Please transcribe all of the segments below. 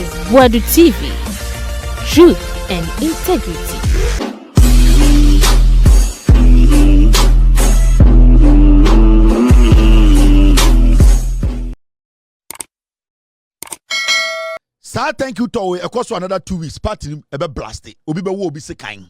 is Buadu TV. Truth and integrity. Sir, thank you, Towe. Of course, for another 2 weeks, party ebe blasted. Obi be wo obi se kain.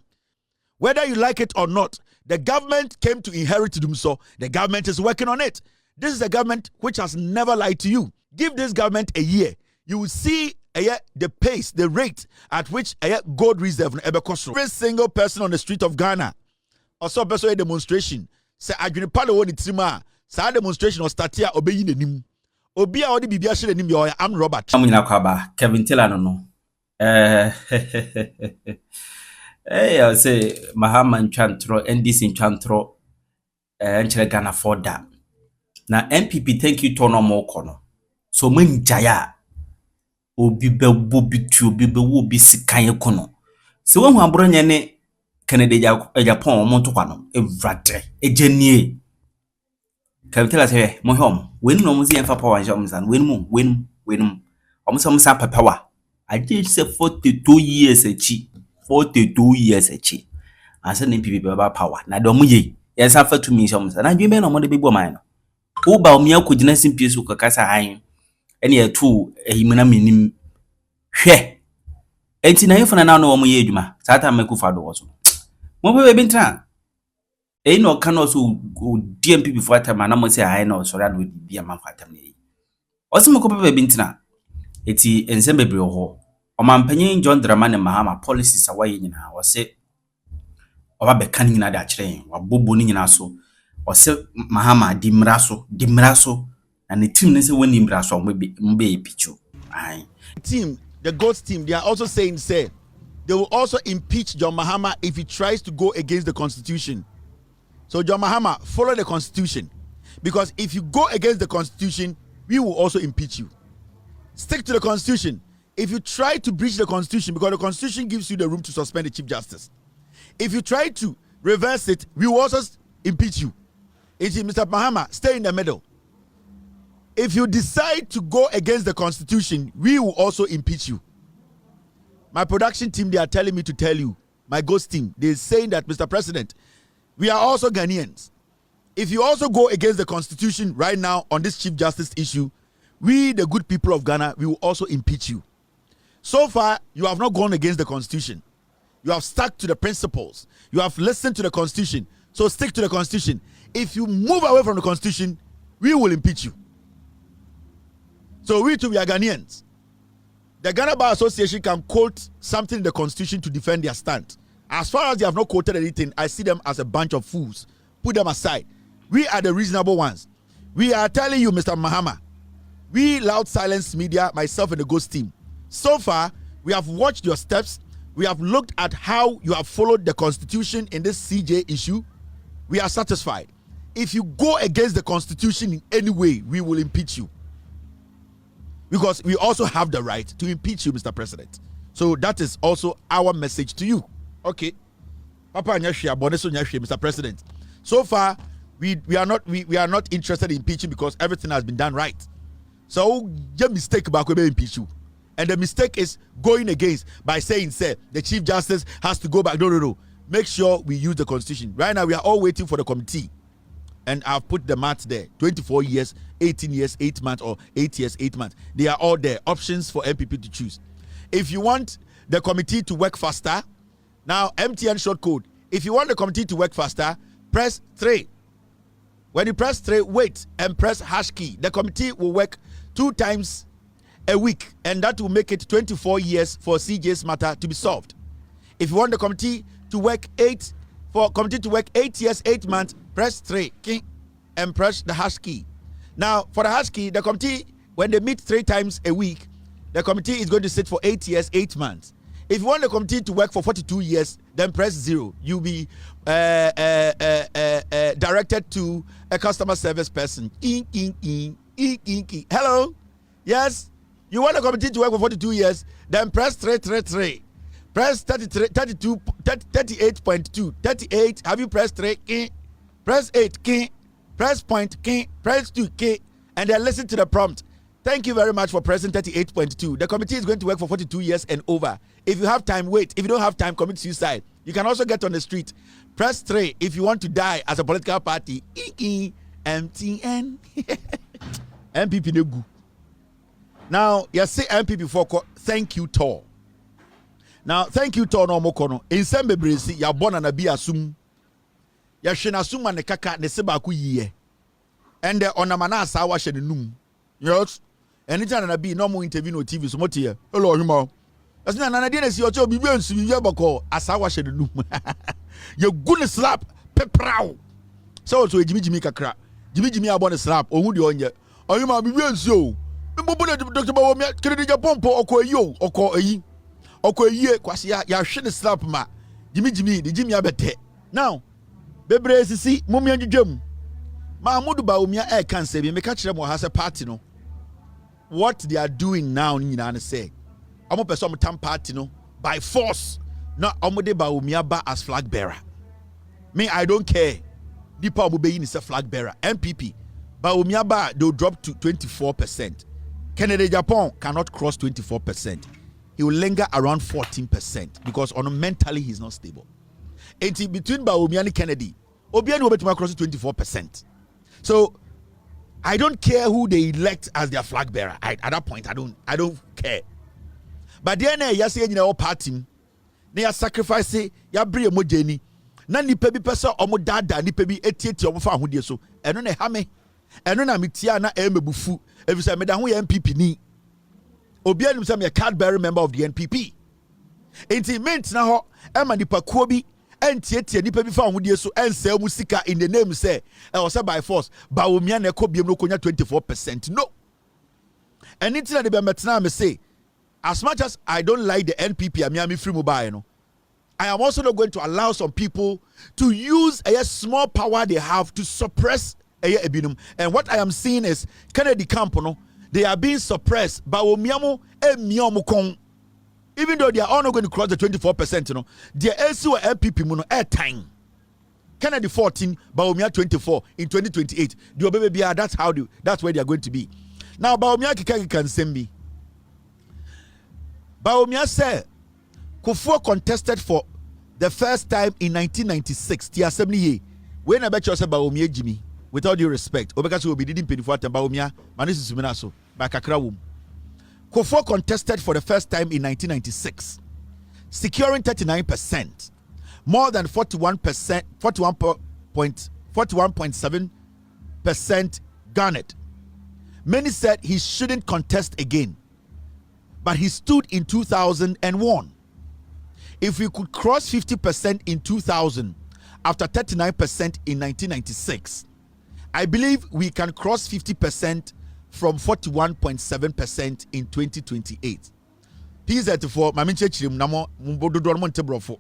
Whether you like it or not, the government came to inherit them, so the government is working on it. This is a government which has never lied to you. Give this government a year. You will see the pace, the rate at which gold reserve every single person on the street of Ghana also person a demonstration. Say adwene palo woni trima. Sa demonstration or start here obeyi nenim. Obi a odi bibia hye nenim yo am Robert. Amuna kwaba Kevin Taylor no. Hey, I say Mahama Nchantro, NDC Nchantro, Nchere Ghana for that. Na NPP thank you to no more kono. So mun jaya obi be bobitu obi be wo bi sikan kono. So when Abronye ne Canada Agyapong monto kwano evrade ejenie. Can tell us here mo hom when no mo see power and jomsan when omo sa papawa. I did say 42 years achi. 42 years achi. I said NPP about power. Na do mo ye. Yes afa to me jomsan. Na dweme no mo de bebo man no. Uba omi akogina simpies u kakasa han ene ya tu ehimuna minim hwe enti na yefuna na no omo ye adwuma sata mekufa do woso mo be be ntra no kana so DMP before time na mo say han na so rado bi am fatam ne osi meko be be ntra eti ensembe bre ho omampanyin John Dramani Mahama policies awaye nyina wo se oba be kan nyina da kire wa bobo ni nyina so ose Mahama dimraso and the team say when dimraso mbe pichu ai team the GOATS team they are also saying say they will also impeach John Mahama if he tries to go against the constitution. So John Mahama, follow the constitution, because if you go against the constitution we will also impeach you. Stick to the constitution. If you try to breach the constitution, because the constitution gives you the room to suspend the chief justice, if you try to reverse it we will also impeach you. Mr. Mahama, stay in the middle. If you decide to go against the constitution, we will also impeach you. My production team, they are telling me to tell you, my GOATS team, they're saying that, Mr. President, we are also Ghanaians. If you also go against the constitution right now on this chief justice issue, we, the good people of Ghana, we will also impeach you. So far, you have not gone against the constitution. You have stuck to the principles. You have listened to the constitution. So stick to the constitution. If you move away from the constitution, we will impeach you. So we too, we are Ghanaians. The Ghana Bar Association can quote something in the constitution to defend their stand. As far as they have not quoted anything, I see them as a bunch of fools. Put them aside. We are the reasonable ones. We are telling you, Mr. Mahama, we Loud Silence Media, myself and the GOATS team, so far, we have watched your steps. We have looked at how you have followed the constitution in this CJ issue. We are satisfied. If you go against the constitution in any way, we will impeach you. Because we also have the right to impeach you, Mr. President. So that is also our message to you. Okay. Papa Mr. President. So far, we are not interested in impeaching because everything has been done right. So the mistake back will impeach you. And the mistake is going against by saying, say, the Chief Justice has to go back. No. Make sure we use the constitution. Right now, we are all waiting for the committee. And I've put the maths there. 24 years, 18 years, 8 months, or 8 years, 8 months. They are all there. Options for NPP to choose. If you want the committee to work faster, now MTN short code. If you want the committee to work faster, press 3. When you press 3, wait and press hash key. The committee will work 2 times a week, and that will make it 24 years for CJ's matter to be solved. If you want the committee to work 8 years, 8 months, press 3 and press the hash key. Now, for the hash key, the committee, when they meet 3 times a week, the committee is going to sit for 8 years, 8 months. If you want the committee to work for 42 years, then press 0. You'll be directed to a customer service person. Hello? Yes? You want the committee to work for 42 years, then press 333. Press 33, 32, 38.2. 38. Have you pressed 3? Press 8. Press point. Press 2. And then listen to the prompt. Thank you very much for pressing 38.2. The committee is going to work for 42 years and over. If you have time, wait. If you don't have time, commit suicide. You can also get on the street. Press 3 if you want to die as a political party. MTN. NPP Negu. Now, you say NPP for thank you, Tor. Now, thank you, Tor no mokono. In Sembe Bresi, ya born and be assume. Ya shena suma ne kaka ne seba ku yiye. And the onamana sawa she num. Yes. Anytime na be no more interview no TV so much here. Hello, hima. As na na dey see ocho bibi ensu ye bako asawa she num. You gonna slap pepraw. So ejimi kakra. Jimi abon slap ohu de onye. Oyima bibi ensu o. Mbobo na Dr. Bawumia kede Agyapong oko eyi kwase ya hwe ne slap ma. Jimi de Jimi abete. Now, bebre sisi mumia dwedwam. Mahmoud Bawumia can say me catch them has a party no. What they are doing now nyina say. Omo person tam party no by force. Na omo de Bawumia ba as flag bearer. Me I don't care. Dipa omo be is a flag bearer. NPP Bawumia ba they'll drop to 24%. Kennedy Agyapong cannot cross 24%. He will linger around 14% because mentally he's not stable. And between Bawumia and Kennedy, Obiani will be cross 24%. So I don't care who they elect as their flag bearer. At that point, I don't care. But then you say you know party, they are sacrificing ya bring mojeni. Na nipa bi pesa omo dada nipa bi etieti omo fa ahodie so. Eno na hame. Eno na metia na emebufu. If say me da ho ya NPP ni. Obiani say me a card bearer member of the NPP. Enti mint na ho e ma nipa kuo bi entieti nipa bi fa ahodie so ense musika in the name say e was by force Bawumia na ekobiem no konya 24%. No. Anything that they metna me say as much as I don't like the NPP Amiami free mobile no, I am also not going to allow some people to use a small power they have to suppress a ebinum. And what I am seeing is Kennedy camp no, they are being suppressed by Omiamo e kong. Even though they are all not going to cross the 24%, you know, their SU NPP mono air time. Kennedy 14, Bawumia 24 in 2028. That's where they are going to be. Now Bawumia can send me. Bawumia said Kufuor contested for the first time in 1996. The assembly when I bet you say Bawumia Jimmy, with all due respect, Obeka will be didn't pay for Bawumia, Manisi Suminaso, by Kakrawum. Kufuor contested for the first time in 1996, securing 39%, more than 41.7% garnered. Many said he shouldn't contest again, but he stood in 2001. If we could cross 50% in 2000 after 39% in 1996, I believe we can cross 50% from 41.7% in 2028. PZ for Maminche Chim Namo Mbodo Montebrofo.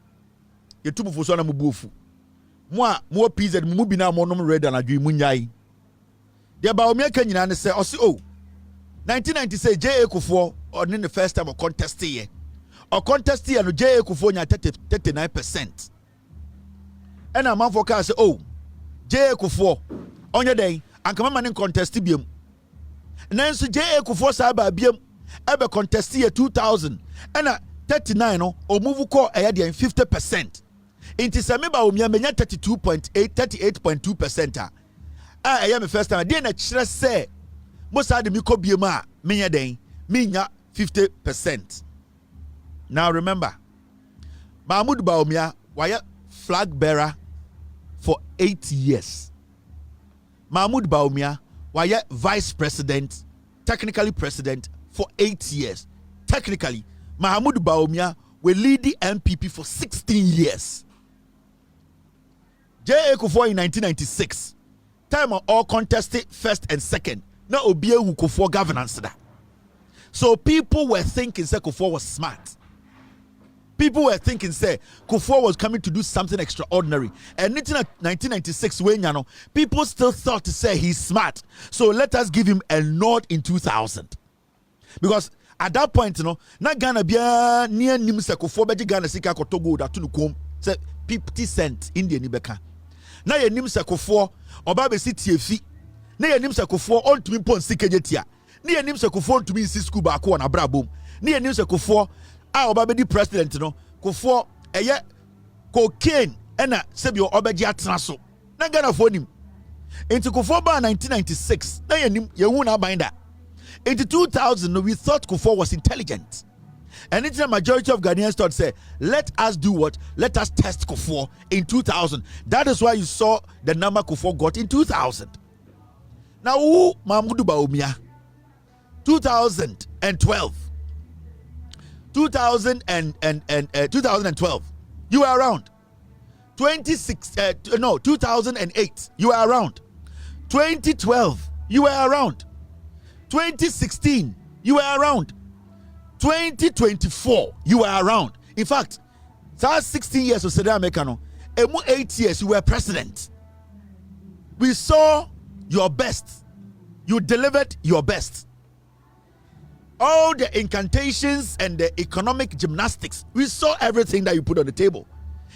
You two for Sona Mubufu. More PZ Mubina Monum Red and Adu Munyai. The Bawumia Kenyan say, oh, 1996 J. Kufuor or in the first time of contest here. Or contest here and J. Kufuor 39%. And a man for car say, oh, J. Kufuor on your day and come on and contest bium. Nancy J. Kufuor Saba bium ever contest here 2000 and 39 or move call a 50%. Into Samiba Umia 38.2%. I am a first time. Then I just say, most of the Miko Bioma, Minya Day, Minya 50%. Now remember, Mahmoud Bawumia, why flag bearer for 8 years. Mahmoud Bawumia, why vice president, technically president for 8 years. Technically, Mahmoud Bawumia will lead the NPP for 16 years. J.A. Kufuor in 1996. Time of all contested first and second. Now Obie Kufuor governance that. So people were thinking say Kufuor was smart. People were thinking say Kufuor was coming to do something extraordinary. And in 1996 when you know, people still thought to say he's smart. So let us give him a nod in 2000. Because at that point, you know, na Ghana be near Nimse Kufuor beji Ghana sika kotogo da tunu kom say 50 cents India ni beka. Na ye Nimse Kufuor oba be si tiefi. Na ye Nimse Kufuor on tumi pon sika jetia. Ni enim se Kufuor to me si school ba ko na brabom. Ni enim se Kufuor obabedi president no. Kufuor eye cocaine ena sebio obeji atena so. Na Ghana for nim. Into Kufuor ba 1996. Na yenim yehu na binda. Into 2000 we thought Kufuor was intelligent. And it's a majority of Ghanaians thought, say, let us do what? Let us test Kufuor in 2000. That is why you saw the number Kufuor got in 2000. Now, who Mahmudu Bawumia? 2012. 2012. You were around. 2008. You were around. 2012. You were around. 2016. You were around. 2024, you were around. In fact, 16 years of Saddam Mekano, 8 years you were president. We saw your best. You delivered your best. All the incantations and the economic gymnastics, we saw everything that you put on the table.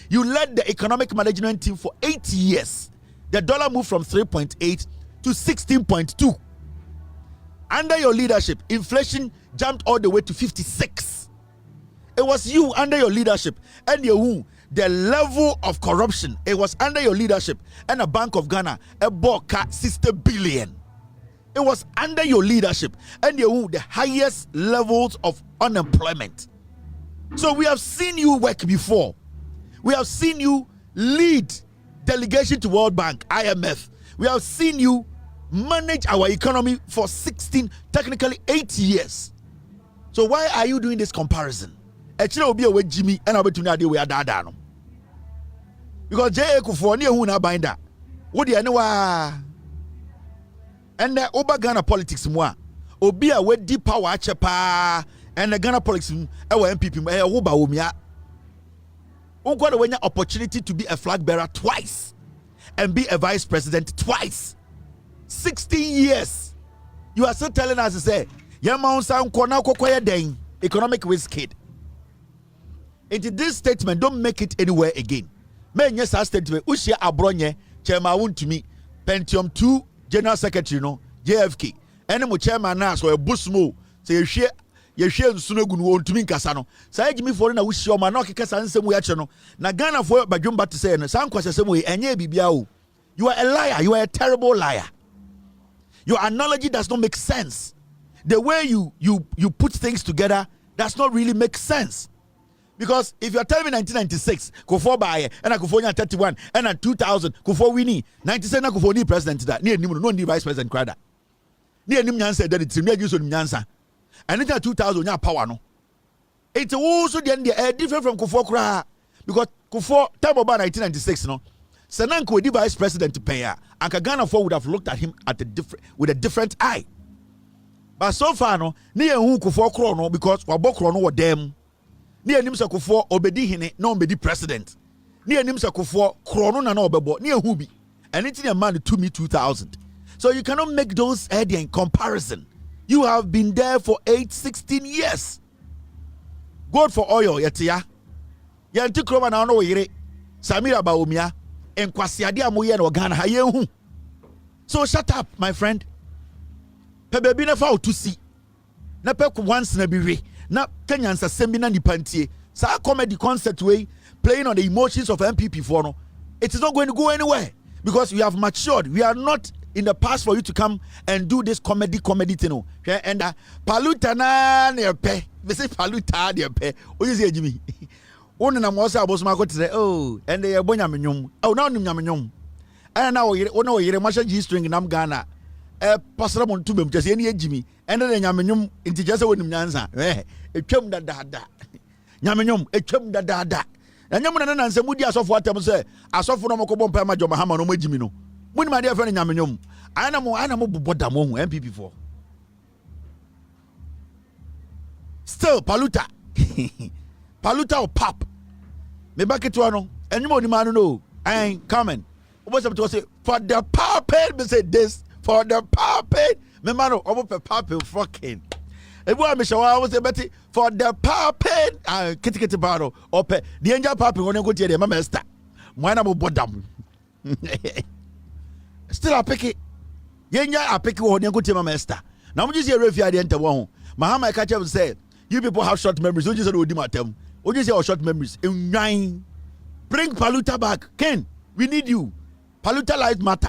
You led the economic management team for 8 years. The dollar moved from 3.8 to 16.2. Under your leadership, inflation jumped all the way to 56. It was you under your leadership, and the level of corruption. It was under your leadership, and a Bank of Ghana bought 60 billion. It was under your leadership, and the highest levels of unemployment. So we have seen you work before. We have seen you lead delegation to World Bank, IMF. We have seen you manage our economy for 16, technically 8 years. So why are you doing this comparison? Actually, will be a Jimmy and I'll be to we are dada. Because J. Kufuor near who na binder. What do you know? And the Oba Ghana politics moi. Obi a we deep power chepa and the Ghana politics our NPP Oba Umia. Who got an opportunity to be a flag bearer twice and be a vice president twice. 16 years. You are still telling us to say, economic risk kid. Into this statement, don't make it anywhere again. Men yes, I statement, Ushia Abronye, chairman to me, Pentium 2, General Secretary, no, JFK. Any chairman now, so a busmo, say you share Sunogun won't to me Casano. Say, give me for an wish your manoki Casan, some way, channel. Nagana for by Jumba to say, and some question, some way, and ye bibiao. You are a liar, you are a terrible liar. Your analogy does not make sense. The way you put things together does not really make sense. Because if you are telling me 1996, Kufuor Baye, and I Kufuor 31, and at 2000, Kufuor Winnie, 97, Kufuor ni president that, near no vice president crowd. Near Nimyan said that it's near use of Nyansa. And it's 2000, ya power no. It's also the different from Kufuor Kra. Because Kufuor, time about 1996, no. Senanko would be vice president to pay her, and Ghana would have looked at him with a different eye. But so far, no, near who Kufuor Krono because Wabo Krono were them. Near Nimsa Kufuor obedi hine, no obedi president. Near Nimsa Kufuor Krono na no obebo, near Hubi. And it's in a man to me 2000. So you cannot make those idea in comparison. You have been there for 16 years. God for oil, yatia. Yanti Kroma na no yere. Samira Baumia. And Kwasiadi Amoye no Ghana hayehu. So shut up, my friend. Pebe na fa to see. Na pe once na biwe. Na Kenyans assembly na nipantie. Sa comedy concert way playing on the emotions of NPP for no. It is not going to go anywhere because we have matured. We are not in the past for you to come and do this comedy thing. No. And paluta na nepe. We say paluta nepe. O you say Jimmy. One na mo say abosoma go say oh and they bonya menyom oh now nim nyamenyom and now ono yire masha G string nam Ghana pasra mon tubem just ene ejimi and then nyamenyom inti just wonim nyansa etwam dada nyamenyom etwam dada nyam na na nsem di asofo atem say asofo no mokobom pa ma Joma Hama no majimi no muni ma dey fe nyamenyom ana mo boboda mo hu MPP for still paluta paluta or pop. Me back it one. And you man no. I ain't coming. What's up to say for the puppet? Me say this for the puppet. Me man no. Obo pe puppet fucking. If I me show I was say Betty for the puppet. Kitty baro. Ope the angel puppet when you go to the mama start. Mwana mo bodam. Still I pick it. Yenya I pick it when you go to mama start. Now, just hear if you had enter one. Mahama Kacha will say, you people have short memories. You just said, Odimatem. You just say, short memories. In 9, bring Paluta back. Ken, we need you. Paluta lives matter.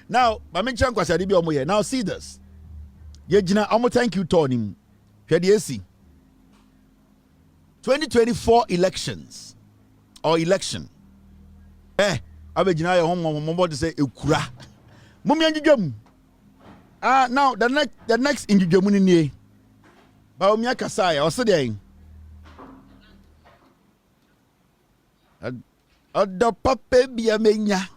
Now, now see this. I'm thank you, Tony. 2024 elections or election. Abejina home to say ekura. Mummy anjijam. Now the next injijamuni ni. Ba omia kasaya oso dey. Odo papa bia menya.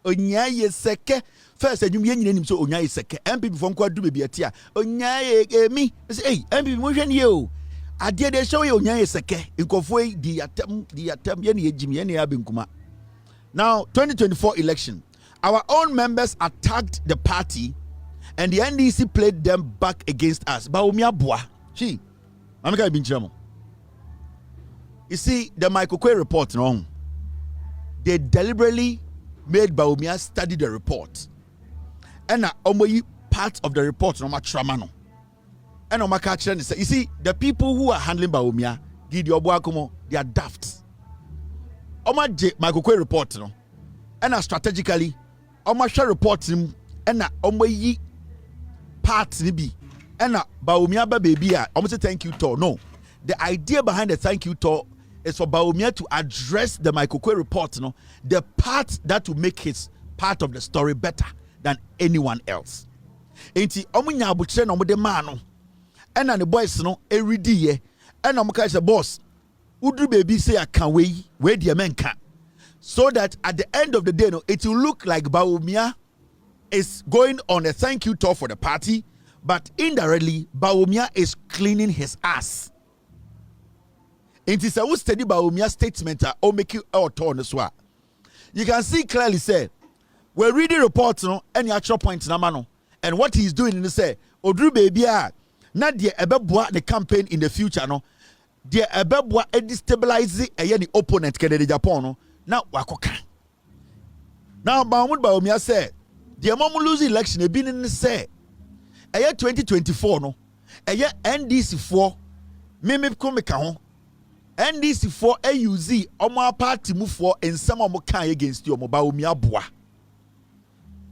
Onya yeseke. First adwum ye nyina nim so onya yeseke. NPP fo nkwa du bebi atia. Onya ye mi. Say hey NPP mo hwe ne o. Ade de show ye onya yeseke. Nkofo di atam ye ne ejim ye ne abenkuma. Now, 2024 election, our own members attacked the party and the NDC played them back against us. Baumia Boa. You see, the Michael Kwe report, no? They deliberately made Baumia study the report. And part of the report, no matramano. And you see, the people who are handling Baumia, Gideon Boakumo, they are daft. Michael Kwe report no and strategically share report him and yi part ni bi and Baumia baby say thank you to no, the idea behind the thank you to is for Baumia to address the Michael Kwe report no, the part that will make his part of the story better than anyone else. Enti nya abuchire no de man no and the boys no everyday ye and say boss Udru baby say I can wait the men can. So that at the end of the day, no, it will look like Baumia is going on a thank you tour for the party, but indirectly, Baumia is cleaning his ass. It is a steady Baumia statement or make you out on the swat. You can see clearly say, we're reading reports, no, any actual points na mano. And what he's doing is say, Udru baby, not the ebebwa the campaign in the future, no. The ebebwa destabilize the opponent Kennedy Japan no now wakoka. Now Mahmoud Baumia said the mom lose election e been in say 2024 no NDC 4 meme komeka ho NDC 4 AUZ omo party move for in some omo kan against you omo Baumia boa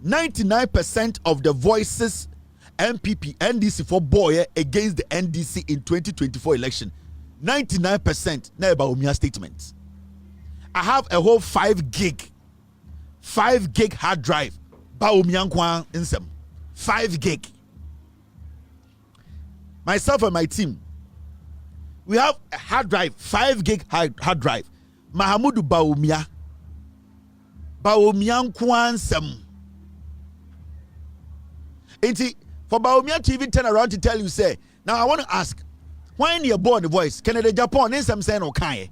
99% of the voices NPP NDC 4 boy against the NDC in 2024 election 99% na Baumia statements. I have a whole 5 gig hard drive. Baumia nkwa insem 5 gig. Myself and my team, we have a hard drive, 5 gig hard drive. Mahamudu Baumia nkwa insem. For Baumia to even turn around to tell you, say, now I want to ask, when you're born the voice, Canada Japan, in some saying okay.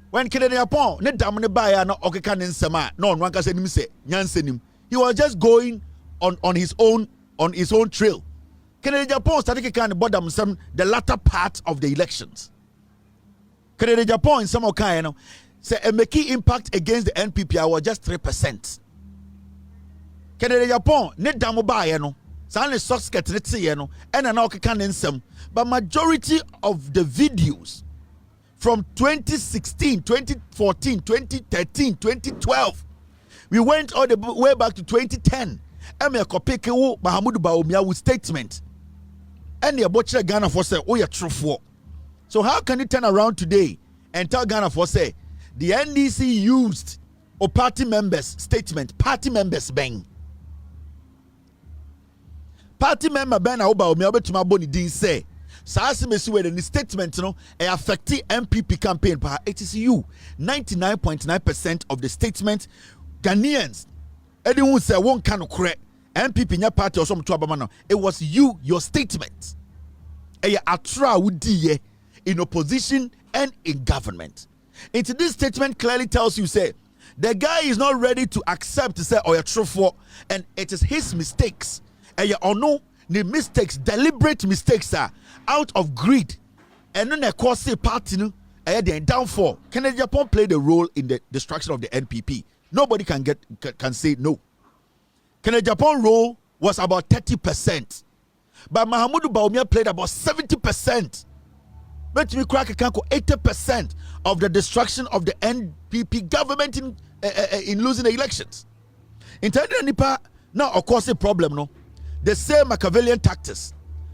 When Canada Japan, ne damne baya no okeka ne nsema, no one can say him say, nyansenim. He was just going on his own trail. Canada Japan started kind bottom some the latter part of the elections. Canada Japan in some okay, no, say a key impact against the NPP was just 3%. Canada Japan, ne damu baya no. But majority of the videos from 2016, 2014, 2013, 2012, we went all the way back to 2010. Mahamudu Baumia with statement. And the butcher Ghana for say, oh, you're true for. So how can you turn around today and tell Ghana for say the NDC used or party members statement, party members bang. Party member Ben Baumia betuma boni din say Saasi Mesiwe the statement no affect NPP campaign. It is you 99.9% of the statement Ghanaians anyone say one can correct NPP nya party or some no. It was you, your statement. Atra wudi in opposition and in government. Into this statement clearly tells you say the guy is not ready to accept to say you're true for, and it is his mistakes. Or no, the mistakes, deliberate mistakes are out of greed. And then of course the party no, the downfall. Canada Japan played a role in the destruction of the NPP. Nobody can say no. Canada Japan role was about 30%. But Mahamudu Bawumia played about 70%. But we crack a 80% of the destruction of the NPP government in losing the elections. In Nipa, now of course a problem, no. The same Machiavellian tactics.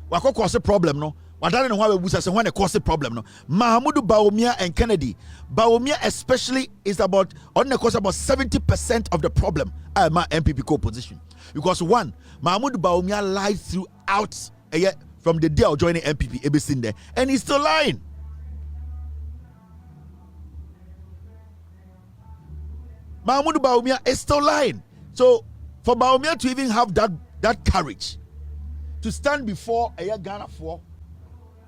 What cause a problem, no. What I don't know why we say when it cause a problem, no. Mahamudu Bawumia and Kennedy. Bawumia especially is about on the course about 70% of the problem at my NPP co-position. Because one, Mahamudu Bawumia lied throughout a year from the day of joining NPP, everything there, and he's still lying. Mahamudu Bawumia is still lying. So for Bawumia to even have that courage to stand before a Ghana for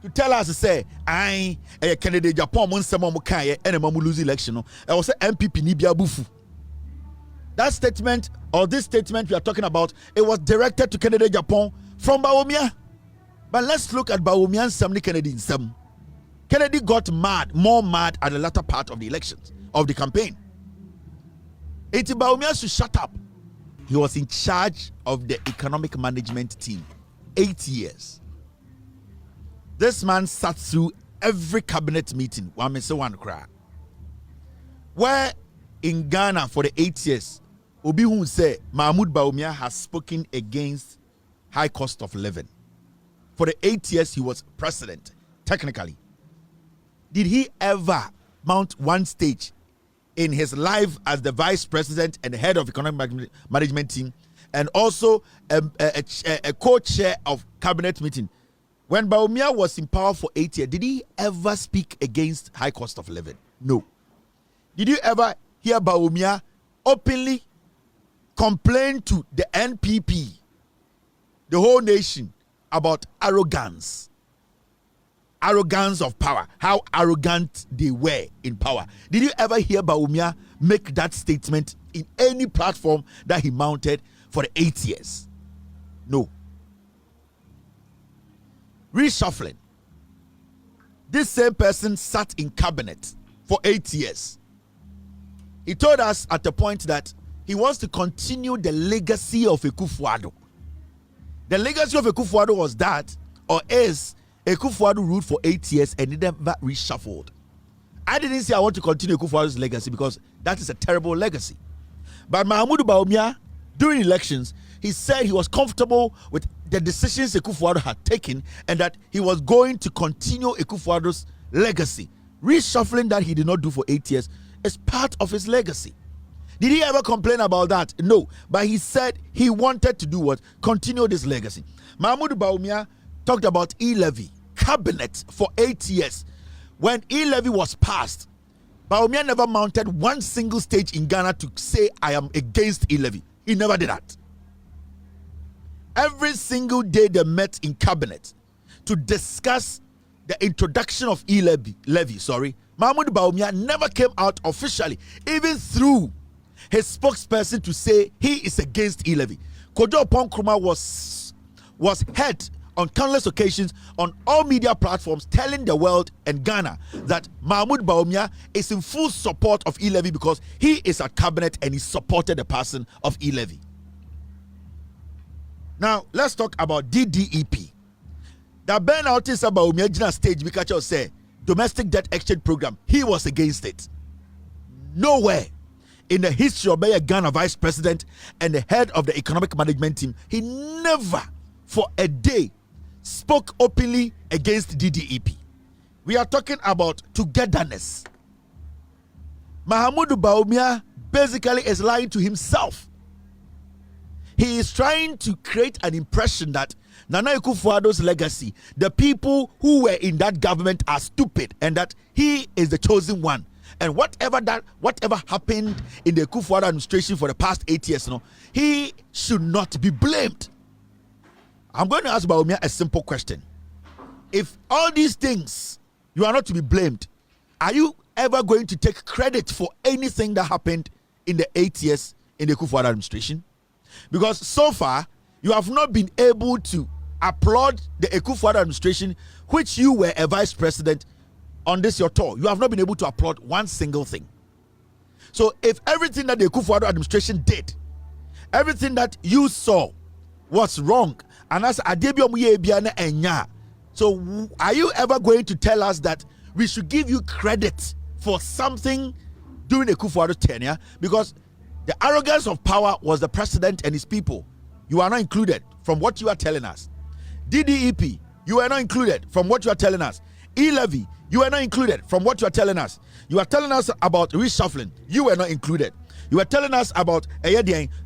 to tell us to say I a Kennedy Agyapong Vs Abronye and a mamu lose election, no, I was say NPP ni bia bufu. That statement or this statement we are talking about, it was directed to Kennedy Agyapong from Bawumia. But let's look at Bawumia and Samni Kennedy in some. Kennedy got more mad at the latter part of the elections, of the campaign. Iti Bawumia should shut up. He was in charge of the economic management team 8 years. This man sat through every cabinet meeting. Where in Ghana for the 8 years, Obi who say Mahmoud Bawumia has spoken against high cost of living. For the 8 years he was president, technically. Did he ever mount one stage in his life as the vice president and the head of economic management team, and also a co-chair of cabinet meeting? When Bawumia was in power for 8 years, did he ever speak against high cost of living? No. Did you ever hear Bawumia openly complain to the NPP, the whole nation, about arrogance of power, how arrogant they were in power? Did you ever hear Bawumia make that statement in any platform that he mounted for the 8 years? No. Reshuffling. This same person sat in cabinet for 8 years. He told us at the point that he wants to continue the legacy of Akufo-Addo. The legacy of Akufo-Addo was that, or is, Akufo-Addo ruled for 8 years and he never reshuffled. I didn't say I want to continue Akufo-Addo's legacy because that is a terrible legacy. But Mahamudu Bawumia, during elections, he said he was comfortable with the decisions Akufo-Addo had taken and that he was going to continue Akufo-Addo's legacy. Reshuffling that he did not do for 8 years is part of his legacy. Did he ever complain about that? No. But he said he wanted to do what? Continue this legacy. Mahamudu Bawumia talked about e-levy, cabinet for 8 years. When e-levy was passed, Bawumia never mounted one single stage in Ghana to say, I am against e-levy. He never did that. Every single day they met in cabinet to discuss the introduction of e-levy, Mahamudu Bawumia never came out officially, even through his spokesperson, to say he is against e-levy. Kojo Nkrumah was heard on countless occasions on all media platforms telling the world and Ghana that Mahamudu Bawumia is in full support of e-levy because he is at cabinet and he supported the passing of e-levy. Now, let's talk about DDEP. The burnout is about Bawumia stage because say domestic debt exchange program. He was against it. Nowhere in the history of being a Ghana vice president and the head of the economic management team, he never for a day spoke openly against DDEP. We are talking about togetherness. Mahamudu Bawumia basically is lying to himself. He is trying to create an impression that Nana Akufo-Addo's legacy, the people who were in that government are stupid and that he is the chosen one. And whatever happened in the Akufo-Addo administration for the past 8 years, he should not be blamed. I'm going to ask Bawumia a simple question. If all these things, you are not to be blamed, are you ever going to take credit for anything that happened in the 8 years in the Akufo-Addo administration? Because so far, you have not been able to applaud the Akufo-Addo administration, which you were a vice president on this your tour. You have not been able to applaud one single thing. So if everything that the Akufo-Addo administration did, everything that you saw what's wrong. And as enya. So are you ever going to tell us that we should give you credit for something during the Kufuor tenure? Because the arrogance of power was the president and his people. You are not included from what you are telling us. DDEP, you are not included from what you are telling us. E-levy, you are not included from what you are telling us. You are telling us about reshuffling. You were not included. You were telling us about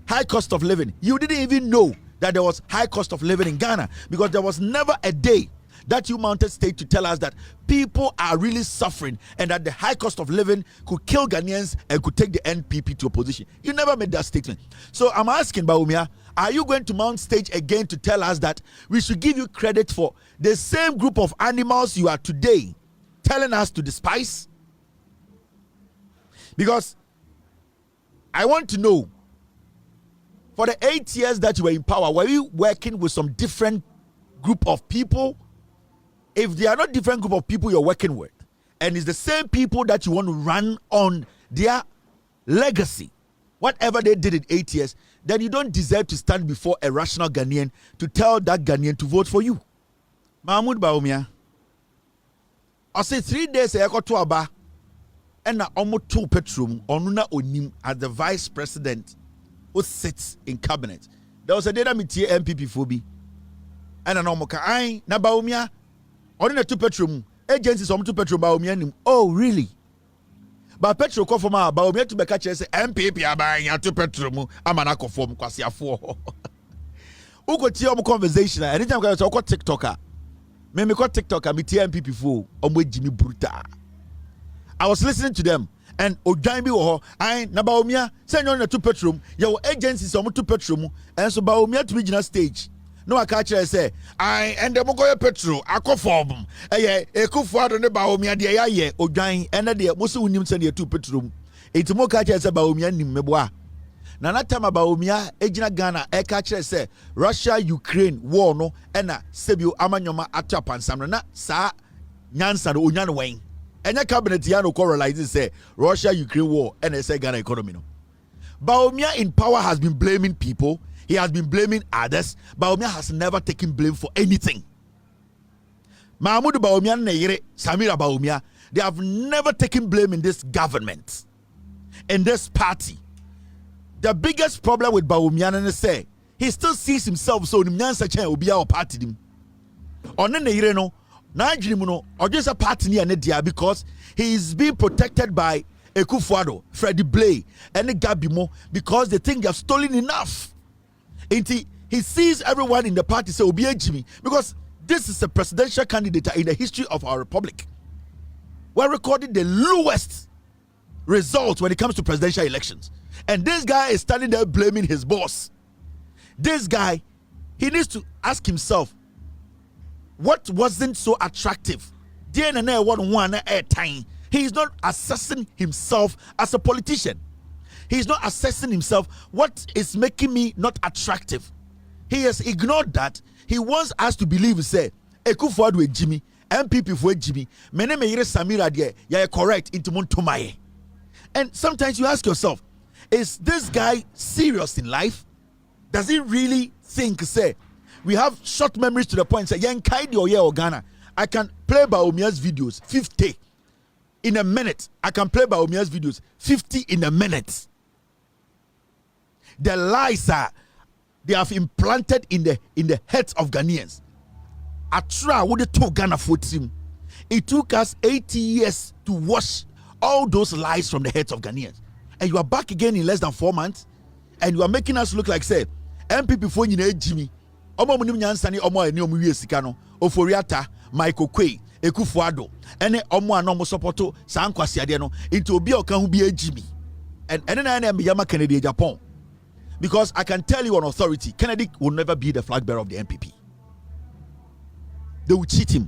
high cost of living. You didn't even know that there was high cost of living in Ghana, because there was never a day that you mounted stage to tell us that people are really suffering and that the high cost of living could kill Ghanaians and could take the NPP to opposition. You never made that statement. So I'm asking, Bawumia, are you going to mount stage again to tell us that we should give you credit for the same group of animals you are today telling us to despise? Because I want to know, for the 8 years that you were in power, were you working with some different group of people? If they are not different group of people you're working with, and it's the same people that you want to run on their legacy, whatever they did in 8 years, then you don't deserve to stand before a rational Ghanaian to tell that Ghanaian to vote for you. Mahmoud Bawumia, I say 3 days I got to Aba, and na almost 2 petrol onuna onim as the vice president who sits in cabinet. There was a data meeting NPP phobi, and an omoka I na Bawumia. Only 2 petrol agencies on 2 petrol Bawumia. Oh, really? But petrol call for my Bawumia to be catch say NPP are buying 2 petrol. I'm an alcohol form kwasi afo. Who got your conversation? Anytime I talk TikToker. Me call TikToker me NPP for omwe Jimmy Bruta. I was listening to them and Ojan bi wo I na Bawumia send on 2 petrol. Your agencies on 2 petrol and so Bawumia to be stage. No, I catch her say, I and the Mogoya Petro, I call for them. A Kufuor ne Bawumia, the Aye, or dying, and the Musu send you 2 petrol. It's more catch as a Bawumia Nimeboa. Nana Tama Bawumia, Ejina Ghana, a catcher say, Russia, Ukraine, war no, and a Sebio Amanyoma Atapan Samrana, Sa Nyansa, Unyan Wayne. And a cabinet Yano correlates say, Russia, Ukraine war, and a say Ghana economy. Bawumia in power has been blaming people. He has been blaming others. Bawumia has never taken blame for anything. Mahmoud Bawumia and Samira Bawumia, they have never taken blame in this government, in this party. The biggest problem with Bawumia and say he still sees himself so Nyansa will be our party. On the no, Najrimuno, or just a party near Nedia because he is being protected by Kufuor, Freddie Blay, and Gabimo because they think they have stolen enough. He sees everyone in the party say Obi Jimmy because this is a presidential candidate in the history of our republic. We're recording the lowest results when it comes to presidential elections. And this guy is standing there blaming his boss. This guy, he needs to ask himself, what wasn't so attractive? He is not assessing himself as a politician. He's not assessing himself. What is making me not attractive? He has ignored that. He wants us to believe, say, Kufuor with Jimmy, NPP for Jimmy, mene me yire Samira de, ya correct into Montomaye. And sometimes you ask yourself, is this guy serious in life? Does he really think, say, we have short memories to the point, say, Yan Kaidi or Ghana, I can play Bawumia's videos 50 in a minute. I can play Bawumia's videos 50 in a minute. The lies are they have implanted in the heads of Ghanaians. Atra would to Ghana for team. It took us 80 years to wash all those lies from the heads of Ghanaians. And you are back again in less than 4 months, and you are making us look like say MPP for Jimmy. Omo munim nyansani omo ani omo wie sika no Oforiata Michael Kwei Ekufuado ene omo anomo supporto san kwase ade no into obi oka hu bi Jimmy. And na me yama Kennedy Agyapong. Because I can tell you on authority, Kennedy will never be the flag bearer of the NPP. They will cheat him.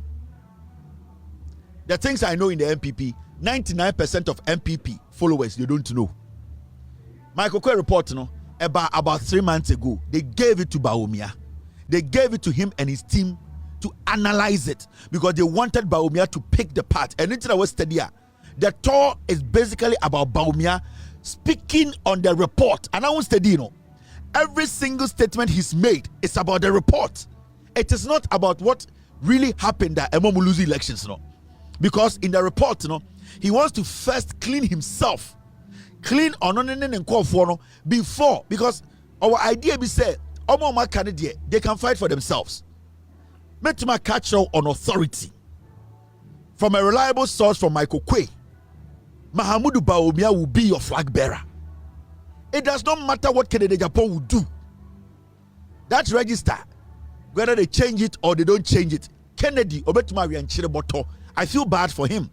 The things I know in the NPP, 99% of NPP followers, they don't know. Michael Kwei report, about 3 months ago, they gave it to Bawumia. They gave it to him and his team to analyze it because they wanted Bawumia to pick the part. And until I was studying, the tour is basically about Bawumia speaking on the report. And I won't study, Every single statement he's made is about the report. It is not about what really happened that Emomu lose elections, no. Because in the report, he wants to first clean himself, clean and call for before, because our idea be said, Omo candidate, they can fight for themselves. Metuma catch on authority from a reliable source from Michael Kwe. Mahamudu Bawumia will be your flag bearer. It does not matter what Kennedy Agyapong will do. That register, whether they change it or they don't change it, Kennedy Obetuma Wianchireboto, I feel bad for him.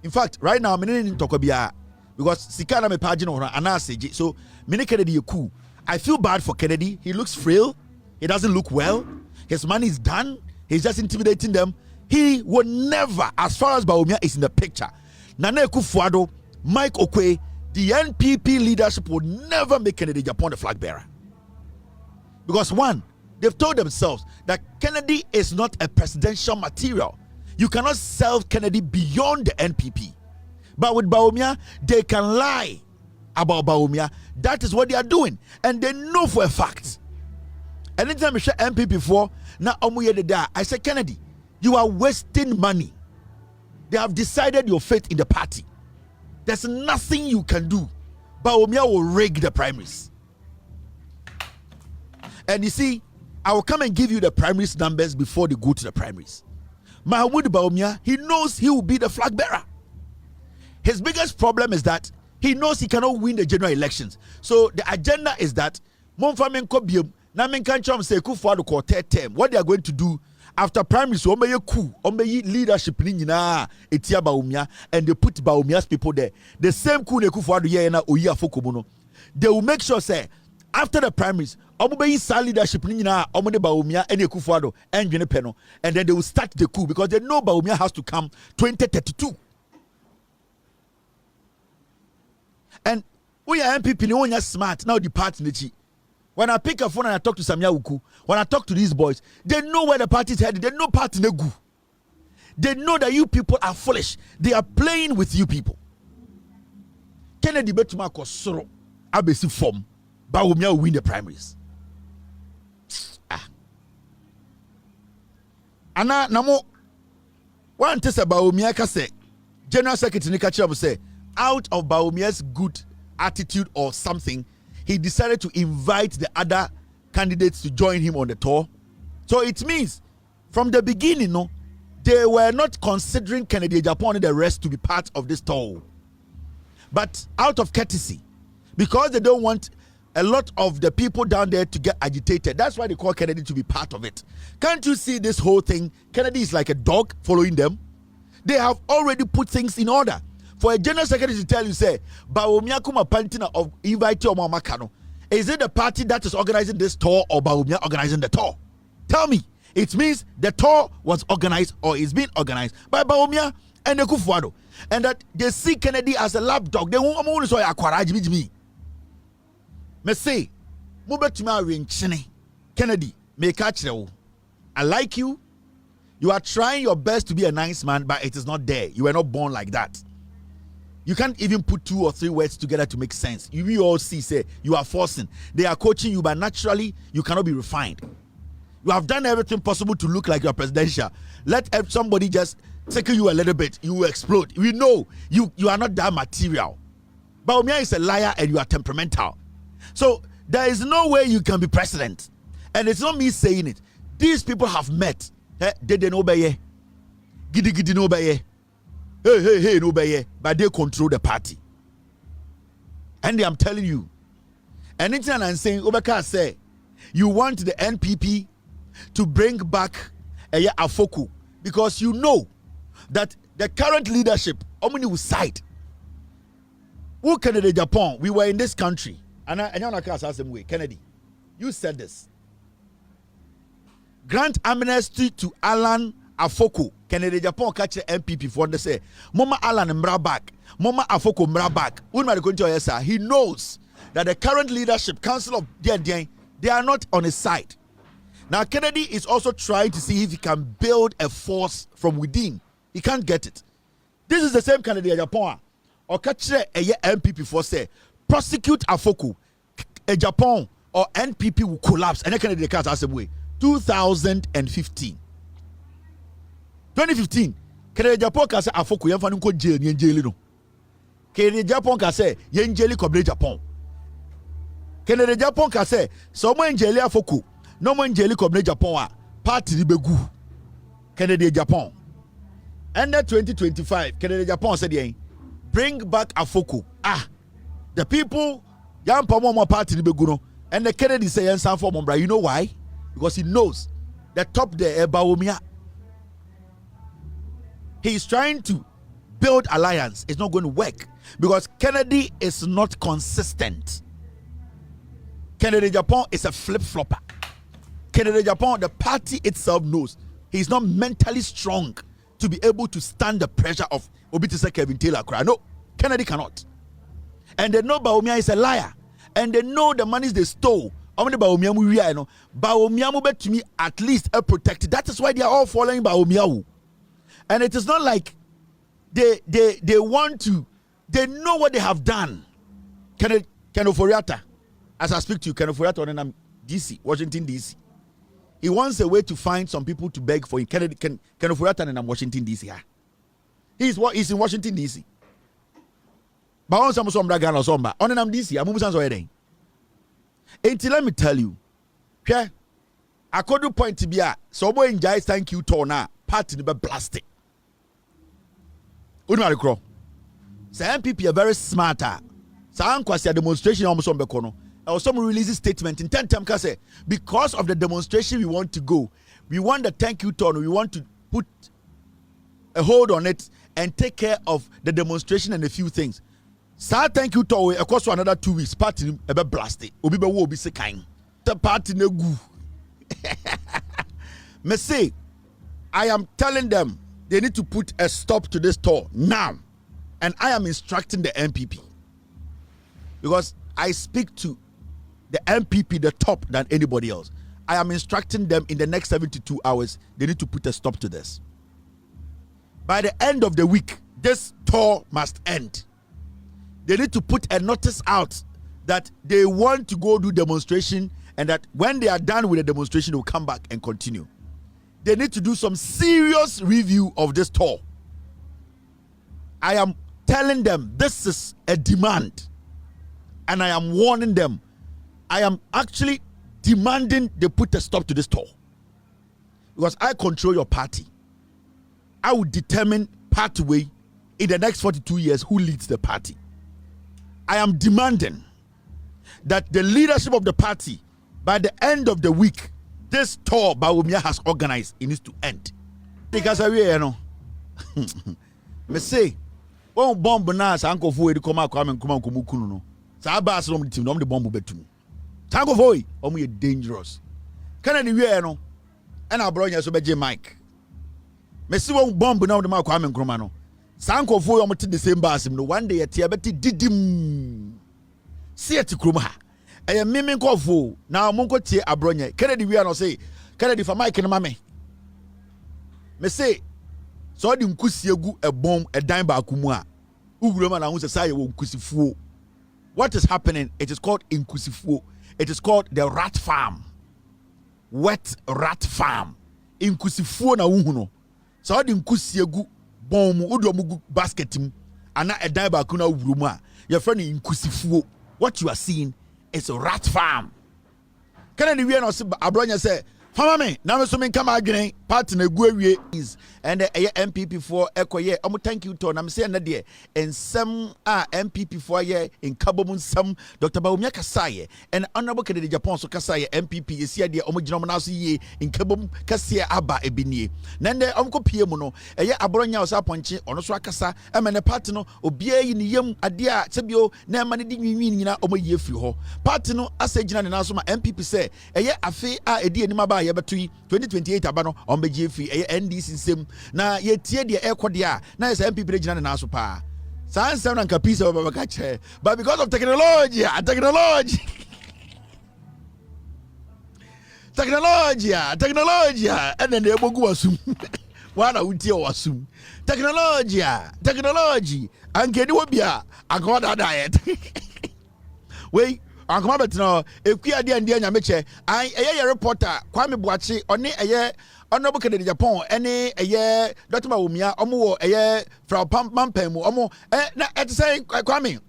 In fact, right now, I'm in Tokobia because Sikana me pagin or Anaseji. So, Mini Kennedy cool. I feel bad for Kennedy. He looks frail. He doesn't look well. His money is done. He's just intimidating them. He will never, as far as Bawumia is in the picture, Nana Akufo-Addo, Mike Okwe, the NPP leadership will never make Kennedy Agyapong the flag bearer. Because one, they've told themselves that Kennedy is not a presidential material. You cannot sell Kennedy beyond the NPP. But with Bawumia, they can lie about Bawumia. That is what they are doing. And they know for a fact. Anytime I say NPP for, now I say, Kennedy, you are wasting money. They have decided your fate in the party. There's nothing you can do. Bawumia will rig the primaries. And you see, I will come and give you the primaries numbers before they go to the primaries. Mahamudu Bawumia, he knows he will be the flag bearer. His biggest problem is that he knows he cannot win the general elections. So the agenda is that what they are going to do after primaries, leadership and they put Bawumia's people there. The same coup they will make sure say after the primaries, leadership and then they will start the coup because they know Bawumia has to come 2032. And we are NPP, no one is smart now. The party. When I pick a phone and I talk to Samia Uku, when I talk to these boys, they know where the party is headed. They know party negu. They know that you people are foolish. They are playing with you people. Kennedy Betuma Kosoro Abesi form, Bawumia will win the primaries. Ana namo one test about Bawumia kase General Secretary Nikachi say out of Bawumia's good attitude or something, he decided to invite the other candidates to join him on the tour. So it means from the beginning, they were not considering Kennedy Agyapong and the rest to be part of this tour. But out of courtesy, because they don't want a lot of the people down there to get agitated, that's why they call Kennedy to be part of it. Can't you see this whole thing? Kennedy is like a dog following them. They have already put things in order. For a general secretary to tell you, say, Bawumia kuma pantina of invite Omo Makano. Is it the party that is organizing this tour or Bawumia organizing the tour? Tell me. It means the tour was organized or is being organized by Bawumia and Akufo-Addo. And that they see Kennedy as a lapdog. They won't want to say Akwara me. Me say, Kennedy, may catch you. I like you. You are trying your best to be a nice man, but it is not there. You were not born like that. You can't even put 2 or 3 words together to make sense. You all see, say, you are forcing. They are coaching you, but naturally, you cannot be refined. You have done everything possible to look like you're presidential. Let somebody just tickle you a little bit, you will explode. We know you are not that material. Bawumia is a liar and you are temperamental. So there is no way you can be president. And it's not me saying it. These people have met. They no obey. Gidi gidi no obey. Hey, no obey. But they control the party. And I'm telling you, anything I'm saying, Obeka say, you want the NPP to bring back Afoku because you know that the current leadership, Omni will side. Who Kennedy Agyapong? We were in this country. And I don't know same way. Kennedy, you said this. Grant amnesty to Alan Afoku. Kennedy Agyapong catch MPP for the say. Mama Alan Mrabak. Mama Afoku Mrabak. He knows that the current leadership, Council of they are not on his side. Now Kennedy is also trying to see if he can build a force from within. He can't get it. This is the same Kennedy Agyapong. Or catch a MPP for say prosecute Afoku. Agyapong or NPP will collapse. And Kennedy the cast as way. 2015. 2015. Kennedy Agyapong ka say afoko yemfa nko jail ni jail no. Kennedy Agyapong ka say yen jail ko Japan. Kennedy Agyapong ka say so mo jail afoko no mo jail ko Japan a party ni begu. Kennedy Agyapong. Under 2025 Kennedy Agyapong said bring back afoko. The people yam more party ni begu no. And the Kennedy say yen san for Mombra. You know why? Because he knows the top there Bawumia. He is trying to build alliance. It's not going to work because Kennedy is not consistent. Kennedy Agyapong is a flip-flopper. Kennedy Agyapong, the party itself knows he's not mentally strong to be able to stand the pressure of Obitisa Kevin Taylor. No, Kennedy cannot. And they know Bawumia is a liar. And they know the monies they stole. How many Bawumia Bawumia to me at least a protected. That is why they are all following Bawumia. And it is not like they want to, they know what they have done. Ken Oforiatta, as I speak to you, Ken Oforiatta on DC, Washington DC. He wants a way to find some people to beg for him. Ken Oforiatta and Washington DC. He's in Washington DC. But on some Bragan or somba on an DC, I'm moving somewhere. Until let me tell you, okay, I could do point to be a so boy in Jai's thank you to now party be blasted. Unmari crow. Say NPP are very smarter. Say ankwasi demonstration almost on bekono. Or some release statement in 10 times say because of the demonstration we want to go, we want the thank you turn, we want to put a hold on it and take care of the demonstration and a few things. Sa thank you to of course for another 2 weeks party be blasted. Obi be wo be se kind. The party na gu. Me say I am telling them they need to put a stop to this tour now. And I am instructing the NPP. Because I speak to the NPP, the top than anybody else. I am instructing them in the next 72 hours, they need to put a stop to this. By the end of the week, this tour must end. They need to put a notice out that they want to go do demonstration and that when they are done with the demonstration, they will come back and continue. They need to do some serious review of this tour. I am telling them this is a demand. And I am warning them. I am actually demanding they put a stop to this tour. Because I control your party. I will determine pathway in the next 42 years who leads the party. I am demanding that the leadership of the party, by the end of the week, this tour Bawumia has organized, it needs to end. Because I know, me say, oh bomb na sa uncle for come out come kumukunu no. Sa abas no team no the bomb betum. Tango for you dangerous. Can any we no? And Abronye so beje Mike. Me see one bomb na the mark come nkruma no. Sa uncle for you the same basim no one day at beti didim. See at kruma ha. I am miming kofo na monko tie Abronye. Kennedy we no say Kennedy for Mike no mame. Me say so the nkusi egu a bomb a dime ba akumu a uguroma na hu se say wo nkusifuo. What is happening? It is called nkusifuo. It is called the rat farm. Wet rat farm. Nkusifuo na hu no. So the nkusi egu bomb udomugu basket mu ana a dime ba akuna uguroma a your friend nkusifuo. What you are seeing is a rat farm. Can we no say Abronye say Fama me na me so me come agene party na gu awie is and the NPP for ekoye omo thank you to na me say na de ensem a NPP for ye in kabom nsem Dr. Bawumia kasaye and honorable Kennedy Agyapong so kasaye NPP esi de omo gina omo na so ye in kabom kase aba ebinie na nde omo ko pie mu no eye Abronye o sa ponche ono so akasa e me ne party no obia yi ne yam ade a sebio na e ma ne di nwinwi nyina omo ye firi ho party no asa gina ne na so ma NPP say eye afi a edi enima ba yebetui 2028 abano on beji fi NDC nsem na yetie de ekode a na yes MPP regina na so pa san sem na kapisa baba ka che but because of technology and then they bogu wasum wana utie wasum technology and kedi wo bia agoda diet we ankoma betino ekua de ande anya meche an eye reporter Kwame Boachi oni eye honorable Kennedy Japan ene eye Dr. Mawumia omo wo eye fra pampan mu omo na etse Kwame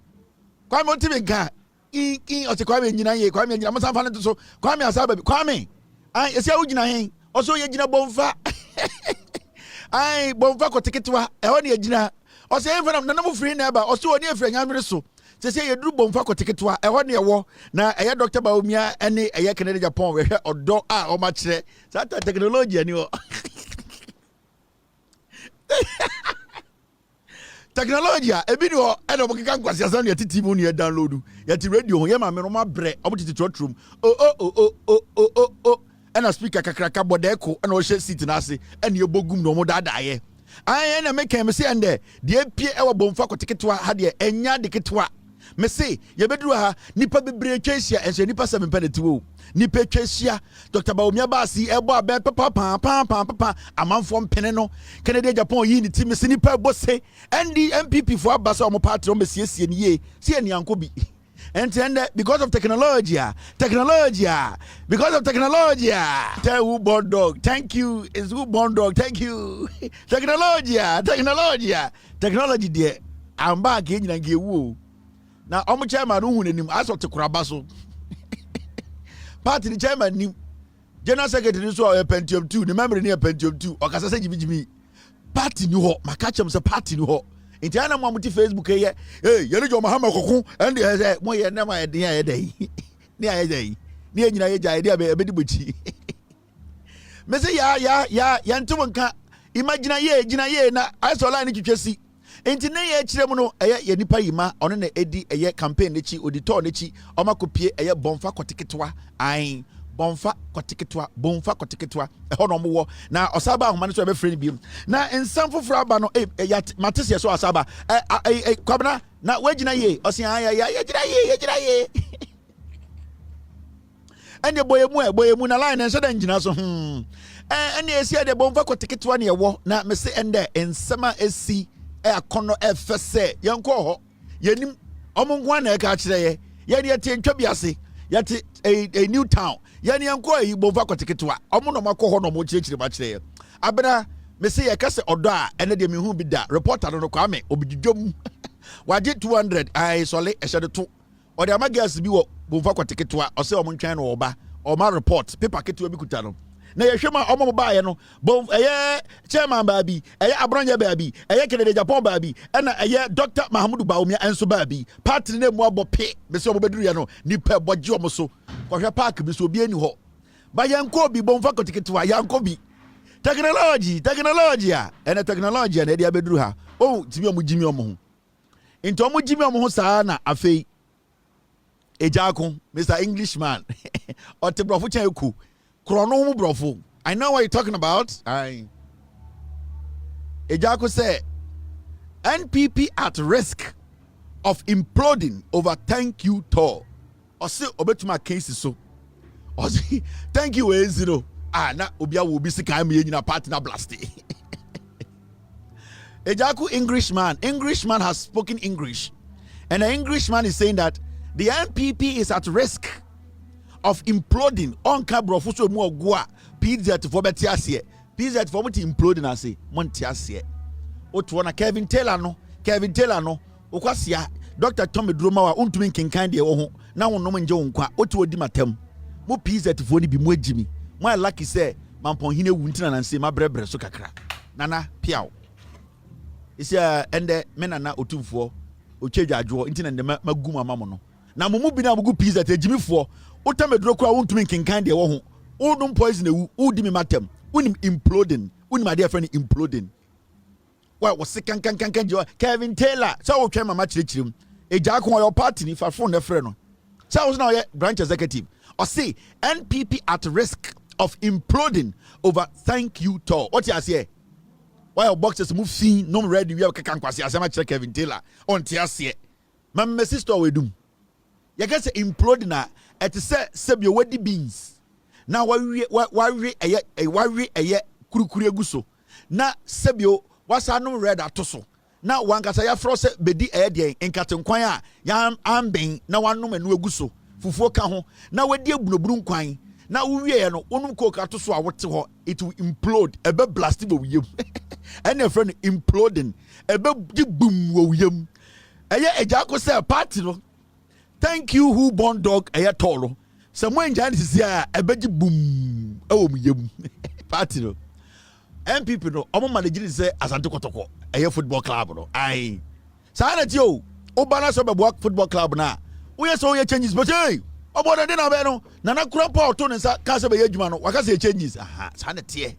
otimi nka in o te Kwame nyina ye Kwame nyina mo sanfa ne so Kwame asaba bi Kwame an esi awu nyina hen oso ye nyina bomfa ai bomfa ko tiketwa ho ne nyina o se enfa na mo free na ba o so oni efra nyamere so se se ye duru bomfa ko tiketwa ho ne wo na eye Dr. Baumia ene eye Kennedy Japan we hwe odo a o ma kire sata technology ani o technology ebi ni ho e no mokeka nkwasi asan ya titi mu ni download ya ti radio ho ye ma me no ma bre o titi trotrum o ena speaker kakraka bodeko ena o hye seat na ase ena ye bogum no mo dadaye aye na make me say ende de pie e wo bomfa koteketwa ha de enya de ketwa me say ye beduru ha nipa bebre twahia enso nipa 7 penetiwo nipa twahia Dr. Baumia Basi ebo abe papa amanfo mpene no Kennedy Japan yi ni team se nipa bose ndi NPP fo abasa o mo party o mesiesie ni ye se ani anko bi and because of technology because of technology tell who born dog thank you is who born dog thank you technology there I'm back in ngewu na omo chairman hu nanim aso te kuraba so party the chairman nim general secretary so Pentium 2 the memory near Pentium 2 okasa se jibijimi party ni ho maka chem se party ni ho inti ana mo muti Facebook ye yele jo mahama kokun and say mo ye na ma ye den ayedai ni ayedai ni enyina ye jai dia be di bochi me say ya ntum nka imagine ye gina ye na isola ni twetwesi inti ne ye kire mu no ye nipa yima ono na edi eye campaign ne chi auditor ne chi o makopie eye bonfa kotiketwa ai bonfa kotiketwa ho no mo na osaba ahoma ne so be free bi na ensam foforo aba no matese so osaba kwabna na wagina ye osia ya gina ye ene boyemu na line enso da ngina so ene esi de bonfa kotiketwa ne ye na me se ende ensama esi akono efese yenko ho yenim omonko na eka kire ye de tie ntwa biase yate a new town yani yanko ayi bova kotiketwa omo no makọ ho no mo chichiri ma kire ye abena me se ye kase odo a ene de me hu bi da reporter no Kwame obididwom waje 200 ai sole ehede to ode amagas bi wo bova kotiketwa o se omo ntwan no oba o ma report paper ketwa bi kuta no na yehwema omo ba ye no bon chairman baabi Abronye baabi Kennedy Japan baabi na Dr. Mahamudu Baumia enso baabi party ne mu abope me se omo beduru ye no nipa boje omo so kohwe park bi so bi ani ho ba yanko bi bonfa kotiketwa yanko bi technology ene technology na dia beduru ha timi omo jimi omo ho into omo jimi omo ho saa na afei Agyapong Mr. Englishman otebrofo chen eku Krono brofo. I know what you're talking about. Agyapong say NPP at risk of imploding over thank you tour. Or say obetuma case so. Or say thank you zero. Na obia will be sick I'm in a partner blasty. Agyapong Englishman has spoken English. And the Englishman is saying that the NPP is at risk of imploding on Cabrofo so mo gua PZ for betiasie PZ for what imploding ase montiasie oto na Kevin Taylor no okwasia Dr. Tommy Droma wa untumi kinkan de wo ho na wonom nje wonkwa oto odi matam mo PZ for ni bi mo agimi mo lucky say mampon hine wuntina na nse mabrebre so kakra nana piaw isia ende menana otumfo otwedwadwo ntina nde maguma mamo no na mo mu bi na mo gu PZ agimi fo utamedro kwa untumi kinkan de wo ho udum poison ewu udimi matem unim imploding unim ade friend imploding wa was kan Kevin Taylor so wo twema ma chirechirim Agyapong your party ni fa phone na frɛ no so was now branch executive or say NPP at risk of imploding over thank you tour what you say why your boxes move fin no ready we kan kwase asema kire Kevin Taylor on tiase mam sister we dum you get imploding na et say sebio wadi beans na wawe kurukuru eguso na sebio wasanu red atoso na wankasa ya fro se bedi de enkatenkwan a ya amben na wanom enu eguso fufuo ka ho na wadi abunoburu nkwan na uwie no onum coke ato so a wote ho it will implode ebe blast bo yam and your friend imploding ebe di boom wo yam eye eja ko say party no thank you who born dog eye tolo someone jan sisi a ebe di boom ewo mu yam party no NPP no omo manage say Asante Kotoko eye football club no ai sa na ti o bana so be football club na we so ye changes but hey obodo dey na be no na kura Paul to ne sa ka se be yadwuma no waka se changes aha sa na tie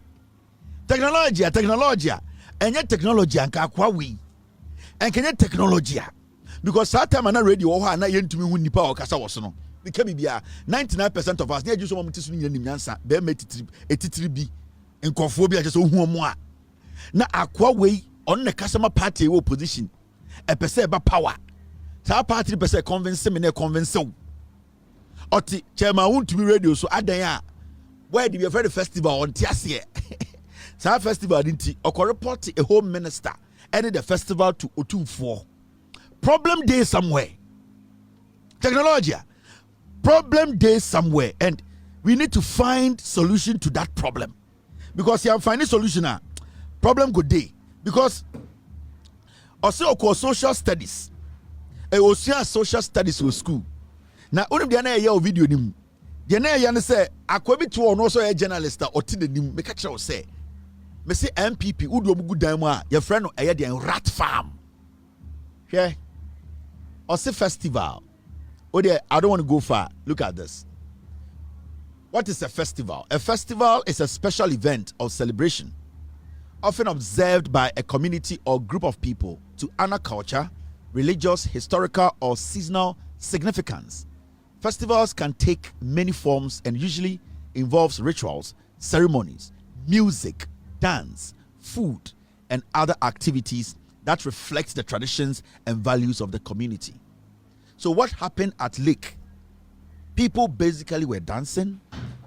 technology enye technology anka akwa we enkenye technology because that time na radio ho na yentumi hu nipa o kasa wo so no we can be 99% of us na ejuse mo mtisu nya nim nyansa be etitiri bi nkofo bi a so hu omo a na akwa we on ne customer party we opposition e pese ba power sa party pese convince me na convince wo oti chairman won to be radio so adan a where the very festival on tiase sa festival dinti okọ report a home minister and the festival to otumfo problem day somewhere technology problem day somewhere and we need to find solution to that problem because you are finding solution a problem go day because also social studies social studies with school na onim dia na ye video nim dia na ye ne say akwabi to ono so ye journalist or ti the nim make sure say me say NPP udo obugu dan mu a your friend no eye dia rat farm hwe or say festival oh there I don't want to go far look at this. What is a festival? A festival is a special event or celebration often observed by a community or group of people to honor culture, religious, historical or seasonal significance. Festivals can take many forms and usually involves rituals, ceremonies, music, dance, food, and other activities that reflect the traditions and values of the community. So what happened at Lake? People basically were dancing,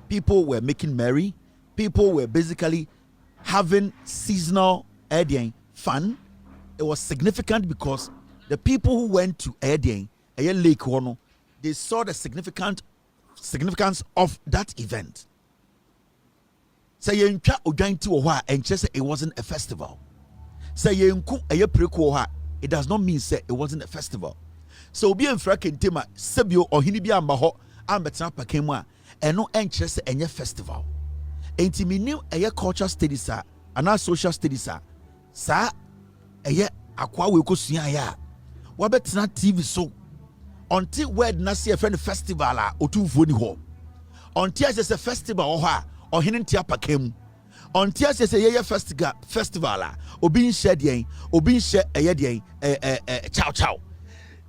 people were making merry, people were basically having seasonal fun. It was significant because the people who went to Lake Wono, they saw the significance of that event. Say yenka ojanti wo ha and say it wasn't a festival. Say yenku eye preku ha, it does not mean say it wasn't a festival. So obi enfra kentema sebio ohini bi amba ho ambetena pakemu a eno enkyere say enye festival. Enti minim eye culture studies a ana social studies a sa eye akwa we kosua ya wabetena TV so until word na see a friend festival a otumfo ni ho until as a festival ho a ohene ntia pakam until as a ye festival a obi nhye den obi nhye eye den chow chow.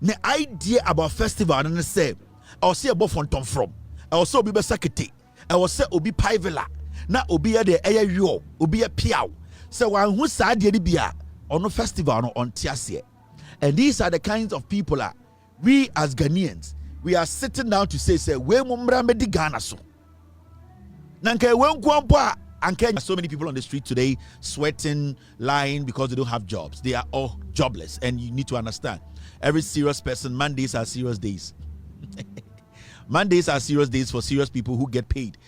The idea about festival and say I say about fonton from I also be sakete I was say obi paivela na obi ya de eye yo obi ya piaw say wan hu sa de bia on festival no on tiase. And these are the kinds of people we as Ghanaians we are sitting down to say we mumbra medi Ghana so nanka we nkwampo a so many people on the street today sweating, lying because they don't have jobs. They are all jobless, and you need to understand every serious person, Mondays are serious days. Mondays are serious days for serious people who get paid,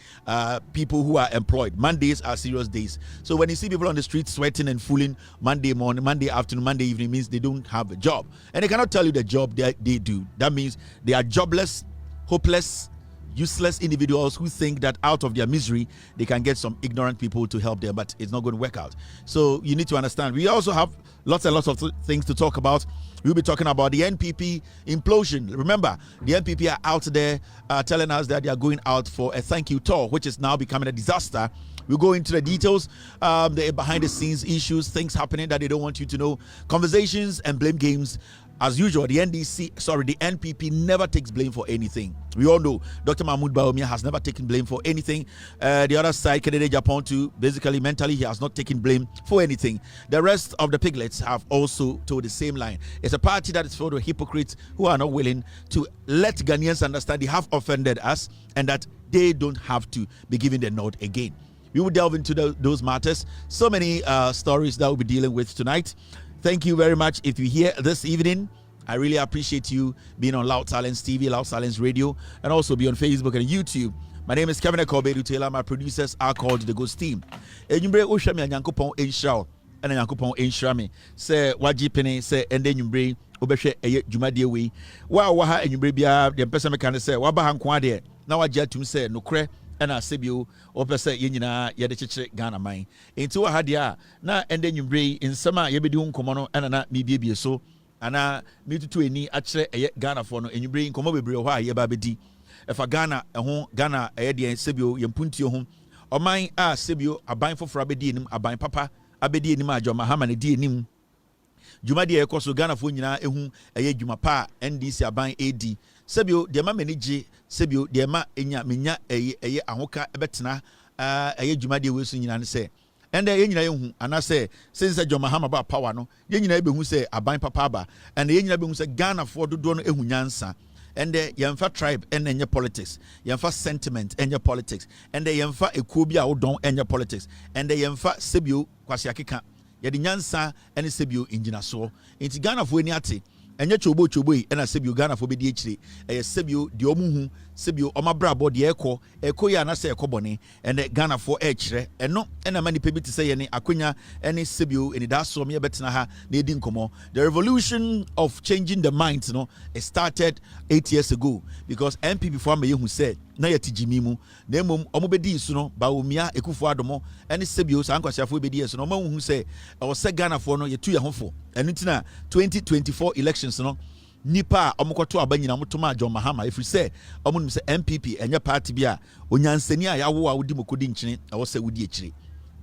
people who are employed. Mondays are serious days. So when you see people on the street sweating and fooling Monday morning, Monday afternoon, Monday evening, means they don't have a job. And they cannot tell you the job they do. That means they are jobless, hopeless, useless individuals who think that out of their misery, they can get some ignorant people to help them, but it's not going to work out. So you need to understand. We also have lots and lots of things to talk about. We'll be talking about the NPP implosion. Remember, the NPP are out there telling us that they are going out for a thank you tour, which is now becoming a disaster. We'll go into the details, the behind the scenes issues, things happening that they don't want you to know, conversations and blame games. As usual, the NPP never takes blame for anything. We all know Dr. Mahmoud Bawumia has never taken blame for anything. The other side, Kennedy Agyapong too, basically mentally, he has not taken blame for anything. The rest of the piglets have also told the same line. It's a party that is filled with hypocrites who are not willing to let Ghanaians understand they have offended us and that they don't have to be given the nod again. We will delve into those matters. So many stories that we'll be dealing with tonight. Thank you very much. If you're here this evening, I really appreciate you being on Loud Silence TV, Loud Silence Radio, and also be on Facebook and YouTube. My name is Kevin Ekobedu Taylor. My producers are called the Ghost Team. Enyumbre Oshami Anyankopon Enshao and Anyankopon Enshami. Say Wajipene, say Ende Nyumbre, Obeshe Eye Jumadie we. Waha Enyumbre Bia, the person can say, Wabahan Kwade. Now I jet to say, no cre. Ɛna asebio opese ye nyina ye de kyekye Ghana man enti ha dia na ende nwumbre nsɛm a ye bedi ho nkɔmɔ no ɛna na mebiebie so ana metutu eni akyerɛ ɛyɛ Ghana fo no nwumbre nkɔmɔ bebree hɔ a ye ba bedi ɛfa Ghana ɛho Ghana ɛyɛ de sebio ye mpuntio ho ɔman a sebio aban foforo abedi enim aban papa abedi enim a John Mahama ne di enim dwuma de ɛkɔ so Ghana fo nyina ehu ɛyɛ dwuma pa NDC aban AD sebio de ma manage sebio de ma enya menya ɛyɛ ahoka ɛbɛtena ɛyɛ dwuma de we so nyina ne sɛ ɛnde ye nyina yehu anase sɛ John Mahama ba power no ye nyina ebehu sɛ aban papa ba ɛnde ye nyina behu sɛ Ghana fo dodo no ehu nyansa ɛnde yɛmfa tribe ɛnde enye politics yɛmfa sentiment enye politics ɛnde yɛmfa ekuo bi a wodɔn enye politics ɛnde yɛmfa sebio kwase akeka yɛde nyansa ɛne sebio engina so enti Ghana fo ani ate enye chobo yi na sebio Ghana fo bedi ekyire sebio de omuhu sebio omabrabo de eko ya na se ekobone ene Ghana fo ekyire eno na mani pe bi te se ye ne akonya ene sebio eni da so me betena ha na edi nkomo. The revolution of changing the minds no it started 8 years ago because NPP for me hu said na yɛ tijimi mu na emom ɔmo bedi isu no baomia ekufo adomo ene sebio sankwasiafo bedi isu no ɔmo hu sɛ ɔwɔ sɛ Ghana fo no yetu yɛ hofo eno ntina 2024 elections no nipa omokoto abanyina motoma John Mahama if you say omunum say NPP enye party bia onyansani a yawo a wodi mokodi nkyene ewo se wodi ekyire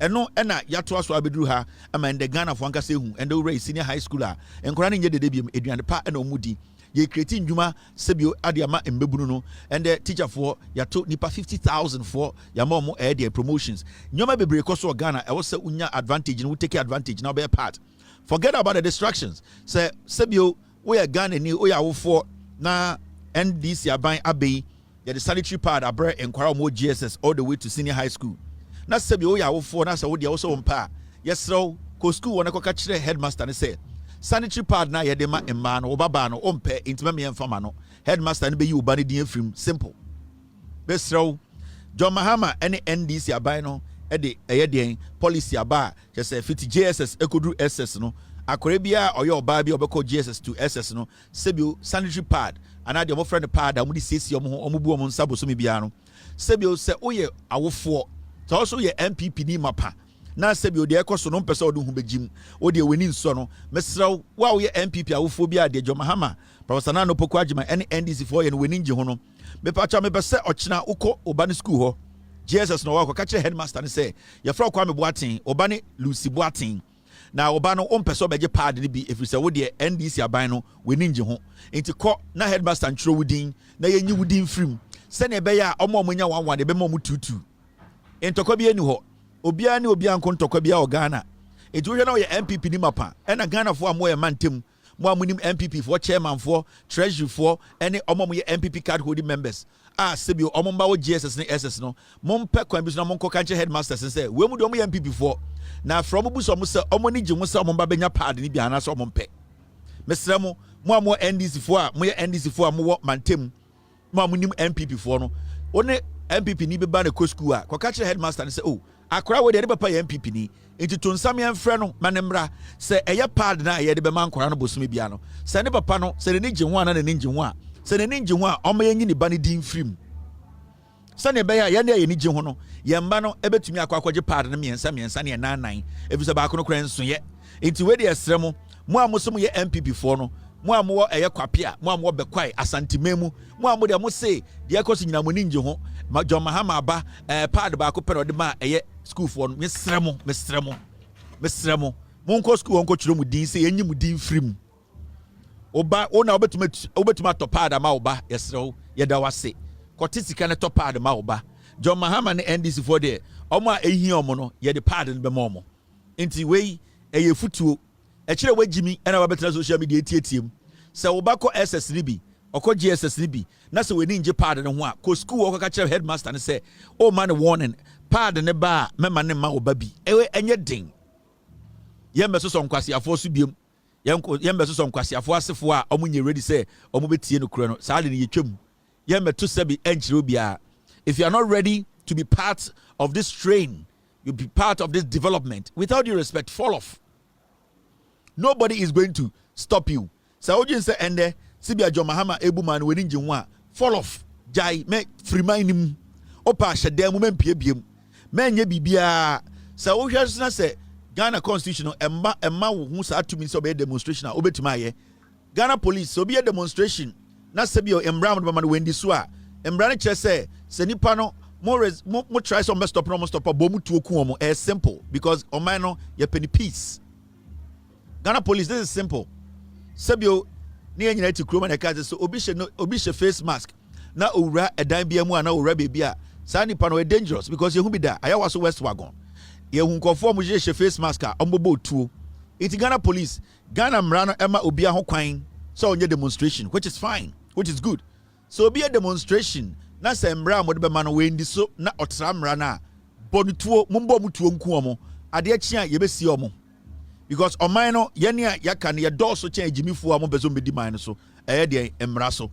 eno na yato aso abeduru ha ama ende Ghana fo anka se hu ende we senior high school a enkora ne nye dede biem eduane pa na omudi ye create ndwuma sebio ade ama embebunu no ende teacher for yato nipa 50,000 for yama omo their promotions nyoma bebre koso Ghana ewo se unya advantage no take advantage now be part. Forget about the distractions. Say sebio we are Ghana ni we are for na NDC aban abe the sanitary pad abre enkwara mo GSS all the way to senior high school. Na sebio we are for na say we dey also on pa. Yes so ko school wona ko ka kire headmaster ne say sanitary pad na ye de ma emma no baba no ompe intima me emfama no headmaster ne be yi obani din afrim simple. Besro John Mahama any NDC aban no ede eyeden policy aba je say fit JSS ekodru SS no akore bia oyo oba bia obekọ JSS to SS no sebio sanitary pad ana de mo friend pad amu di sesi omo bu omo nsa boso me bia no sebio se oye awofo to also ye NPP ni mapa na sebio de ekoso no mpese odu hu begim o de weni nso no mesraw wa wo ye NPP awofo bia de John Mahama Professor Nano Poko Agima any NDC for ye no weni nje ho no me pa cha me be se ochina ukọ obani school ho Jesus no wako kache headmaster ne say ye fra kwa me boaten obane Lucy boaten na oba no ompese obeje pad ne bi efiri se wo de NDC aban no weni nje ho enti kọ na headmaster ntro wudin na yenyi wudin frim se na ebe ya omo omunya wanwan de be mo tutu entokwa bi eni ho obia ne obia nko ntokwa bia o Ghana enti wo hwe na ye MPP ni mapa e na Ghana fo amoye mantem mo amunim MPP for chairman for treasury for any omo ye MPP card holding members sebio omomba wo GSS ne SS no mompe kwan bi so na monko kanche headmasters say we mu do mo MPP for na from bu so mo se omo ni gye mo se omomba benya pad ni bi ana so omompe mesra mo amo NDC for a mo ye NDC for a mo mantem mo amunim MPP for no one MPP ni be ba na ko school a ko kanche headmaster ne say oh akora we de papa ye MPP ni enti to nsam ye mfrɛ no manemra se eye pad na ye de be man kwara no bosumi bia no se ne papa no se ne gye ho ana ne gye ho a se ne gye ho a ɔma ye nyini ba ne din frim se ne be ya ye ne ye ne gye ho no ye mba no ebetumi akwakwagye pad ne miensa ne nanan efisa ba ko no kran so ye enti we de esrɛ mo amosom ye MPP for no mo amwo eye kwape a mo amwo bekwai asantememu mo amwo de mo se de ekoso nyina mo ne gye ho John Mahama aba pad ba ko pero de ma eye school for no mesrɛ mo monko school onko kyerɛ mu din se yenyi mu din frim oba ona obetuma topad ma oba yesrɛ yeda wase kote sika ne topad ma oba John Mahama ne NDC for there omo a ehia omo no ye de pad ne be ma omo enti wei eye futuo e kyerɛ wagimi ena wabetena social media tietiem se oba ko SS ni bi okọ GSS ni bi na se weni nje pad ne ho a ko school okọ ka kyerɛ headmaster ne se o man warning pad ne ba mema ne ma oba bi ewe enye den ye mbeso so nkwase afo so biem Yembe some kwasiafo asefo a omunye ready say omubetie no kure no saa de ne yetwam yembe to sebi enchiro bia. If you are not ready to be part of this train, you be part of this development, without due respect, fall off. Nobody is going to stop you. So ojin say ende sibia John Mahama ebu man we ninje ho a fall off. Jai me free mind him. Opa hyedam me mpie biem. Menye bibia. So wo hwe na say Ghana constitution emma wo hu sa atumi so be demonstration a obetima ye. Ghana police so be a demonstration na sebio embra mo ma no wendi so a embra ne kire say se nipa no mo try some stop no mo stop bomu tu oku omo. It's simple because oman no ye penny peace. Ghana police, this is simple. Sebio ni enyina ti kroma na ka so obi she face mask na owura edan bia mu ana owura bebia sa nipa no dangerous because ye hu bi da ayawa so west wagon ye hu nkofo mo she face mask a ombobo tuo. It Ghana police, Ghana mrano ema obi a ho kwan so onye demonstration, which is fine, which is good. So obi a demonstration na se mra mo de be ma no wendi so na otra mra na bonu tuo mumbo mu tuo nku omo ade achi a ye be si omo because oman no ye ne yaka ne ye do so chen agimifu omo bezo medi man so eye de mra so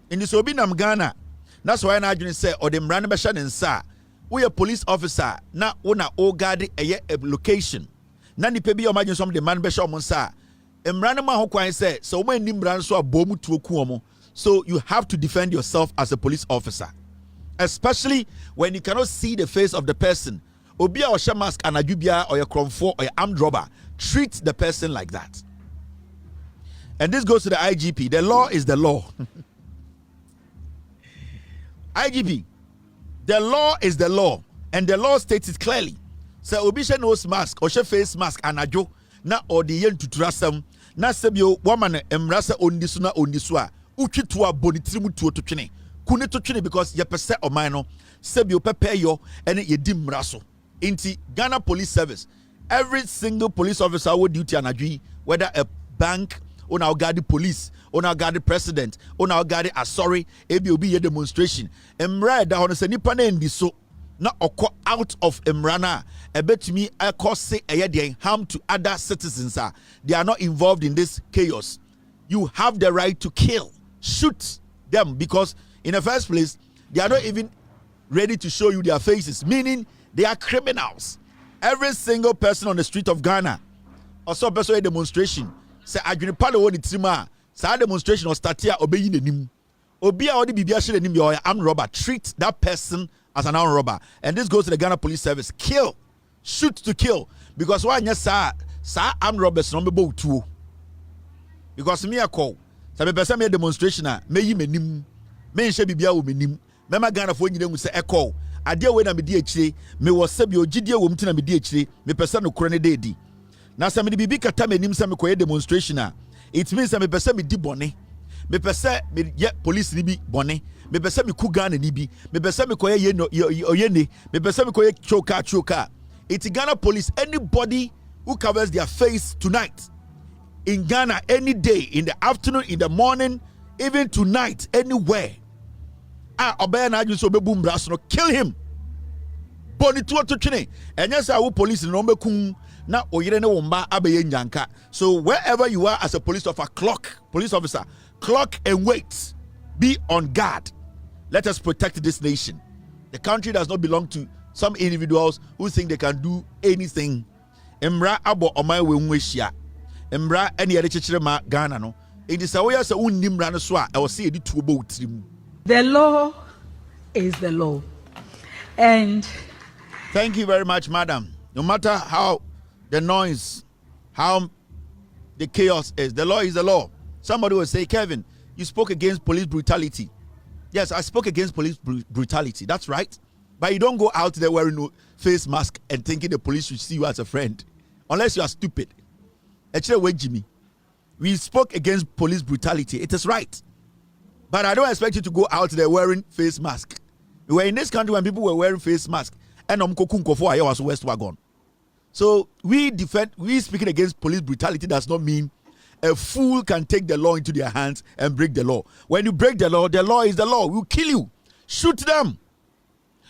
indi so obi nam Ghana na so why na adwene say o de mra ne be hye ne nsa we a police officer na wo na o guard eye location na nipa bi o ma some de man be hye omo nsa mra ne ma ho kwan say so o ma ni mra so abomu tuo ku omo. So you have to defend yourself as a police officer, especially when you cannot see the face of the person. Obia or mask and ajubia or your cromfo or your armed robber, treat the person like that. And this goes to the IGP. The law is the law. IGP, the law is the law, and the law states it clearly. So obisha nose mask or face mask and ajo na or the yen to trasam na sebio woman emrasa ondisuna ondisua. Uchitua bonitirimu tuo to twene kune to twene because ye pese oman no sebio pepe yo ene ye di mraso inti Ghana Police Service every single police officer wo duty anadwi whether a bank on our guard police on our guard president on our guard asori ebi obi ye demonstration emra da hono se nipa na ndi so na okọ out of emrana ebetumi akose eye de harm to other citizens they are not involved in this chaos. You have the right to kill. Shoot them because in the first place they are not even ready to show you their faces, meaning they are criminals. Every single person on the street of Ghana also person a demonstration say adwene pa wo ni trima sa demonstration or start here obeyi nanim obi a odi bibia hye nanim your armed robber, treat that person as an armed robber. And this goes to the Ghana Police Service. Kill, shoot to kill, because why sa armed robbers no be tuo because me a call so me person me demonstration a me yi menim me nhye bibia wo menim me ma Ghana fo nyina mu se call ade we na me di akire me wo se bi ogidie wo mtina me di akire me person no koro ne dedi na se me di bibi kata menim se me koye demonstration a it means me person me di bone me person me ye police ni bi bone me person me ku Ghana ni bi me person me koye ye no oyene me person me koye choka. It's Ghana police. Anybody who covers their face tonight in Ghana, any day, in the afternoon, in the morning, even tonight, anywhere, kill him. And yes, I will police na so wherever you are as a police officer, clock and wait. Be on guard. Let us protect this nation. The country does not belong to some individuals who think they can do anything. Emra abo omai we nwehia. Emra ene yede chechire ma Ghana no. It is away as unimra no so a I will say edi tuobo utrim. The law is the law. And thank you very much, madam. No matter how the noise, how the chaos is, the law is the law. Somebody will say, Kevin, you spoke against police brutality. Yes, I spoke against police brutality. That's right. But you don't go out there wearing no face mask and thinking the police should see you as a friend. Unless you are stupid. Actually, wait, Jimmy. We spoke against police brutality. It is right. But I don't expect you to go out there wearing face mask. We were in this country when people were wearing face mask. And was West Wagon. So we speaking against police brutality does not mean a fool can take the law into their hands and break the law. When you break the law is the law. We'll kill you. Shoot them.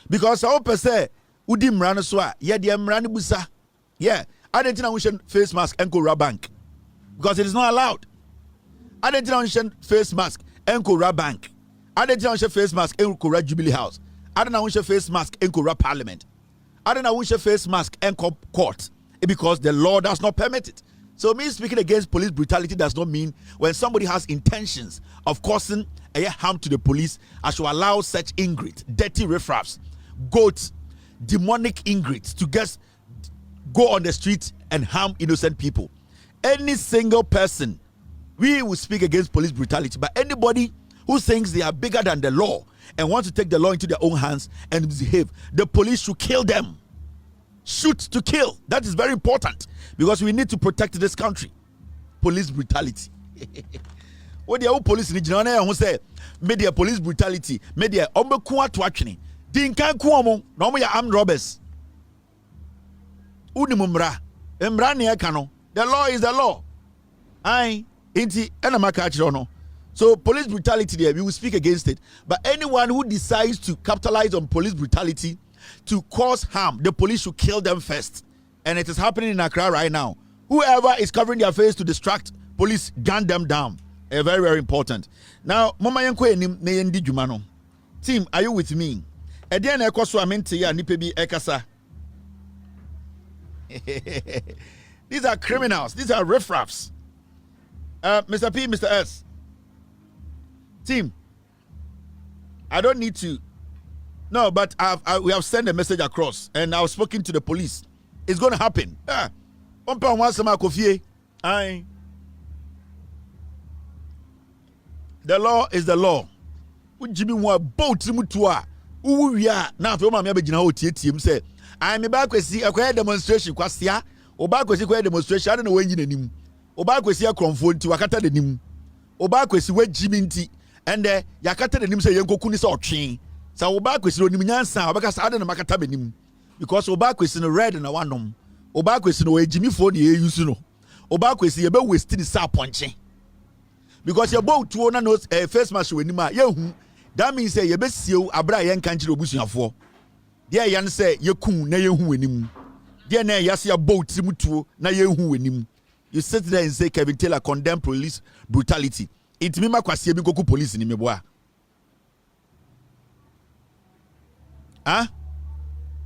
Because our person udi mrano swa, yeah, the mrani busa. Yeah, I didn't know we should face mask and go bank. because it is not allowed. I didn't face mask and Kora Bank. I didn't face mask and Kora Jubilee House. I didn't face mask and Kora Parliament. I didn't face mask and court because the law does not permit it. So me speaking against police brutality does not mean when somebody has intentions of causing a harm to the police, I should allow such ingrates, dirty riffraffs, goats, demonic ingrates to just go on the street and harm innocent people. Any single person, we will speak against police brutality, but anybody who thinks they are bigger than the law and want to take the law into their own hands and behave, the police should kill them. Shoot to kill. That is very important because we need to protect this country. Police brutality. What the police in the who say media police brutality, media ombekua to actually. Dinkan kuomo, no ya armed robbers. Unimumra. Emra ni ekano. The law is the law. Aye. Inti enamaka chirono. So police brutality there, we will speak against it. But anyone who decides to capitalize on police brutality to cause harm, the police should kill them first. And it is happening in Accra right now. Whoever is covering their face to distract, police gun them down. Very, very important. Now, Mama Yanko enim ne yendi jumano. Team, are you with me? Edian ekoso amente ya nipebi ekasa. These are criminals. These are riffraffs. Mr. P, Mr. S. Team, I don't need to. No, but we have sent a message across, and I've spoken to the police. It's going to happen. The law is the law. Jimmy wa boat mutua. Uya na fe ma me abegina ho tietiem say I me ba kwesi akwaya demonstration kwasia oba kwesi kwaya demonstration ade na wanyi nanim oba kwesi akromfo nti wakata nanim oba kwesi wajimi nti ende yakata nanim say yenkoku ni say otwe sa oba kwesi onim nyansa obeka sa ade na makata benim because oba kwesi no red na wanom oba kwesi no wajimi fo na use no oba kwesi ye be waste ni sa ponche because your boat to na no face mask wenim a yehu. That means say you be see abra yen kanchire obusuafo. There yan say ye kun na ye hu wenim. There na yase ya boat mutuo na ye hu wenim. You sit there and say Kevin Taylor condemn police brutality. It me makwase bi koku police ni meboa. Ah?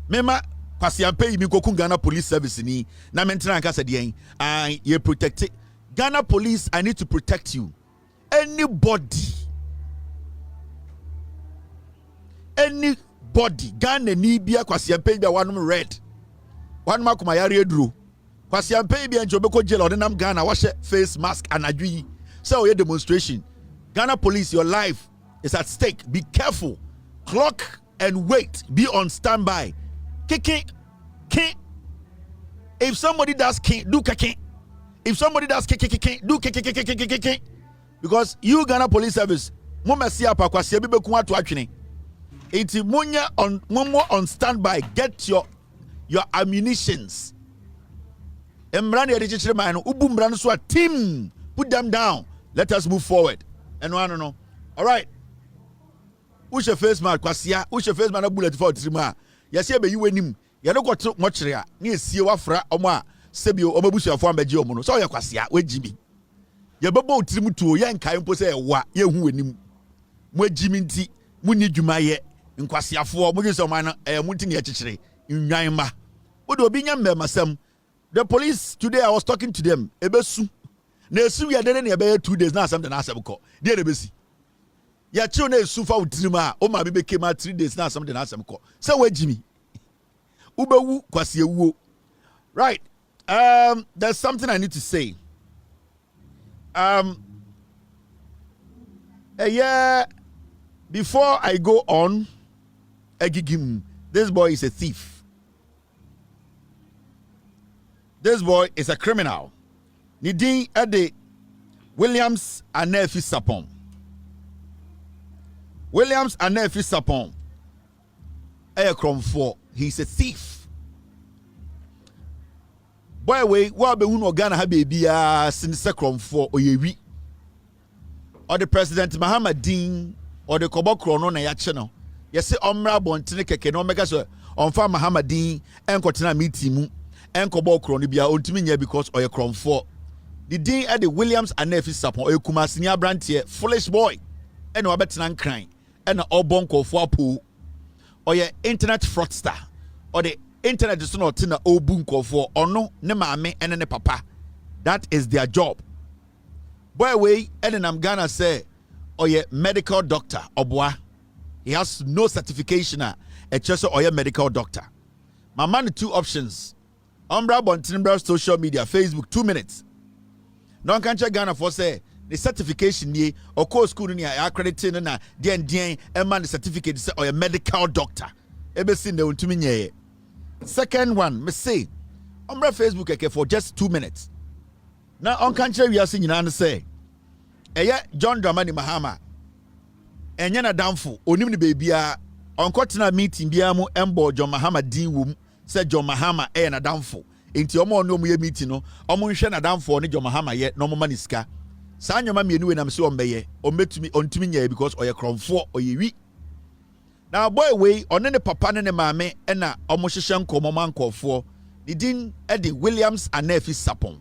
Mema kwase ampe mi koku Ghana police service ni na mentra nka se de en ye protect Ghana police. I need to protect you. Anybody Ghana ni bia kwase ampe bia wanom red one makuma yare eduro kwase ampe bia njo beko jail odinam Ghana wash face mask anadwi so your demonstration. Ghana police, your life is at stake. Be careful, clock and wait, be on standby. Kicking. If somebody does do kicking. If somebody does kick do kick because you Ghana police service mama si apa kwase bi beku ato atwene. Iti munya on standby. Get your ammunitions. Emrani edichire man ubu mrano so a team. Put them down. Let us move forward. And no. All right. Who's your face man kwasia? Who's your face man bullet for trima? Yesi be you wenim. Ya no got much rea. Ni esie wafra omo sebio omabusu afo ambeje omo no. So ya kwasia we jimi. Ya bebo trimu tuo ya nkai mpo se wa ye hu wenim. Mo jimi nti muni dwumaye. Nkwasiafo mo gese man munti ne akikire nwan ma wodo obi nya mmemasam. The police today I was talking to them ebesu na esu ya dene ne ebe 2 days na asem de na asem ko de ebesi ya chiu na esu fa utirima o ma be kema 3 days na asem de na asem ko se wajimi ubewu kwasiewuo. Right, there's something I need to say. Before I go on, Egigim, this boy is a thief. This boy is a criminal. Nidin Ade Williams Anefi Sapon. Williams Anefi Sapon. Aircrom 4. He's a thief. Boy, we be uno Ghana ha baby since Crom 4 oyewi. Or the President Muhammad or the Kobokro no na ya channel. Yesi omra bontene keke no meka so onfa Muhammadin enkotena meeting mu enkobokro no bia ontimi nya because oye kromfo the din at the Williams and Nephew Sapon or Kumasinia Brantier, foolish boy, and no better crying, and an obonko for pool, or your internet fraudster, or the internet is not in a obunko for or no, nemame and ne papa. That is their job. Boy, way, and then I'm gonna say, or your medical doctor, or boy, he has no certification, a just or your medical doctor. My man, 2 options. Umbra Bontimbra social media, Facebook, 2 minutes. No one can check Ghana for say the certification ye or course school ni accredited na den and man the certificate say or a medical doctor. Ebe seen the untumi. Second one, me say Umbra Facebook okay for just 2 minutes. Now on can check we are seeing and say John Dramani Mahama enya na damfo onim ni baby a on kotina meeting bia mu embo John Mahama din wom say John Mahama na damfo enti omo no ye meeting no omo nhwe na damfo ne John Mahama ye no mama ni sika saa nyoma mienu we nam se ombeye ometumi ontumi nya because oye kromfo oye wi na boy we one ne papa ne maame na omo hyehye nkomo mankofo the din the Williams and Nephew Sapon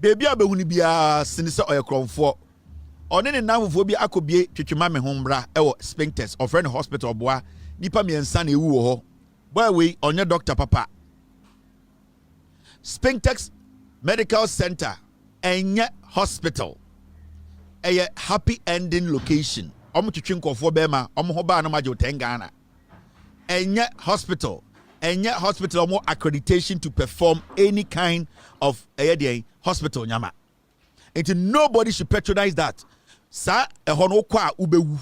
baby abehuni bia sene se oye kromfo one ne namfo bi akobie twetwema me hombra ewo Spintex of friend hospital boa nipa miensa na ewu wo ho boy we onye doctor papa Spintex Medical Center enye hospital a happy ending location omo twetwe nkofo bema omo ho ba no majo 10 Ghana enye hospital omo accreditation to perform any kind of hospital nyama. And nobody should patronize that. Sa ehono kwa ubewu.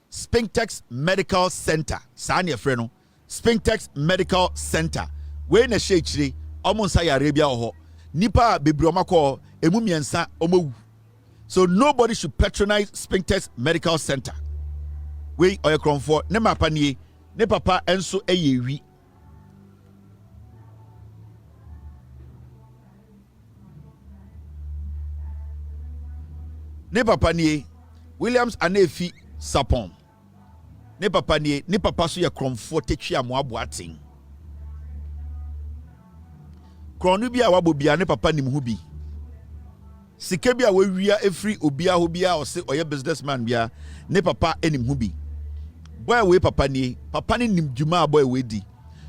Spintex Medical Center. Sa ne freno. Spintex Medical Center. We na shechiri omo nsa ya Arabia oho. Nipa bebroma ko emu miensa omo. So nobody should patronize Spintex Medical Center. We oyekronfo ne mapa nie ne papa enso eyewi. Ne papa nie Williams Anefi Sapon. Ne papa nie ne papa so ye kromfo tetwi amoabo aten. Kronu bi a wabo bia ne papa nim hu bi. Sike bi a wawia efri obia ho bia o se oye businessman bia ne papa enim hu bi. Boy we papa nie papa ne nim djuma boy we di.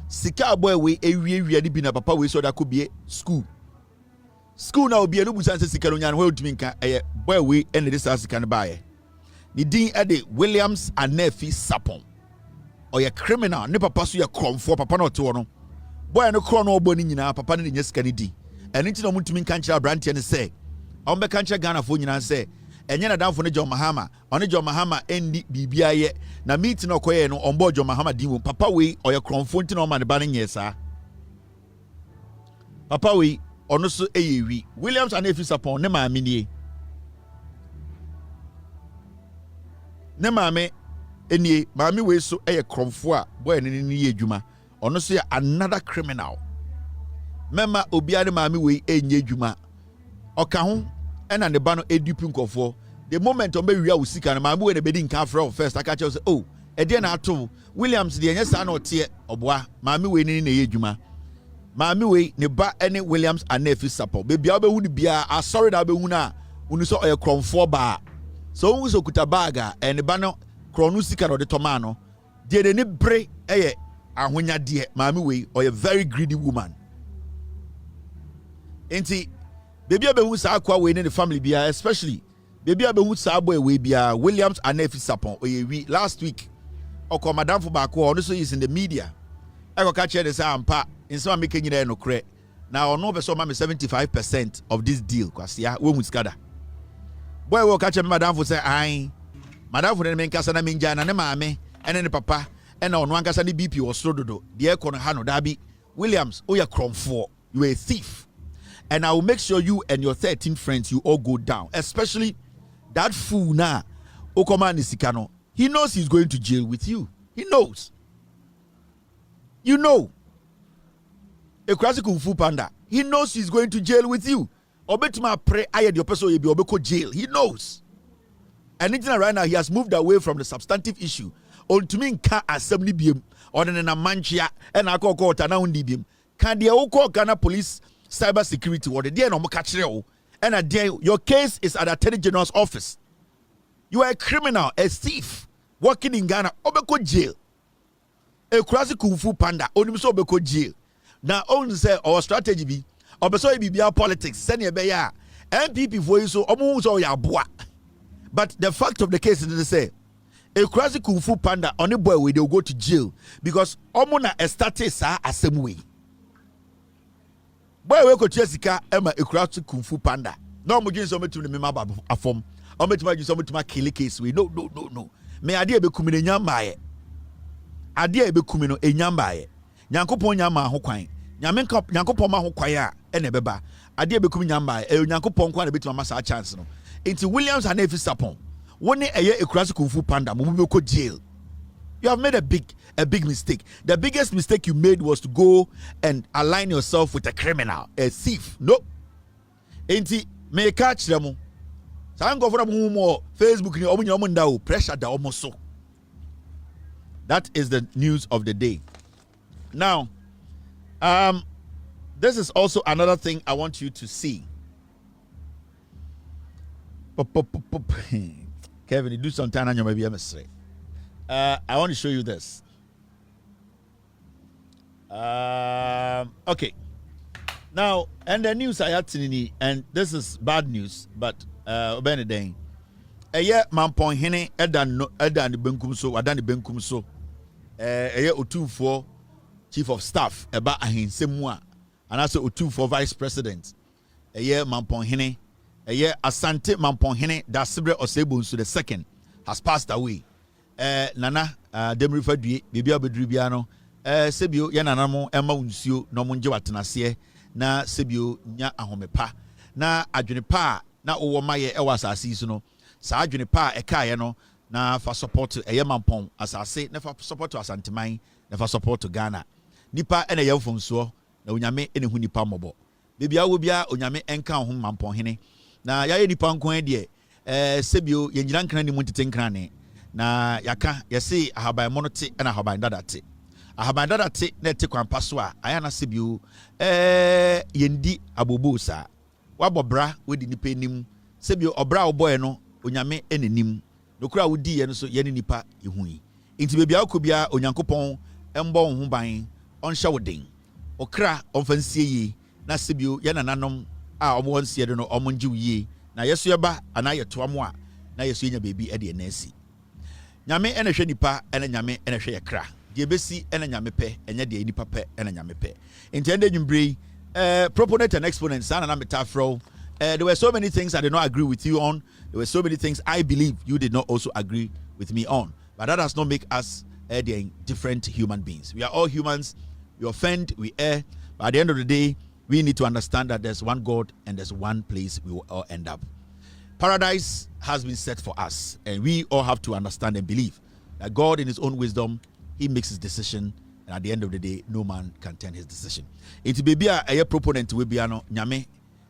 Sika boy we ewie ni bi na papa we so da ko bie school. School na obi enu busan se sika no nyan ho otumi nka boy we ene this sika no baaye ni din ade Williams Anefi Sapon oye criminal ne papa so ye kromfo papa na ote no boy no kro no obo ni nyina papa ne nya sika ne di ene nti na mutumi nka nkyira brand ne se on be ka nkyira Ghana fo nyina se enye na danfo ne John Mahama one John Mahama endi bibia ye na meet na okoye no on board John Mahama di wo papa we oye kromfo nti na o ma ne ba ne nyesa papa we ono so eyewi Williams Anefi Sapon ne maame nie ne maame enie maame we so eye kromfo a boy ne ne ye adwuma ono so ya another criminal mema obia ne maame we enye adwuma oka ho ena ne ba no edupu nkofo the moment on be wia usika na maame we ne bedi nka afra first aka che say oh e de na ato Williams de enye sa na ote oboa maame we ne ye adwuma maami we ne ba ene Williams Anefi Sapon be bia obehu ni bia asori na obehu na unu so oye kromfo ba so unu so kuta baga ene ba no kronu sika no de toma no de ne bre eye ahonya de maami we oye very greedy woman enti baby obehu sa akwa we ne family bia especially baby obehu sa boy we bia Williams Anefi Sapon oye wi last week okọ madam fo ba ko ono so is in the media eko ka chere say ampa in some making it no credit. Now, no person mama 75% of this deal. Cause yeah, we must gather. Boy, we catch madam for say, "Aye, madam for the main casa na minja na ne mame, and then the papa, and on one casa ni BP or slododo. The aircon hano dabi Williams. Oh, you're cromfo. You a thief, and I will make sure you and your 13 friends you all go down. Especially that fool na Okoma Nisikano. He knows he's going to jail with you. He knows. You know." A classic kung fu panda. He knows he's going to jail with you. Obetuma pray aye the person be obeko jail. He knows. And right now he has moved away from the substantive issue. On to me ka assembly biem or na manchia and akoko ta na undi biem. Can the oko Ghana police cyber security or the no mo catch o And at the your case is at the Attorney General's office. You are a criminal, a thief, working in Ghana. Obeko jail. A crazy kung fu panda. Only so obeko jail. Now, only say our strategy be. Obeso be politics. Send your beya. NPP for you so almost all your boy. But the fact of the case is to say, a crazy kung fu panda on the boy will they go to jail because omona estate sa assemble. Boy we ko Jessica Emma a crazy kung fu panda. No mo gin so metu me maba afom. O metu ma gin so metu ma kill case we no. Me ade be kumi ne nyamba ye. Ade be kumi no enyamba ye. Nyankopon nyamba ho kwan. Nyankopon ma ho kwan a ene beba. Ade be kumi nyamba ye. Nyankopon kwa na betu ma sa chance no. Into Williams and Nefi Sapon. One a crazy kung fu panda, go jail. You have made a big mistake. The biggest mistake you made was to go and align yourself with a criminal, a thief. No. Enti may catch them. So I'm going for more Facebook ni pressure da almost so. That is the news of the day. Now, this is also another thing I want you to see. Kevin, you do some time and you may be mystery. I want to show you this. Okay. Now, and the news I had tini, and this is bad news, but Benedine. Mampon hene edan the benkum so adan the benkum so. Otu for chief of staff eba ahinsemu a and also Otu for vice president. Mampon hene Asante Mamponhene da Sibre Osebunsu the second has passed away. Nana Demri Fadui, Bibia Bedribiano, Sebio Yananamo, Emma Unsio, Nomunje Watanase, na Sebio Nya Ahomepa, na Adjunipa, na Owamaye Ewasa seasono, Sa Adjunipa Ekayano, na for support to Yamampon, as I say, never support to Asantimai, never support to Ghana. Nipa and a Yelfonso, na Unyame any Hunipa Mobo. Bibia Wubia, Unyame Enka Hum Mamponhene. Na yaye nipa nkwan de sebio yenjira nkran ni muntete nkran na yaka yesi ahaban monote na ahaban dadate na te kwan paso a aya na sebio yendi abobosa wabobra wedi nipa enim sebio obra oboy no onyame enenim nokura wodi ye no so ye nipa ehui nti bebia akobia onyankopon embo ho ban onhye woden okra onfansie yi na sebio ye nananom a omo wonsie de no omo nji wie na yeso yeba ana yeto amo a na yeso nya bebi e de nasi nyame ene hwe nipa ene nyame ene hwe yekra de besi ene nyame pe enye de nipa pe ene nyame pe intende nwumbre proponent and exponent sana na metafro there were so many things I did not agree with you on. There were so many things I believe you did not also agree with me on, but that does not make us different human beings. We are all humans. We offend, we err, but at the end of the day we need to understand that there's one God and there's one place we will all end up. Paradise has been set for us, and we all have to understand and believe that God in his own wisdom, he makes his decision, and at the end of the day, no man can turn his decision. It be a proponent will be ano nyame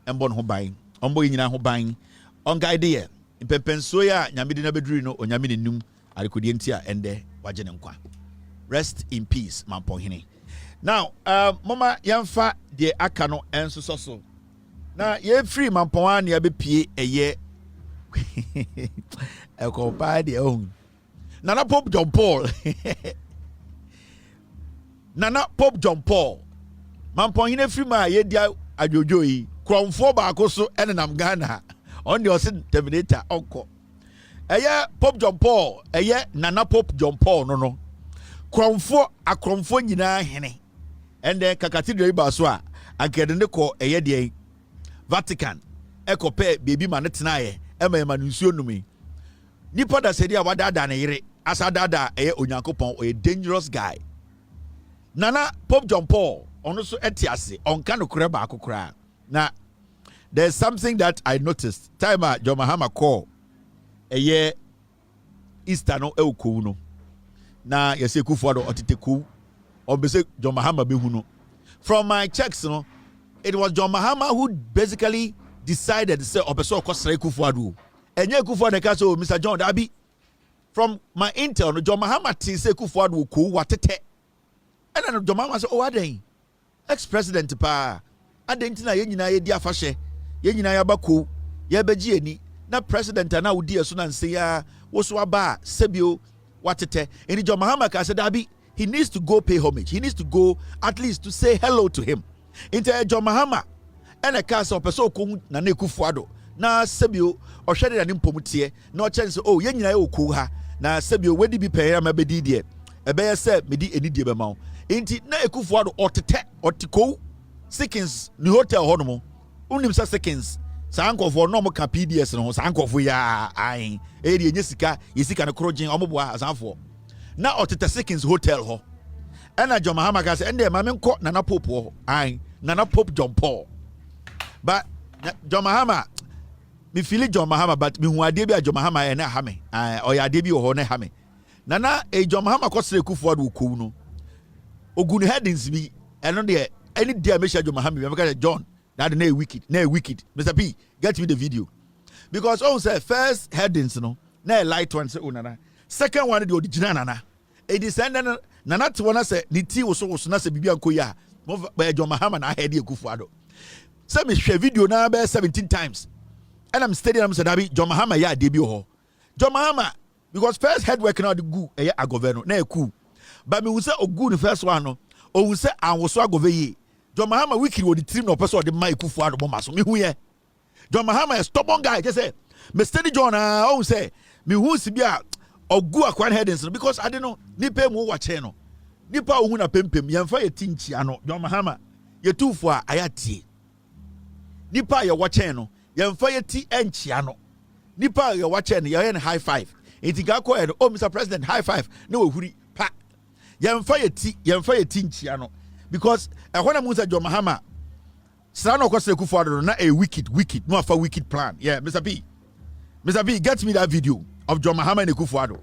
embon ho ban, ombo nyina ho ban, on guide here. In pepenso ya nyame de na bedru no onyame ne num arekodi ntia ende waje ne nkwa. Rest in peace, Mamponhene. Now, mama yamfa de aka no enso so. Na ye free Mampon ne abepie eye e ko pa de on. Nana Pope John Paul. Nana Pope John Paul. Mamponhene free ma ye dia adwojo yi. Kromfo ba akoso enenam Ghana. On the osin terminator onko. Eye Pope John Paul, eye Nana Pope John Paul no. Kromfo nyina hene. And then Cathedral baso a ankede ne ko eye de Vatican eko pe baby manetena ye ema nsuo numi nipa da sedi a wadada na yire asadada eye onyankopon a dangerous guy. Nana Pope John Paul ono so etiase onka no kure ba akokora. Na there's something that I noticed time John Mahama call eye Easter no ekuwu no na yese kufu do otiteku obese John Mahama behuno. From my checks, it was John Mahama who basically decided to say obeso kosre kufuadu. Enye kufuadu ka so Mr. John Dabi. From my intel, John Mahama ti say kufuadu ku watete. And then John Mahama say, "Oh, aden ex-president pa aden tina ye nyina ye di afahye ye nyina ya bako ye beji ani na president na odi eso na nse ya wo so aba sebio watete eni John Mahama ka said abi he needs to go pay homage. He needs to go at least to say hello to him. Into John Mahama and a cast of person na ne kufuado na sebio or shade an impomutie no chance oh yen na okuha na sebio wedi bi pay ma bedi de e be say medi eni de be ma enti na ekufuado otete otiko seconds ni hotel honomo unim sa seconds sankofo no mo ka PDS no sankofo ya ai e de enye sika yesika ne krojin omoboa asanfo na otete seconds hotel ho ena John Mahama ka say ende ma me nko nana pope ho ai nana pope John Paul but John Mahama me feel John Mahama but me hu ade bi a John Mahama e na ha me o ya ade bi ho na ha me nana e John Mahama ko sere kufu ado ko no ogun headings bi eno de any day me share John Mahama me ka John that na wicked Mr. P get me the video because on say first headings no na light one say nana second one the original nana e descend nana to one say the tea wo so na say bibia nko ya John Mahama na head kufu ado say me share video na be 17 times and I'm steady am say that John Mahama ya debut ho John Mahama because first head work na the gu e agoveno na e cool but me we say ogu the first one no o we say an so agove ye John Mahama wiki wo the team no person the mic kufu ado bomba so me hu ye John Mahama is stubborn guy just say me steady John o say me hu si bia ogu akwan headings because I don't know nipa mu wa che no nipa ohu na pempem yemfa ye tinchi ano John Mahama ye tufu a ayati nipa ye wa che no yemfa ye ti enchi ano nipa ye wa che no ye high five etika ko e oh Mr. President high five na ohuri pa yemfa ye ti nchi ano because ehona mu say John Mahama sra no kwese kufu ado na a wicked no afa wicked plan yeah Mr. P get me that video of John Mahama and kufu ado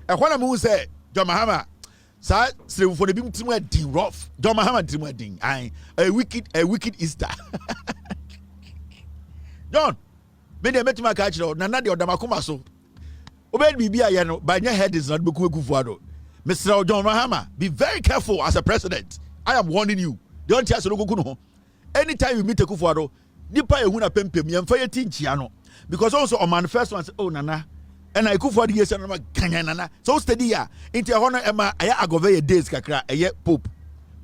ehona mu say John Mahama sa sre for the bim timu din rough John Mahama timu din a wicked Easter John me dey metima ka kire na na de odamakoma so obed bibia ye no ba nya head is not beku kufu ado Mr. John Mahama, be very careful as a president. I am warning you. Don't just look no. Anytime you meet a kufuado, nipa ehuna pempem yemfa ye tinchia no. Because also on manifesto and say, oh nana, and I kufuado yes and kanya nana. So steady ya. Into a honor ema aya agove ye days kakra eye pope.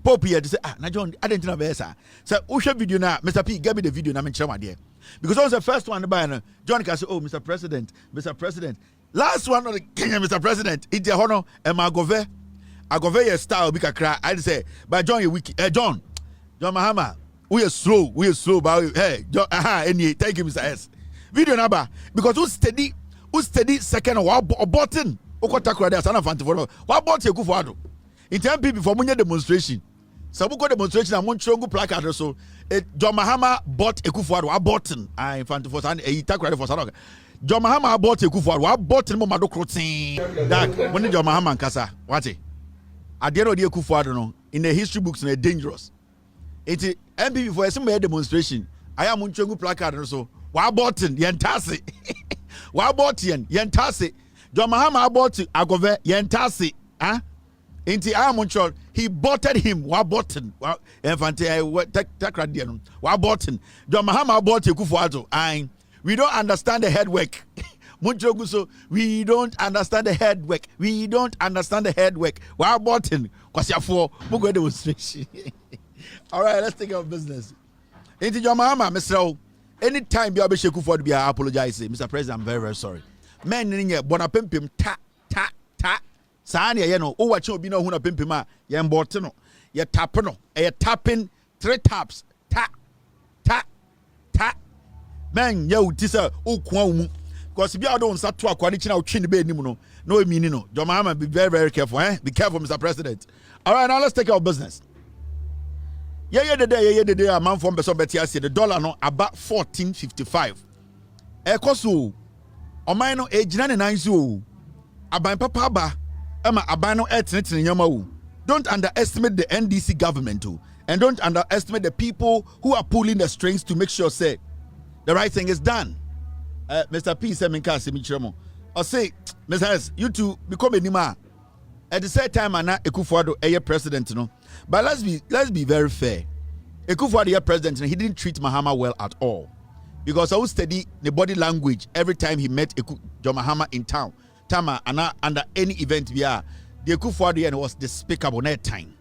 Pope here to say na John I didn't know besa. So usha video na Mr. P give me the video na me chama there. Because also the first one by no John can say oh Mr. President. Last one on the Kenya, Mr. President. It's a honor and agove your style be kakra. I say, but John, you wiki. John Mahama, we are slow, but hey, John, any thank you, Mr. S. Video number because who's steady second or button. Okotakura there, son of Fantiforo. What bought you kufuado? In NPP for Munya demonstration. Sabuko demonstration and Munchongu placard or so. John Mahama bought a kufuado, a button. I Fantiforo and a takra for Sanoga. John Mahama bought a kufuado, I bought him Mado Crotin. That when John Mahama and Kasa, what it? I did not kufuado no. In the history books, they're dangerous. It's NPP for a similar demonstration. I am Munchongu placard or so. Wa button, yentase. Wa button, yentase. John Mahama bought agove, yentase. Huh? Inti Amunchon, he boughted him. Wa button. Wa infante takradian. Wa button. John Mahama bought a kufuado. We don't understand the head work. Munchoguso, we don't understand the head work. Wa button. Kwasi afo mugo demonstration. All right, let's take care of business. Inti John Mahama, Mr. Anytime you are being for to be apologize, Mr. President, I'm very, very sorry. Men in here, bonapempim ta. Sanya, you know, what you be no huna pimpima, yan bortino, ye tapino, a tapping 3 taps, ta. Man, yo, tisa, kwam. Because if you don't start to acquire chin be no meaning no. John Mahama, be very, very careful, eh? Be careful, Mr. President. All right, now let's take our business. Yeah, the day, a man from Beso Betiasi, the dollar no about 14.55. Ekosu, o mine age 99 so. Aban papa ba, ama abano etnet in yama. Don't underestimate the NDC government too, and don't underestimate the people who are pulling the strings to make sure say the right thing is done. Mr. P said minka semichemo. Or say, Mr. S, you two become a nima. At the same time, Anna Ekufuado a president, no. But let's be very fair. Ekufuado a president, he didn't treat Mahama well at all. because I would study the body language every time he met John Mahama in town. Tama and under any event we are, the Akufo-Addo was despicable that time.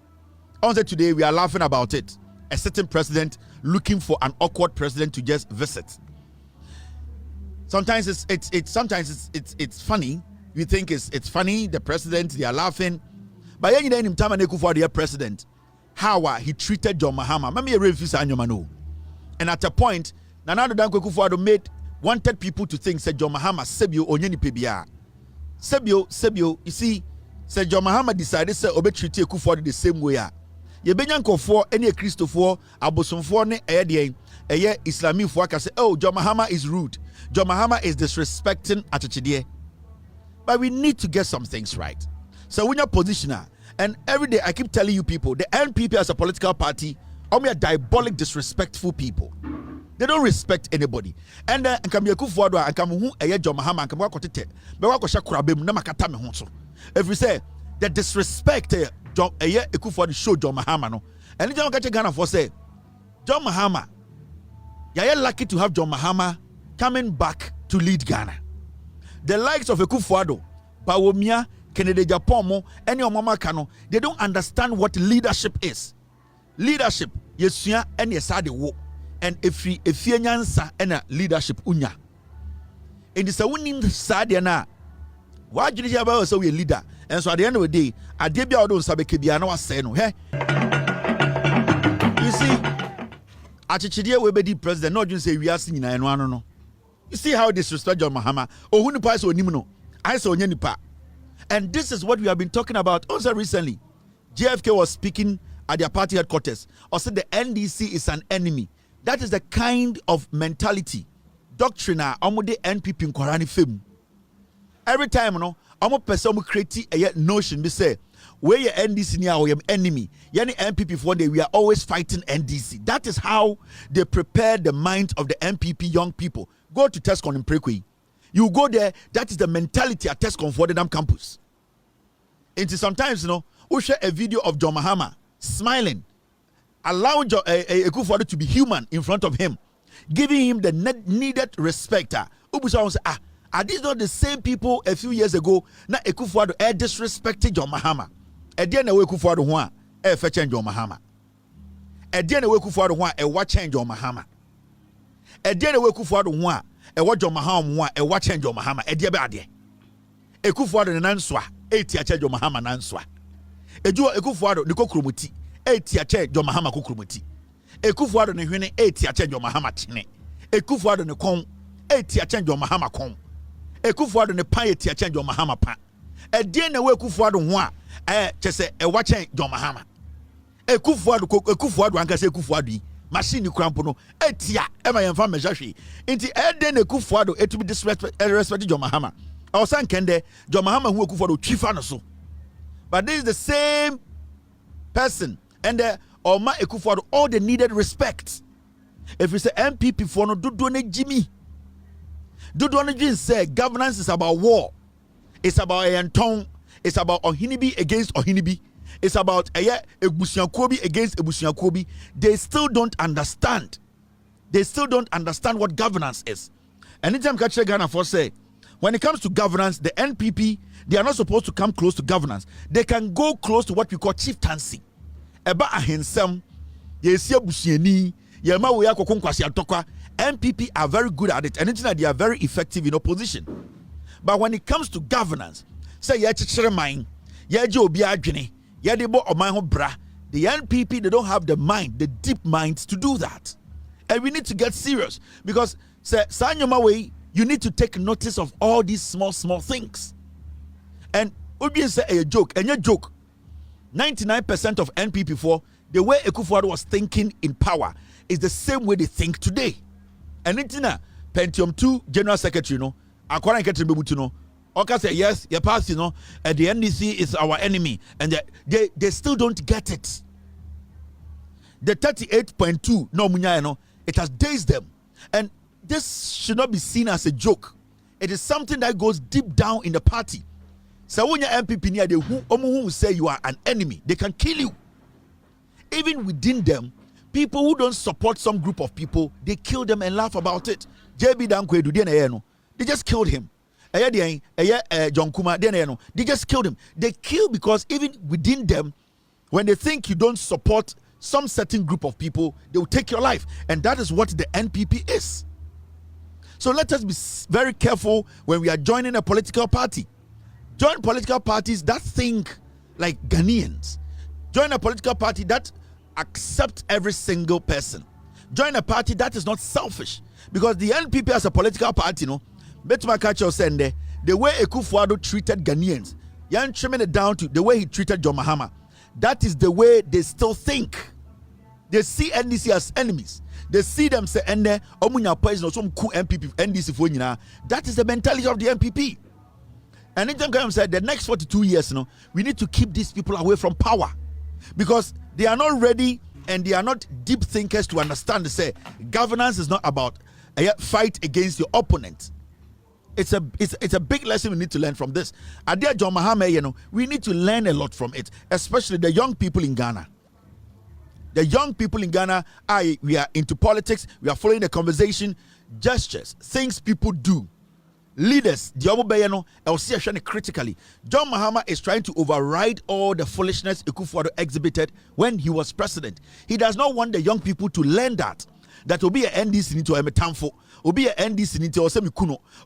Also today we are laughing about it. A certain president looking for an awkward president to just visit. Sometimes it's funny. We think it's funny. The president, they are laughing. But any day in time and Akufo-Addo president, how he treated John Mahama. Maybe a refuse anyomano. And at a point, Nana Danko Akufo-Addo made wanted people to think said John Mahama sebio onyeni pebia. Sebio, you see, said John Mahama decided say obe treat Akufo-Addo the same way. Ye benyanko for any Christopher abosomfo ne eye Islamic for say, oh, John Mahama is rude. John Mahama is disrespecting Atachidie. But we need to get some things right. So when you're positioner, and every day I keep telling you people, the NPP as a political party, are diabolic, disrespectful people. They don't respect anybody. And can be a Akufo-Addo and come who a John Mahama and come work it. But what was Shakurabim Namakatame Honso? If we say the disrespect John Akufo-Addo show John Mahama no, and John Ghana for say John Mahama, you're lucky to have John Mahama coming back to lead Ghana. The likes of Akufo-Addo, Bawumia, Kennedy Agyapong, any Mama Kano, they don't understand what leadership is. Leadership, yesuya and yesade wo. And if you nyansa and leadership unya. In the winning side na, why did you about so we leader? And so at the end of the day, I did be out on Sabekibiano was saying, hey. You see, Achichidia will be the president, not just say we are singing and one no. You see how disrespect John Mahama. Oh, who nipa so nimno? I saw nipa. And this is what we have been talking about also recently. JFK was speaking at their party headquarters. Or said the NDC is an enemy. That is the kind of mentality, doctrine, the NPP in Korani film. Every time, person create a notion, they say, where your NDC now, your enemy. Yani NPP for one day, we are always fighting NDC. That is how they prepare the minds of the NPP young people. Go to Tescon in Prekwe. You go there, that is the mentality at Tescon for the damn campus. Until sometimes, we share a video of John Mahama smiling, allowing Akufo-Addo to be human in front of him, giving him the needed respect. Ubusa say, are these not the same people a few years ago? Na Akufo-Addo disrespected John Mahama. Edian na Akufo-Addo ho a fetch John Mahama. Edian na Akufo-Addo ho a watch John Mahama. Edian na Akufo-Addo ho a watch John Mahama ho a watch John Mahama. Edian be ade. Akufo-Addo nanswa etiache John Mahama nanswa. Eju Akufo-Addo ni kokromoti etiache John Mahama kokromoti. Akufo-Addo ne hwene etiache John Mahama chene. Akufo-Addo ne kon etiache John Mahama kon. Akufo-Addo ne pan etiache John Mahama pan. Edian na Akufo-Addo ho a chese e watch John Mahama. Akufo-Addo anka se Akufo-Addo machine krampo no etia e ma yemfa mejahwe. Nti eden Akufo-Addo etubi disrespect John Mahama. Osan kende John Mahama hu Akufo-Addo twifa no so. But this is the same person and Oma Akufo-Addo all the needed respect. If we say NPP for no do ne Jimmy. Do ne say governance is about war. It's about Enton. It's about Ohinibi against Ohinibi. It's about Ebusiankobi against Ebusiankobi. They still don't understand. They still don't understand what governance is. Anytime Kache Ghana for say, when it comes to governance, the NPP, they are not supposed to come close to governance. They can go close to what we call chieftaincy. Eba ahensem, yesia busieni, yema we akokonkwasi atokwa. NPP are very good at it, and it's that they are very effective in opposition. But when it comes to governance, say ye chichere mind, ye je obi adwene, ye de bo oman ho bra. The NPP, they don't have the mind, the deep minds to do that. And we need to get serious because say sanyoma way, you need to take notice of all these small things. And Obi say a joke, and your joke. 99% of NPP for the way Akufo-Addo was thinking in power is the same way they think today. And Nitina Pentium 2 General Secretary, Akwara Nkete Bebutu, Oka say yes, your party, and the NDC is our enemy, and they still don't get it. The 38.2 no munya, it has dazed them, and this should not be seen as a joke. It is something that goes deep down in the party. So when your MPP near who say you are an enemy, they can kill you. Even within them, People who don't support some group of people, they kill them and laugh about it. JB Dankwe, they just killed him. John Kuma, they just killed him. They kill because even within them, when they think you don't support some certain group of people, they will take your life. And that is what the NPP is. So let us be very careful when we are joining a political party. Join political parties that think like Ghanaians. Join a political party that accepts every single person. Join a party that is not selfish. Because the NPP as a political party, Betuma Kacho said the way Akufo-Addo treated Ghanaians, Yan trimming it down to the way he treated John Mahama. That is the way they still think. They see NDC as enemies. They see them say, Omunya poison some cool NPP, NDC for you. That is the mentality of the NPP. And Anytime said the next 42 years, we need to keep these people away from power. Because they are not ready and they are not deep thinkers to understand. They say governance is not about a fight against your opponent. It's a big lesson we need to learn from this. Adia John Mahama, we need to learn a lot from it, especially the young people in Ghana. The young people in Ghana, we are into politics, we are following the conversation, gestures, things people do. Leaders, critically. John Mahama is trying to override all the foolishness Akufo-Addo exhibited when he was president. He does not want the young people to learn that will be an NDC into a metamfo, will be an NDC into Osemi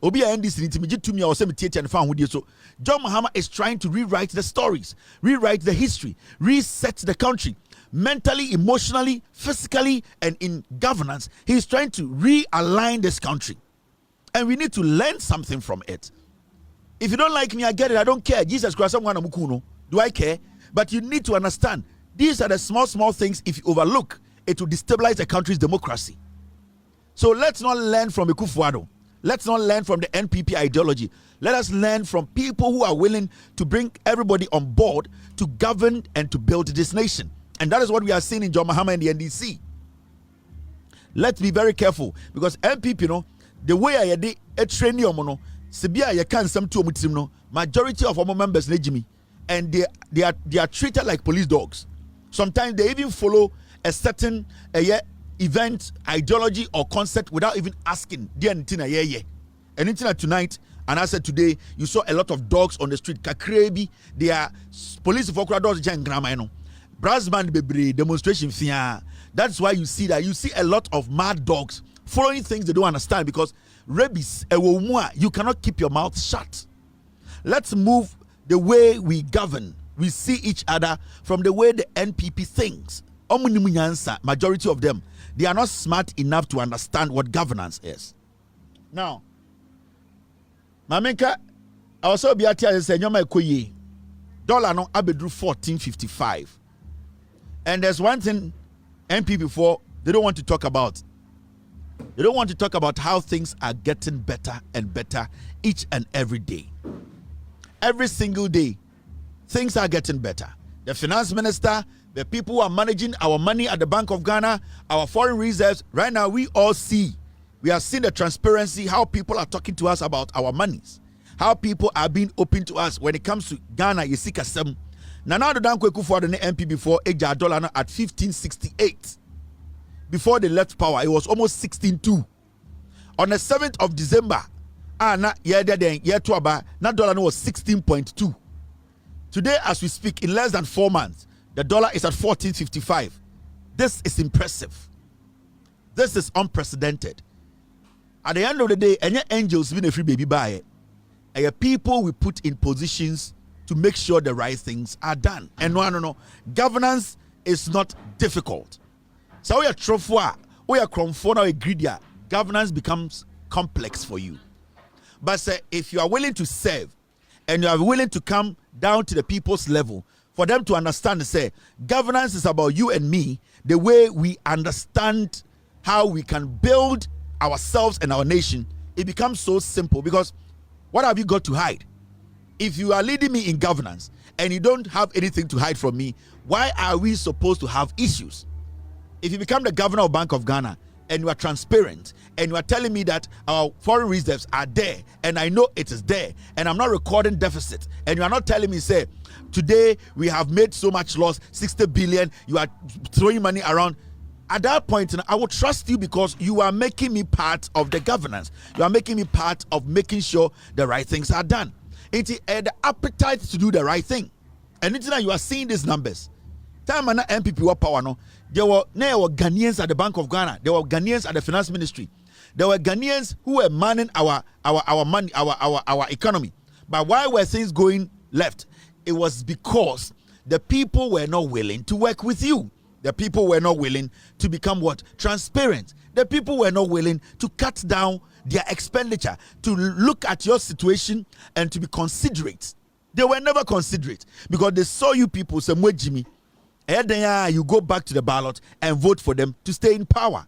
will be an NDC into Mijitumi or Semi Tietia and Fan Hudio. So John Mahama is trying to rewrite the stories, rewrite the history, reset the country. Mentally, emotionally, physically, and in governance, he is trying to realign this country. And we need to learn something from it. If you don't like me, I get it. I don't care. Jesus Christ, someone amukuno. Do I care? But you need to understand, these are the small things. If you overlook, it will destabilize the country's democracy. So let's not learn from Akufo-Addo. Let's not learn from the NPP ideology. Let us learn from people who are willing to bring everybody on board to govern and to build this nation. And that is what we are seeing in John Mahama and the NDC. Let's be very careful because NPP, the way I did a training, Sibia, you can't some to majority of our members, and they are treated like police dogs. Sometimes they even follow a certain event, ideology, or concept without even asking. And tonight, and I said today, you saw a lot of dogs on the street. Kakrebi, they are police for dogs, Brassband bebre demonstration fear. That's why you see a lot of mad dogs following things they don't understand because rabies, you cannot keep your mouth shut. Let's move the way we govern. We see each other from the way the NPP thinks. Majority of them, they are not smart enough to understand what governance is. Now, Mamenka, I also be at $14.55. And there's one thing NPP for they don't want to talk about. They don't want to talk about how things are getting better and better each and every day. Every single day, things are getting better. The finance minister, the people who are managing our money at the Bank of Ghana, our foreign reserves, right now we are seeing the transparency, how people are talking to us about our monies, how people are being open to us when it comes to Ghana, you see Kasem. Now the Danko Akufo-Addo the MP before $1 at 15.68. Before they left power, it was almost 16.2. On the 7th of December, na dollar was 16.2. Today, as we speak, in less than 4 months, the dollar is at 14.55. This is impressive. This is unprecedented. At the end of the day, any angels being a free baby buy it. People we put in positions to make sure the right things are done. And no. Governance is not difficult. So we are trofwa, we are cromfona, we greedier. Governance becomes complex for you. But if you are willing to serve and you are willing to come down to the people's level for them to understand, governance is about you and me, the way we understand how we can build ourselves and our nation, it becomes so simple because what have you got to hide? If you are leading me in governance and you don't have anything to hide from me, why are we supposed to have issues? If you become the governor of Bank of Ghana and you are transparent and you are telling me that our foreign reserves are there and I know it is there and I'm not recording deficit and you are not telling me, today we have made so much loss, 60 billion, you are throwing money around, at that point, I will trust you because you are making me part of the governance. You are making me part of making sure the right things are done. It's the appetite to do the right thing. And it's now you are seeing these numbers. Time and NPP were power no. There were Ghanaians at the Bank of Ghana. There were Ghanaians at the Finance Ministry. There were Ghanaians who were manning our money, our economy. But why were things going left? It was because the people were not willing to work with you. The people were not willing to become what? Transparent. The people were not willing to cut down their expenditure, to look at your situation and to be considerate. They were never considerate because they saw you people say, Jimmy, you go back to the ballot and vote for them to stay in power.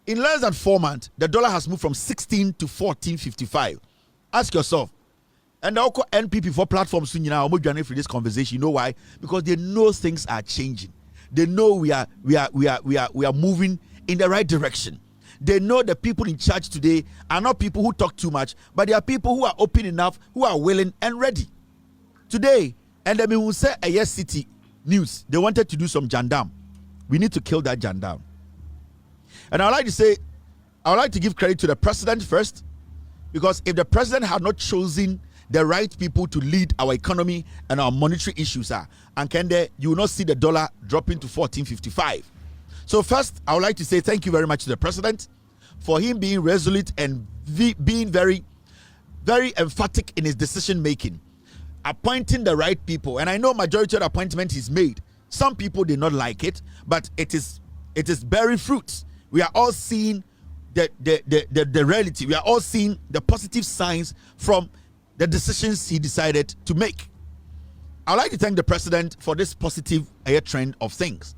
In less than 4 months, the dollar has moved from 16 to 14.55. Ask yourself, and the NPP for platforms soon now for this conversation. You know why? Because they know things are changing. They know we are moving in the right direction. They know the people in charge today are not people who talk too much, but they are people who are open enough, who are willing and ready. Today, and then we will say a yes city news. They wanted to do some jandam. We need to kill that jandam. And I would like to give credit to the president first, because if the president had not chosen the right people to lead our economy and our monetary issues, you will not see the dollar dropping to 14.55. So first, I would like to say thank you very much to the president for him being resolute and being very, very emphatic in his decision making, appointing the right people. And I know majority of the appointment he's made, some people did not like it, but it is bearing fruits. We are all seeing the reality. We are all seeing the positive signs from the decisions he decided to make. I'd like to thank the president for this positive trend of things.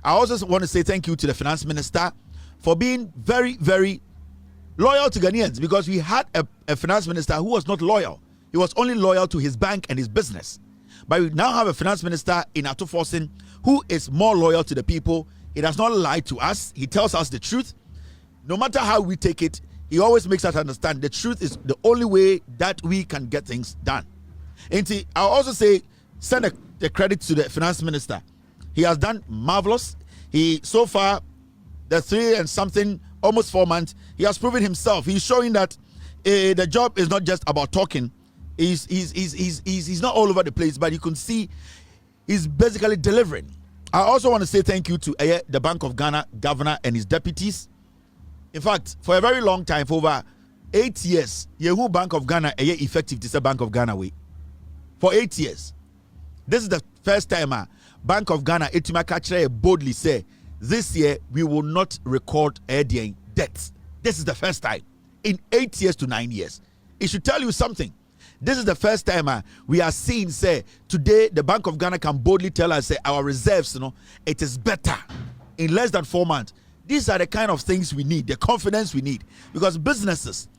I also want to say thank you to the finance minister for being very, very loyal to Ghanaians, because we had a finance minister who was not loyal. He was only loyal to his bank and his business. But we now have a finance minister in Ato Forson who is more loyal to the people. He does not lie to us. He tells us the truth. No matter how we take it, he always makes us understand the truth is the only way that we can get things done. And I'll also say, send the credit to the finance minister. He has done marvelous. So far, the 3 and something, almost 4 months, he has proven himself. He's showing that the job is not just about talking. He's not all over the place, but you can see he's basically delivering. I also want to say thank you to the Bank of Ghana governor and his deputies. In fact, for a very long time, for over 8 years, Yehu Bank of Ghana effective to say Bank of Ghana way. For 8 years. This is the first time Bank of Ghana Etimaka boldly say, this year we will not record debts. This is the first time in 8 years to 9 years. It should tell you something. This is the first time we are seeing, say, today the Bank of Ghana can boldly tell us, say, our reserves, it is better in less than 4 months. These are the kind of things we need, the confidence we need. Because businesses,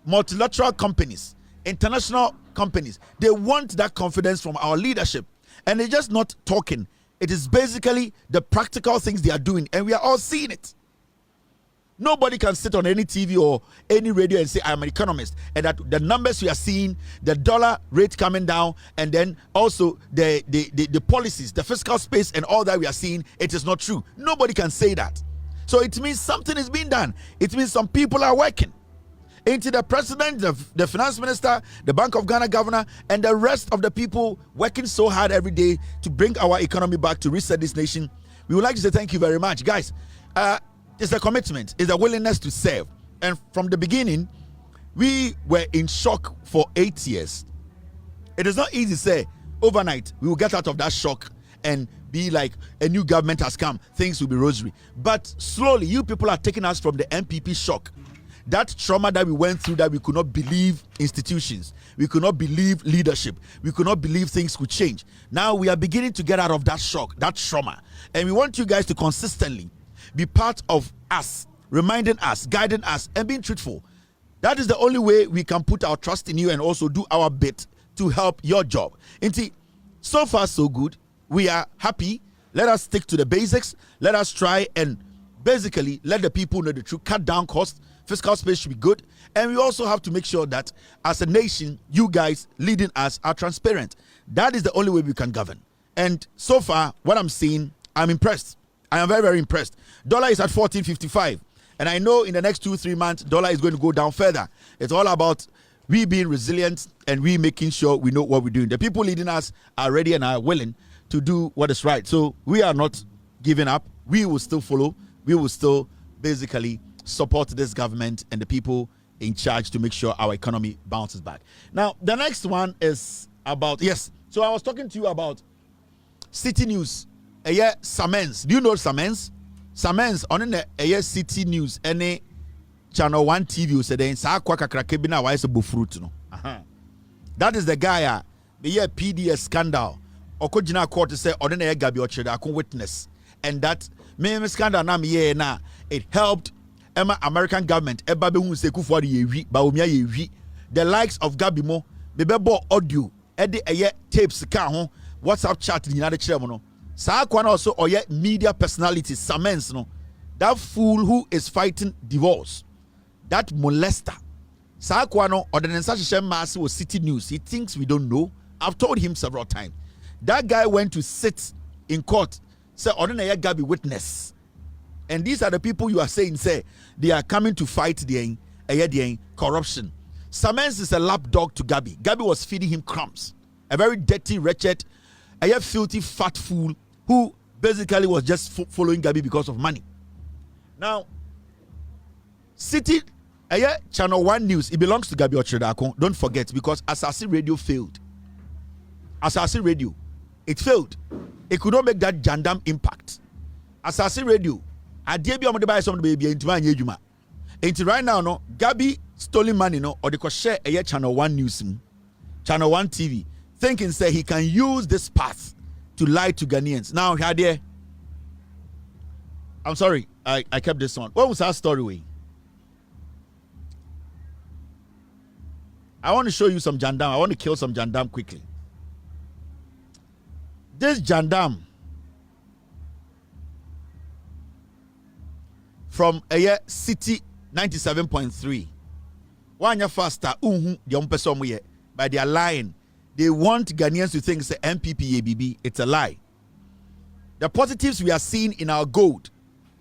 multilateral companies, international companies, they want that confidence from our leadership. And they're just not talking. It is basically the practical things they are doing. And we are all seeing it. Nobody can sit on any TV or any radio and say, I'm an economist. And that the numbers we are seeing, the dollar rate coming down, and then also the policies, the fiscal space and all that we are seeing, it is not true. Nobody can say that. So it means something is being done. It means some people are working. Into the president, the finance minister, the Bank of Ghana governor, and the rest of the people working so hard every day to bring our economy back, to reset this nation. We would like to say thank you very much. Guys, it's a commitment, it's a willingness to serve. And from the beginning, we were in shock for 8 years. It is not easy to say, overnight, we will get out of that shock and be like, a new government has come, things will be rosary. But slowly, you people are taking us from the NPP shock. That trauma that we went through, that we could not believe institutions, we could not believe leadership, we could not believe things could change. Now we are beginning to get out of that shock, that trauma. And we want you guys to consistently be part of us, reminding us, guiding us, and being truthful. That is the only way we can put our trust in you and also do our bit to help your job. Indeed, so far so good. We are happy. Let us stick to the basics. Let us try and basically let the people know the truth, cut down costs. Fiscal space should be good. And we also have to make sure that as a nation, you guys leading us are transparent. That is the only way we can govern. And so far, what I'm seeing, I'm impressed. I am very, very impressed. Dollar is at 14.55. And I know in the next 2-3 months, dollar is going to go down further. It's all about we being resilient and we making sure we know what we're doing. The people leading us are ready and are willing to do what is right. So we are not giving up. We will still follow. We will still basically support this government and the people in charge to make sure our economy bounces back. Now, the next one is about, yes, so I was talking to you about City News. Samens. Do you know Samens? Samens on the City News, any Channel 1 TV said in Sakwa Kakrakebina wise fruit. No. That is the guy the PDS scandal. Okojina court say ordinary Gabi Ocheda witness. And that me scandal na me na it helped American government eba be hu se kufu ade yewi ba omia yewi the likes of Gabimo bebebo audio e de tapes ka ho WhatsApp chat ni na de kire mo no saa kwa na also oye media personality Samens no that fool who is fighting divorce that molester saa kwa no ordinance hyehyɛ mass was City News. He thinks we don't know. I've told him several times. That guy went to sit in court say ordinary Gabi witness. And these are the people you are saying say they are coming to fight the corruption. Samens is a lapdog to Gabi. Gabi was feeding him crumbs. A very dirty, wretched, a filthy, fat fool who basically was just following Gabi because of money. Now, City, Channel 1 News, it belongs to Gabi Ochredakon. Don't forget, because Asasi Radio failed. Asasi Radio, it failed. It could not make that jandam impact. Asasi Radio, adie bi omode buy some baby into anye adwuma. Enti right now no Gabi stolen money no or they share a Channel 1 News, Channel 1 TV, thinking say he can use this path to lie to Ghanaians. Now here I'm sorry, I kept this one. What was our story way? I want to show you some jandam. I want to kill some jandam quickly. This jandam from a City 97.3. One year faster, the by their lying. They want Ghanaians to think it's the NPP ABB. It's a lie. The positives we are seeing in our gold,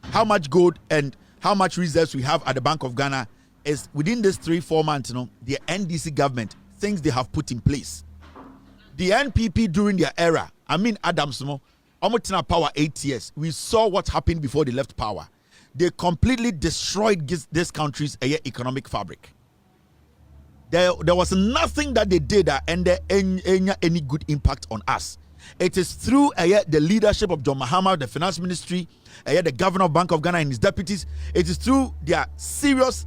how much gold and how much reserves we have at the Bank of Ghana is within this 3-4 months, the NDC government, things they have put in place. The NPP during their era, Adams, almost in our power 8 years. We saw what happened before they left power. They completely destroyed this country's economic fabric. There was nothing that they did that ended any good impact on us. It is through the leadership of John Mahama, the finance ministry, the governor of Bank of Ghana and his deputies. It is through their serious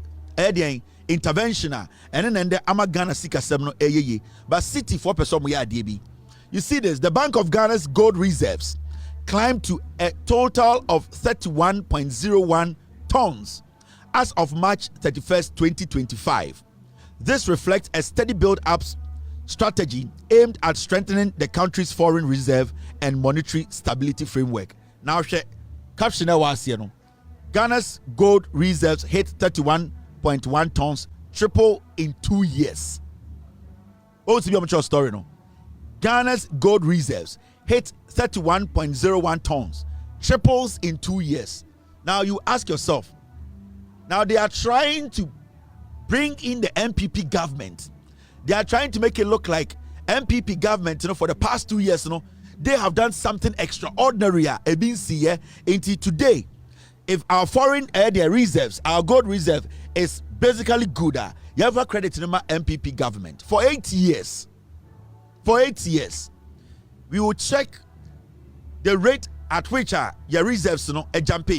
intervention and then the Ghana Sika Semno but City 4% you see this, the Bank of Ghana's gold reserves climbed to a total of 31.01 tons as of March 31st, 2025. This reflects a steady build-up strategy aimed at strengthening the country's foreign reserve and monetary stability framework. Now, caption was here. Ghana's gold reserves hit 31.1 tons, triple in 2 years. What's the story? No, Ghana's gold reserves hit 31.01 tons, triples in 2 years. Now you ask yourself, now they are trying to bring in the NPP government. They are trying to make it look like NPP government, for the past 2 years, they have done something extraordinary. Until today, if our foreign their reserves, our gold reserve is basically good, you have a credit to the NPP government for 8 years. For 8 years, we will check the rate at which your reserves a jump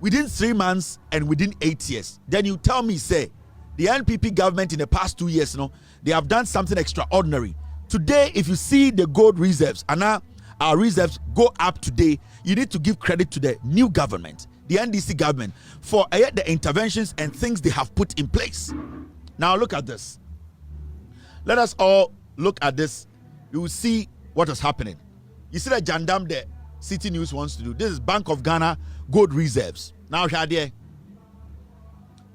within 3 months and within 8 years. Then you tell me, say, the NPP government in the past 2 years, they have done something extraordinary. Today, if you see the gold reserves and now our reserves go up today, you need to give credit to the new government, the NDC government, for the interventions and things they have put in place. Now look at this. Let us all look at this. You will see what is happening. You see that jandam the City News wants to do. This is Bank of Ghana gold reserves. Now here,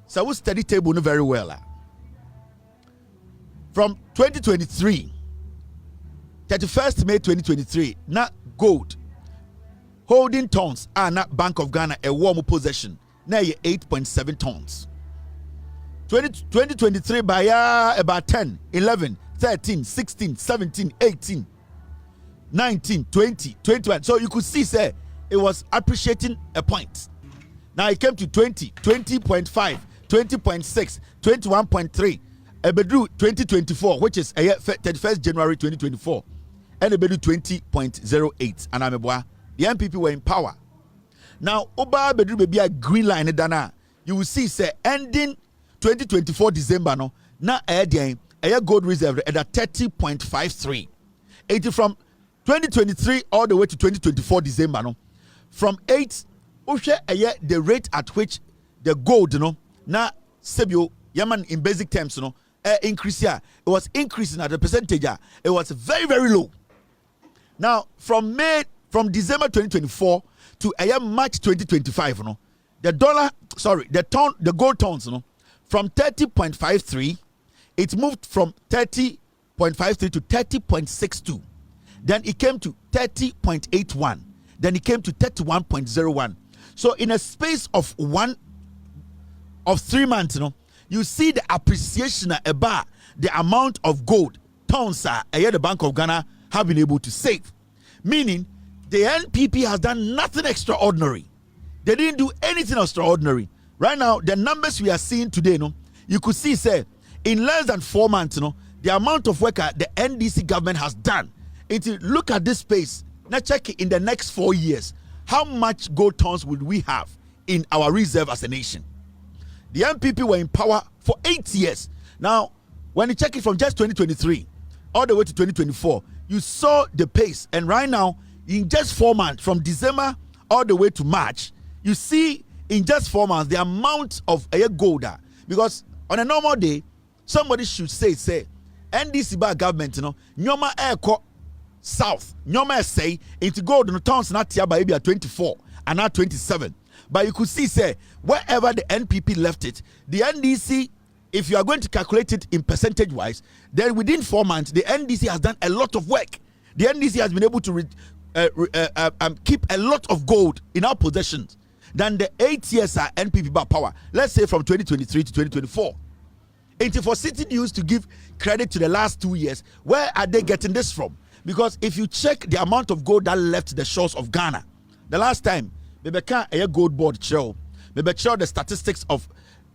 so we study table very well. From 2023, 31st May 2023, now gold holding tons are not Bank of Ghana a warm possession. Now you 8.7 tons. 2023 by about 10, 11, 13, 16, 17, 18, 19, 20, 21. So you could see, say, it was appreciating a point. Now it came to 20, 20.5, 20.6, 21.3. Ebedu 2024, which is 31st January 2024, and Ebedu 20.08. And Ameboa, the NPP were in power. Now, Oba Ebedu be a green line dana. You will see, say, ending 2024 December, no, now a gold reserve at a 30.53. 80 from 2023 all the way to 2024 December, no, from 8, the rate at which the gold, no, now Sebio Yaman in basic terms, no, increase here. It was increasing at the percentage. It was very, very low. Now, from December 2024 to March 2025, no, the gold tons, no, from 30.53, it moved from 30.53 to 30.62. Then it came to 30.81. Then it came to 31.01. So in a space of 3 months, you know, you see the appreciation about the amount of gold tons the Bank of Ghana have been able to save. Meaning the NPP has done nothing extraordinary. They didn't do anything extraordinary. Right now, the numbers we are seeing today, no, you could see, say, in less than 4 months, you know, the amount of work the NDC government has done. Look at this space. Now check it in the next 4 years. How much gold tons would we have in our reserve as a nation? The NPP were in power for 8 years. Now, when you check it from just 2023 all the way to 2024, you saw the pace. And right now, in just 4 months, from December all the way to March, you see in just 4 months the amount of gold. Because on a normal day, somebody should say, NDC by government, you know, nyoma airco south, nyoma say into gold no towns not here by maybe 24 and now 27. But you could see, say, wherever the NPP left it, the NDC, if you are going to calculate it in percentage wise, then within 4 months, the NDC has done a lot of work. The NDC has been able to keep a lot of gold in our possessions than the 8 years NPP by power. Let's say from 2023 to 2024. And for City News to give credit to the last 2 years, where are they getting this from? Because if you check the amount of gold that left the shores of Ghana, the last time, maybe can't a gold board show, maybe show the statistics of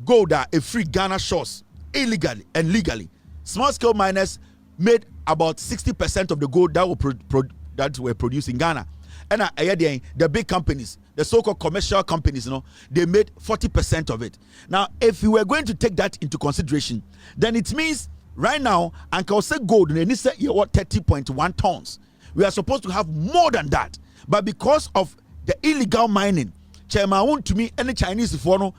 gold a free Ghana shores illegally and legally. Small scale miners made about 60% of the gold that were produced in Ghana. And the big companies, the so-called commercial companies, you know, they made 40% of it. Now, if we were going to take that into consideration, then it means right now, and can say gold, and say 30.1 tons. We are supposed to have more than that. But because of the illegal mining, Chairman to me, any Chinese foreigner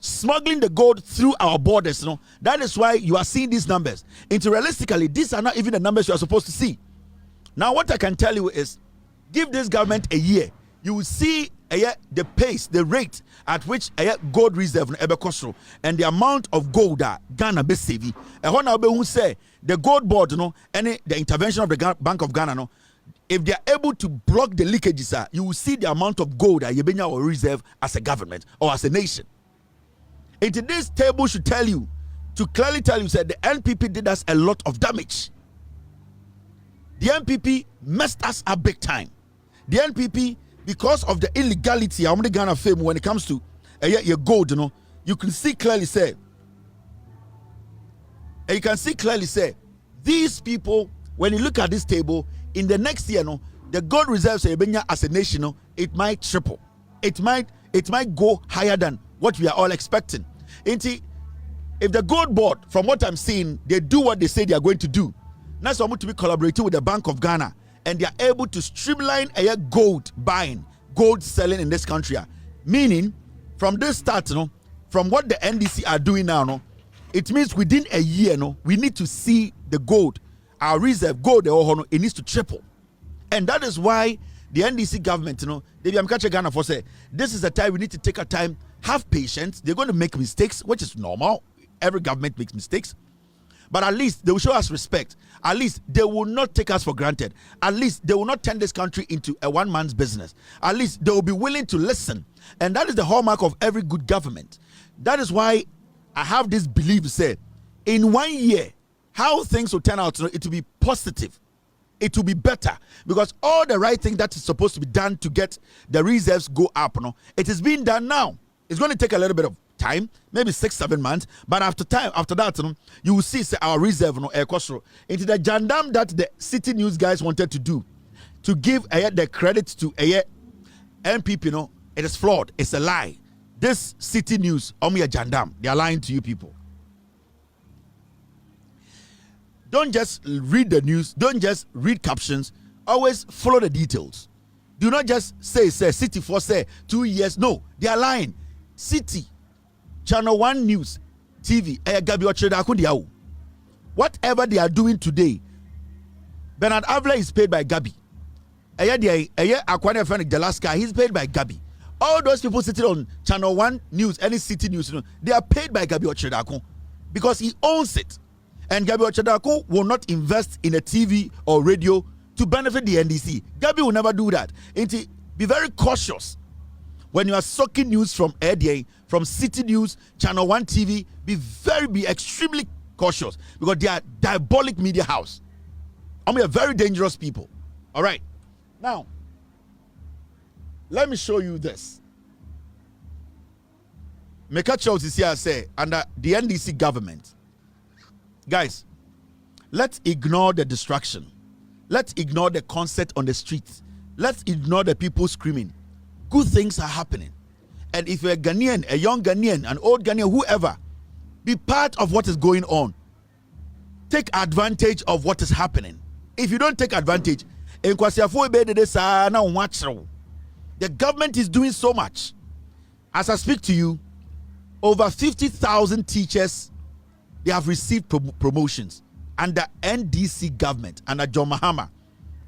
smuggling the gold through our borders, you know, that is why you are seeing these numbers. Realistically, these are not even the numbers you are supposed to see. Now, what I can tell you is, give this government a year, you will see the pace, the rate at which gold reserve and the amount of gold that Ghana be saving. And when I who say the gold board, you know, and the intervention of the Bank of Ghana, no, if they are able to block the leakages, you will see the amount of gold that you will reserve as a government or as a nation. And this table should tell you, to clearly tell you, that the NPP did us a lot of damage. The NPP messed us up big time. The NPP, because of the illegality, I'm Ghana fame when it comes to your gold, you know, you can see clearly say, these people, when you look at this table, in the next year, no, the gold reserves as a nation, no, it might triple. It might go higher than what we are all expecting. If the gold board, from what I'm seeing, they do what they say they are going to do. Now someone to be collaborating with the Bank of Ghana, and they are able to streamline gold buying, gold selling in this country. Meaning, from this start, you know, from what the NDC are doing now, no, it means within a year, no, we need to see the gold, our reserve gold, it needs to triple. And that is why the NDC government, you know, they be catching Ghana for say, this is the time we need to take our time, have patience. They're going to make mistakes, which is normal. Every government makes mistakes. But at least they will show us respect. At least they will not take us for granted. At least they will not turn this country into a one-man's business. At least they will be willing to listen. And that is the hallmark of every good government. That is why I have this belief, say, in 1 year, how things will turn out, it will be positive. It will be better. Because all the right thing that is supposed to be done to get the reserves go up, it is being done now. It's going to take a little bit of time, maybe 6-7 months, but after that, you will see our reserve into the jandam that the City News guys wanted to do, to give the credit to NPP. It is flawed. It's a lie. This City News, jandam, they are lying to you people. Don't just read the news. Don't just read captions. Always follow the details. Do not just say City for 2 years. No, they are lying. City, Channel 1 News, TV, whatever they are doing today, Bernard Avila is paid by Gabi. He's paid by Gabi. All those people sitting on Channel 1 News, any City News, they are paid by Gabi Ochedako because he owns it. And Gabi Ochedako will not invest in a TV or radio to benefit the NDC. Gabi will never do that. Be very cautious. When you are sucking news from ADA, from City News, Channel 1 TV, be extremely cautious because they are diabolic media house. We are very dangerous people. All right. Now, let me show you this. Meka Charles is here say under the NDC government. Guys, let's ignore the distraction. Let's ignore the concert on the streets. Let's ignore the people screaming. Good things are happening. And if you're a Ghanaian, a young Ghanaian, an old Ghanaian, whoever, be part of what is going on. Take advantage of what is happening. If you don't take advantage, the government is doing so much. As I speak to you, over 50,000 teachers, they have received promotions under NDC government, under John Mahama.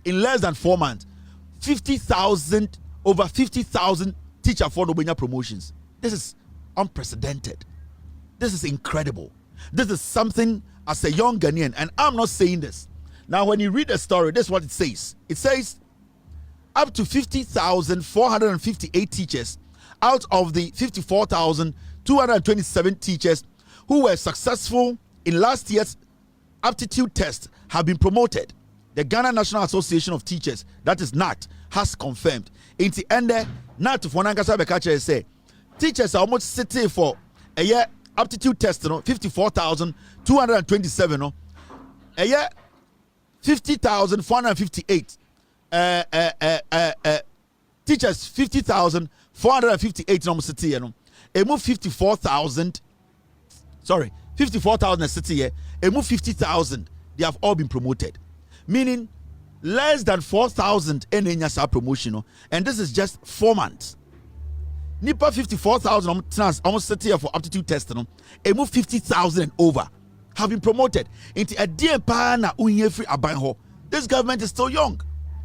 In less than 4 months, over 50,000 teacher for Nobenya promotions. This is unprecedented. This is incredible. This is something as a young Ghanaian, and I'm not saying this. Now, when you read the story, this is what it says. It says up to 50,458 teachers out of the 54,227 teachers who were successful in last year's aptitude test have been promoted. The Ghana National Association of Teachers, that is NAT, has confirmed. In the end, NAT for Nankasa Bekache say teachers are almost sitting for a year aptitude test, 54,227, a year 50,458. Teachers 50,458 almost city, a move 54,000. Sorry, 54,000 a city here. A move 50,000. They have all been promoted, meaning less than 4,000 in Enyasa promotion, and this is just 4 months. Nipa 54,000 almost city here for aptitude testing. A move 50,000 and over have been promoted into a dear pana unyefri abanho. This government is still young.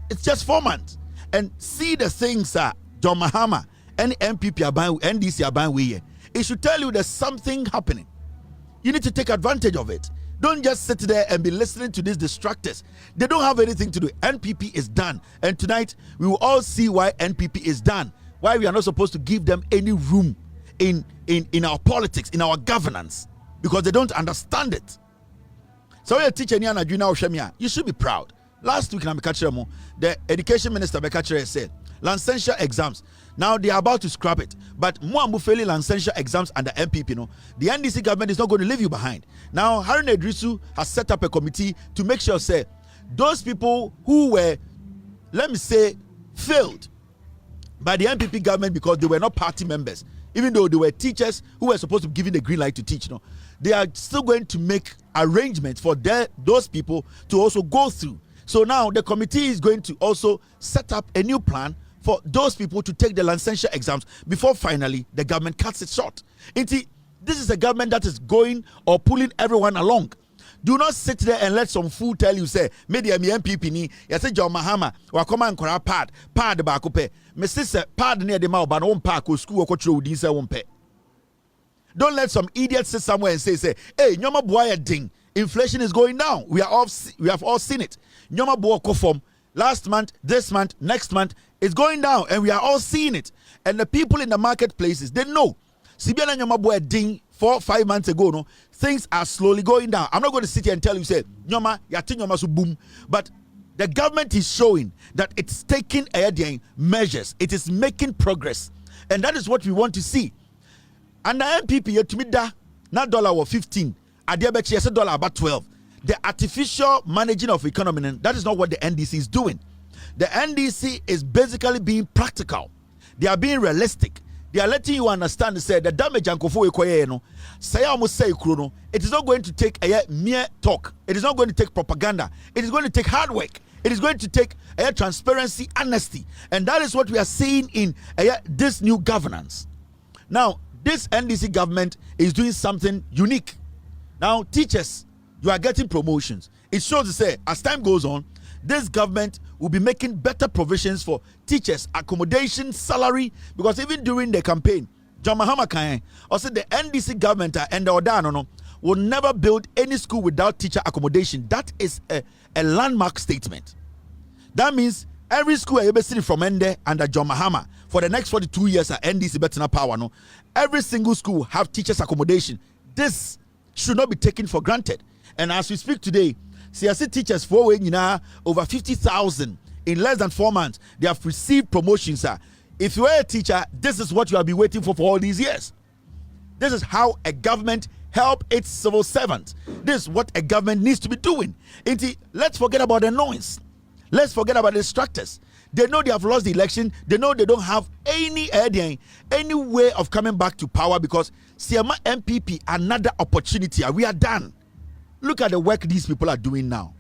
It's just 4 months. And see the things John Mahama and NPP aban NDC aban we. It should tell you there's something happening. You need to take advantage of it. Don't just sit there and be listening to these distractors. They don't have anything to do. NPP is done. And tonight, we will all see why NPP is done. Why we are not supposed to give them any room in our politics, in our governance. Because they don't understand it. So you're teaching you should be proud. Last week, the education minister said, licensure exams. Now they are about to scrap it. But Muambu failing licensure exams under NPP, the NDC government is not going to leave you behind. Now, Harun Edrisu has set up a committee to make sure, say, those people who were, let me say, failed by the NPP government because they were not party members, even though they were teachers who were supposed to be given the green light to teach, they are still going to make arrangements for those people to also go through. So now the committee is going to also set up a new plan for those people to take the licensure exams before finally the government cuts it short. This is a government that is going or pulling everyone along. Do not sit there and let some fool tell you, say, media me MPP ni, ya say John Mahama, wakoma nkora pad ba kope. Me say pad near the mouth, but on park or school or coach road, this won't pay. Don't let some idiot sit somewhere and say, hey, nyoma boy ding. Inflation is going down. We have all seen it. Nyoma Buoko from last month, this month, next month, it's going down, and we are all seeing it. And the people in the marketplaces, they know. Sibiana Nyoma Bua ding 4-5 months ago, no, things are slowly going down. I'm not going to sit here and tell you, say, Nyoma, yatin Nyoma su boom. But the government is showing that it's taking measures. It is making progress. And that is what we want to see. And the NPP, yetumida, na dollar was 15. Adiabechi, yes, dollar about 12. The artificial managing of economy, that is not what the NDC is doing. The NDC is basically being practical. They are being realistic. They are letting you understand, say, the damage and say almost say it is not going to take a mere talk. It is not going to take propaganda. It is going to take hard work. It is going to take a transparency, honesty. And that is what we are seeing in this new governance. Now, this NDC government is doing something unique. Now, teachers, you are getting promotions. It shows to say, as time goes on, this government will be making better provisions for teachers, accommodation, salary, because even during the campaign, John Mahama Kanye also the NDC government and the Odano will never build any school without teacher accommodation. That is a landmark statement. That means every school I ever seen from Ende under John Mahama for the next 42 years at NDC better power, no, every single school have teachers accommodation. This should not be taken for granted. And as we speak today, CSC teachers for over 50,000 in less than 4 months. They have received promotions. If you are a teacher, this is what you have been waiting for all these years. This is how a government help its civil servants. This is what a government needs to be doing. Let's forget about the noise. Let's forget about the distractors. They know they have lost the election. They know they don't have any way of coming back to power because Siama NPP, another opportunity. We are done. Look at the work these people are doing now.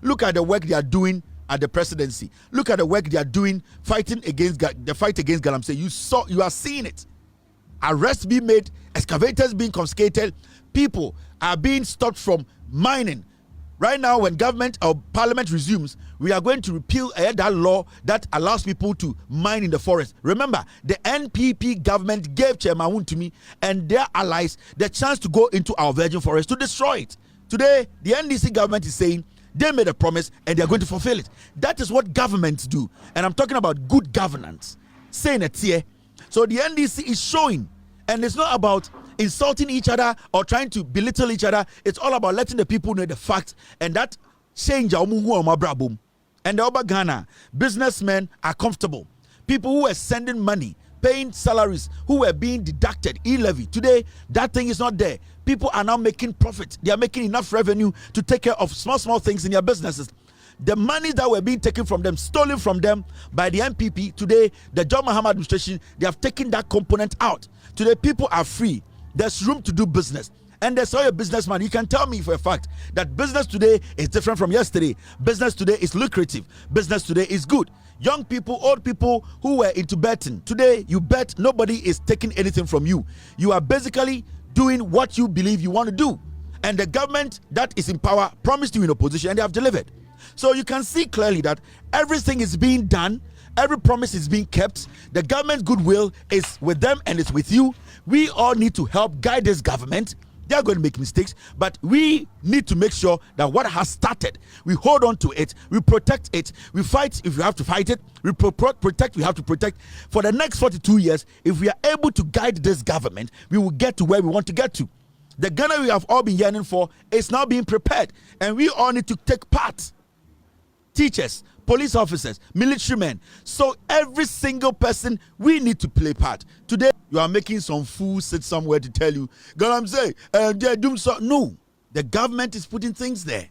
Look at the work they are doing at the presidency. Look at the work they are doing fighting against the fight against Galamsey. You are seeing it. Arrests being made, excavators being confiscated, people are being stopped from mining. Right now, when government or parliament resumes, we are going to repeal that law that allows people to mine in the forest. Remember, the NPP government gave Chairman Wuntumi and their allies the chance to go into our virgin forest to destroy it. Today, the NDC government is saying they made a promise and they are going to fulfill it. That is what governments do. And I'm talking about good governance. Saying it here. So the NDC is showing, and it's not about insulting each other or trying to belittle each other. It's all about letting the people know the facts, and that change. And the Oba Ghana businessmen are comfortable. People who are sending money, paying salaries, who were being deducted e-levy. Today, that thing is not there. People are now making profit. They are making enough revenue to take care of small things in their businesses. The money that were being taken from them, stolen from them by the NPP, today, the John Mahama administration, they have taken that component out. Today, people are free. There's room to do business. And there's all a businessman. You can tell me for a fact that business today is different from yesterday. Business today is lucrative. Business today is good. Young people, old people who were into betting. Today, you bet, nobody is taking anything from you. You are basically doing what you believe you want to do. And the government that is in power promised you in opposition, and they have delivered. So you can see clearly that everything is being done. Every promise is being kept. The government's goodwill is with them and it's with you. We all need to help guide this government. They are going to make mistakes, but we need to make sure that what has started, we hold on to it, we protect it, we fight if we have to fight it, we protect, we have to protect. For the next 42 years, if we are able to guide this government, we will get to where we want to get to. The Ghana we have all been yearning for is now being prepared, and we all need to take part. Teachers, police officers, military men. So every single person, we need to play part. Today, you are making some fool sit somewhere to tell you, God, I'm saying, they're doing so. No, the government is putting things there.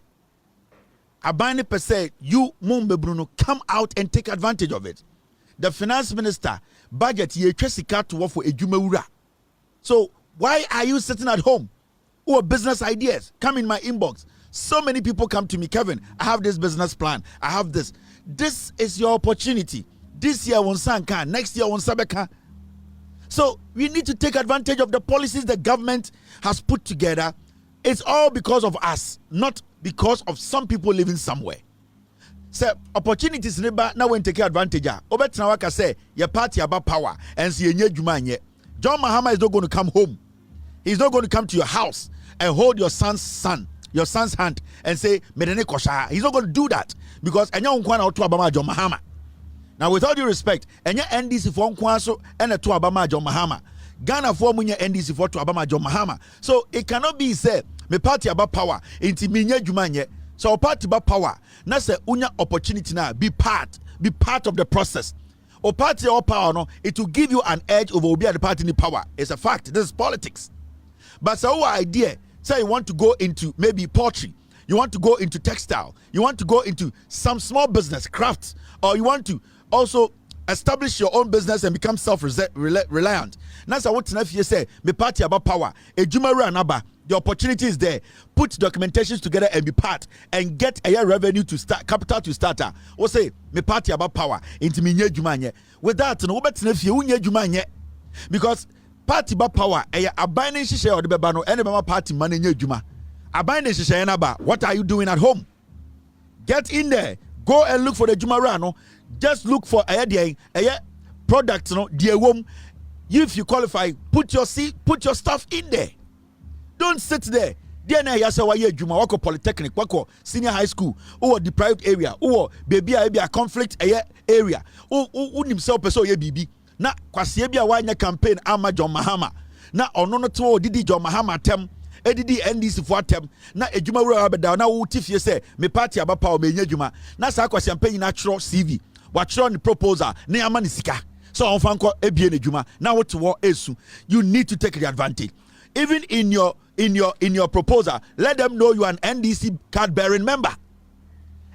Abani per se, you, Mumbe Bruno, come out and take advantage of it. The finance minister, budget, ye chesika to work for a Jumeura. So why are you sitting at home? Or business ideas come in my inbox. So many people come to me, Kevin, I have this business plan. I have this. This is your opportunity. This year, one Sanka, next year, one Sabeka. So we need to take advantage of the policies the government has put together. It's all because of us, not because of some people living somewhere. So opportunities never now when take advantage. Obetinawaka say your party about power and see Jumanye. John Mahama is not going to come home. He's not going to come to your house and hold your son's son your son's hand and say, Medene Kosha. He's not going to do that because Enya Unkwana to Abama John Mahama. Now, with all due respect, Enya NDC for Unkwaso and a to Abama John Mahama. Ghana for Munya NDC for to Abama John Mahama. So it cannot be said, me party about power, inti minye jumanye. So party about power. Na say unya opportunity now, be part of the process. Or party or power, no, it will give you an edge over Obi at the party in the power. It's a fact. This is politics. But so our idea, say you want to go into maybe poultry, you want to go into textile, you want to go into some small business, crafts, or you want to also establish your own business and become self-reliant. That's what you say, me party about power. A Jumara Anaba, the opportunity is there. Put documentations together and be part and get a revenue to start, capital to start. Or say, me party about power. Into me Jumanye. With that, no better if you Jumanye. Because party about power, a binding share or the Babano, and the party money Juma. A binding share Naba, what are you doing at home? Get in there. Go and look for the Jumarano. Just look for a product, no, dear womb. If you qualify, put your stuff in there. Don't sit there. Dear na yasa wa ye Juma wako polytechnic, wako senior high school, or deprived area, or baby a conflict area, or himself person ye bibi. Na kwasi bia wa nya campaign ama John Mahama. Na ono no to didi John Mahama tem. Edidi NDC for atem na ejuma wura abeda na wo tifie say me party abapa o menye ejuma na sa kwasi campaign natural CV wa chiro ni proposal na yama ni sika so on fanko ebie na ejuma na wo to wo esu. You need to take the advantage. Even in your proposal, let them know you are an NDC card bearing member.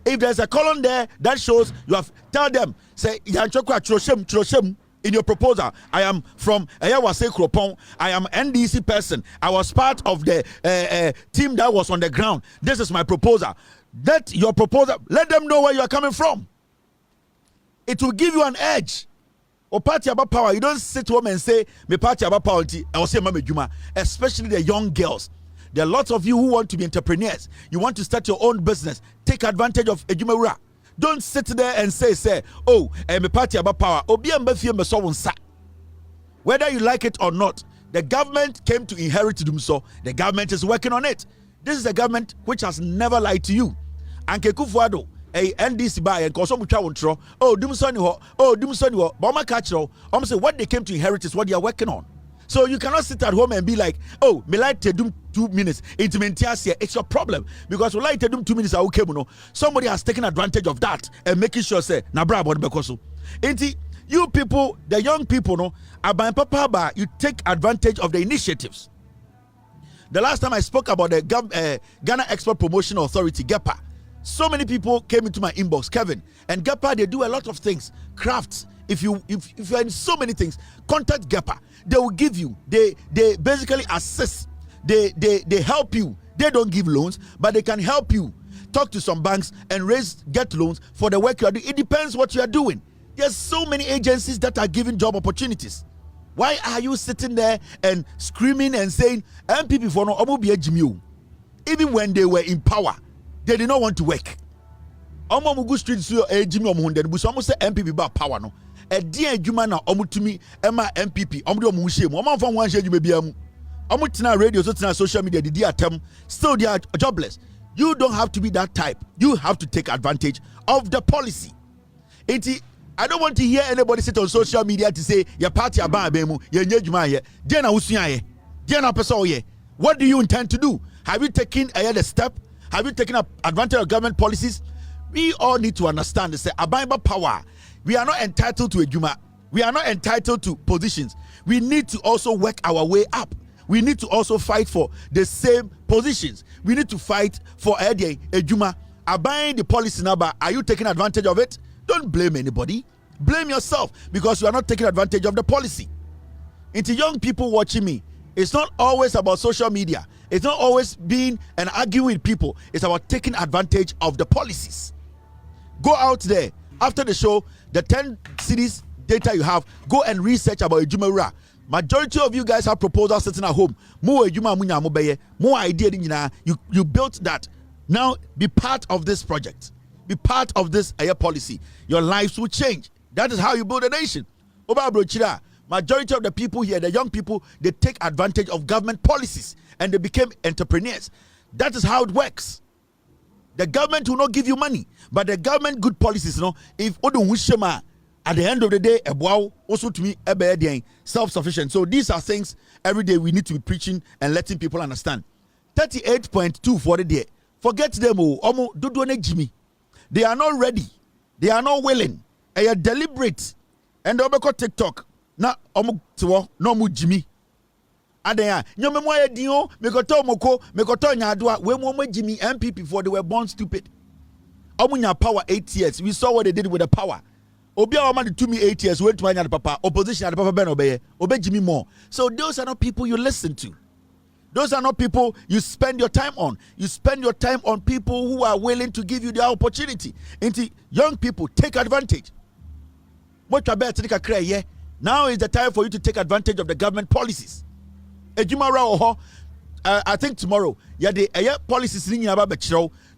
If there's a column there that shows you have, tell them say yanchokwa chiroshem in your proposal, I am from Ayawase Kropon. I am NDC person. I was part of the team that was on the ground. This is my proposal. That your proposal, let them know where you are coming from. It will give you an edge. Or party about power, you don't sit home and say, me party about power, I will say, Mama Juma, especially the young girls. There are lots of you who want to be entrepreneurs. You want to start your own business. Take advantage of Ejumawura. Don't sit there and say, oh, me party about power. Whether you like it or not, the government came to inherit them, so the government is working on it. This is a government which has never lied to you. Anke Kufuado, a NDC by and Kosomucha Wontro, oh, Dumsoni ho, Boma Kachro, say what they came to inherit is what they are working on. So you cannot sit at home and be like, oh, me like to do 2 minutes. It's your problem. Because we like to do 2 minutes. Somebody has taken advantage of that and making sure say, na bravo bekoso. You people, the young people, no, papa, you take advantage of the initiatives. The last time I spoke about the Ghana Export Promotion Authority, GEPA, so many people came into my inbox, Kevin, and GEPA, they do a lot of things, crafts. If you are in so many things, contact GEPA. They will give you. They basically assist. They help you. They don't give loans, but they can help you. Talk to some banks and get loans for the work you are doing. It depends what you are doing. There's so many agencies that are giving job opportunities. Why are you sitting there and screaming and saying NPP for no omobi ejimiu? Even when they were in power, they did not want to work. Omomugu street so ejimi omuhunde buso omo say NPP ba power no. A dear Juma na omutumi Emma NPP omdo omuhye mu omamfa wan hye djuma bia mu omutina radio so tina social media didi atem still they are jobless. You don't have to be that type. You have to take advantage of the policy. I don't want to hear anybody sit on social media to say your party abanu ye nye djuma ye dia na usua ye dia na pesa ye. What do you intend to do? Have you taken the step? Have you taken advantage of government policies? We all need to understand this. Abaiba power. We are not entitled to a Juma. We are not entitled to positions. We need to also work our way up. We need to also fight for the same positions. We need to fight for a Juma. Abiding the policy number. Are you taking advantage of it? Don't blame anybody. Blame yourself because you are not taking advantage of the policy. Into young people watching me, it's not always about social media. It's not always being and arguing with people. It's about taking advantage of the policies. Go out there. After the show, the 10 cities data you have, go and research about Ejumawura. Majority of you guys have proposals sitting at home. More idea, you built that. Now be part of this project. Be part of this policy. Your lives will change. That is how you build a nation. Majority of the people here, the young people, they take advantage of government policies and they became entrepreneurs. That is how it works. The government will not give you money, but the government good policies, if Odo at the end of the day, also to me, self-sufficient. So these are things every day we need to be preaching and letting people understand. 38.2 for the day. Forget them, Jimmy. They are not ready. They are not willing. They are deliberate. And they go TikTok. Na no mu Jimmy. Adaya. Nyomemwa dio mekoto moko mekoto nyadwa we mo Jimmy NPP for they were born stupid. Omunya power 8 years. We saw what they did with the power. Obi a man to me 8 years wait to my papa opposition at papa ben obey Jimmy more. So those are not people you listen to. Those are not people you spend your time on. You spend your time on people who are willing to give you the opportunity. Into young people, take advantage. Now is the time for you to take advantage of the government policies. I think tomorrow, the policies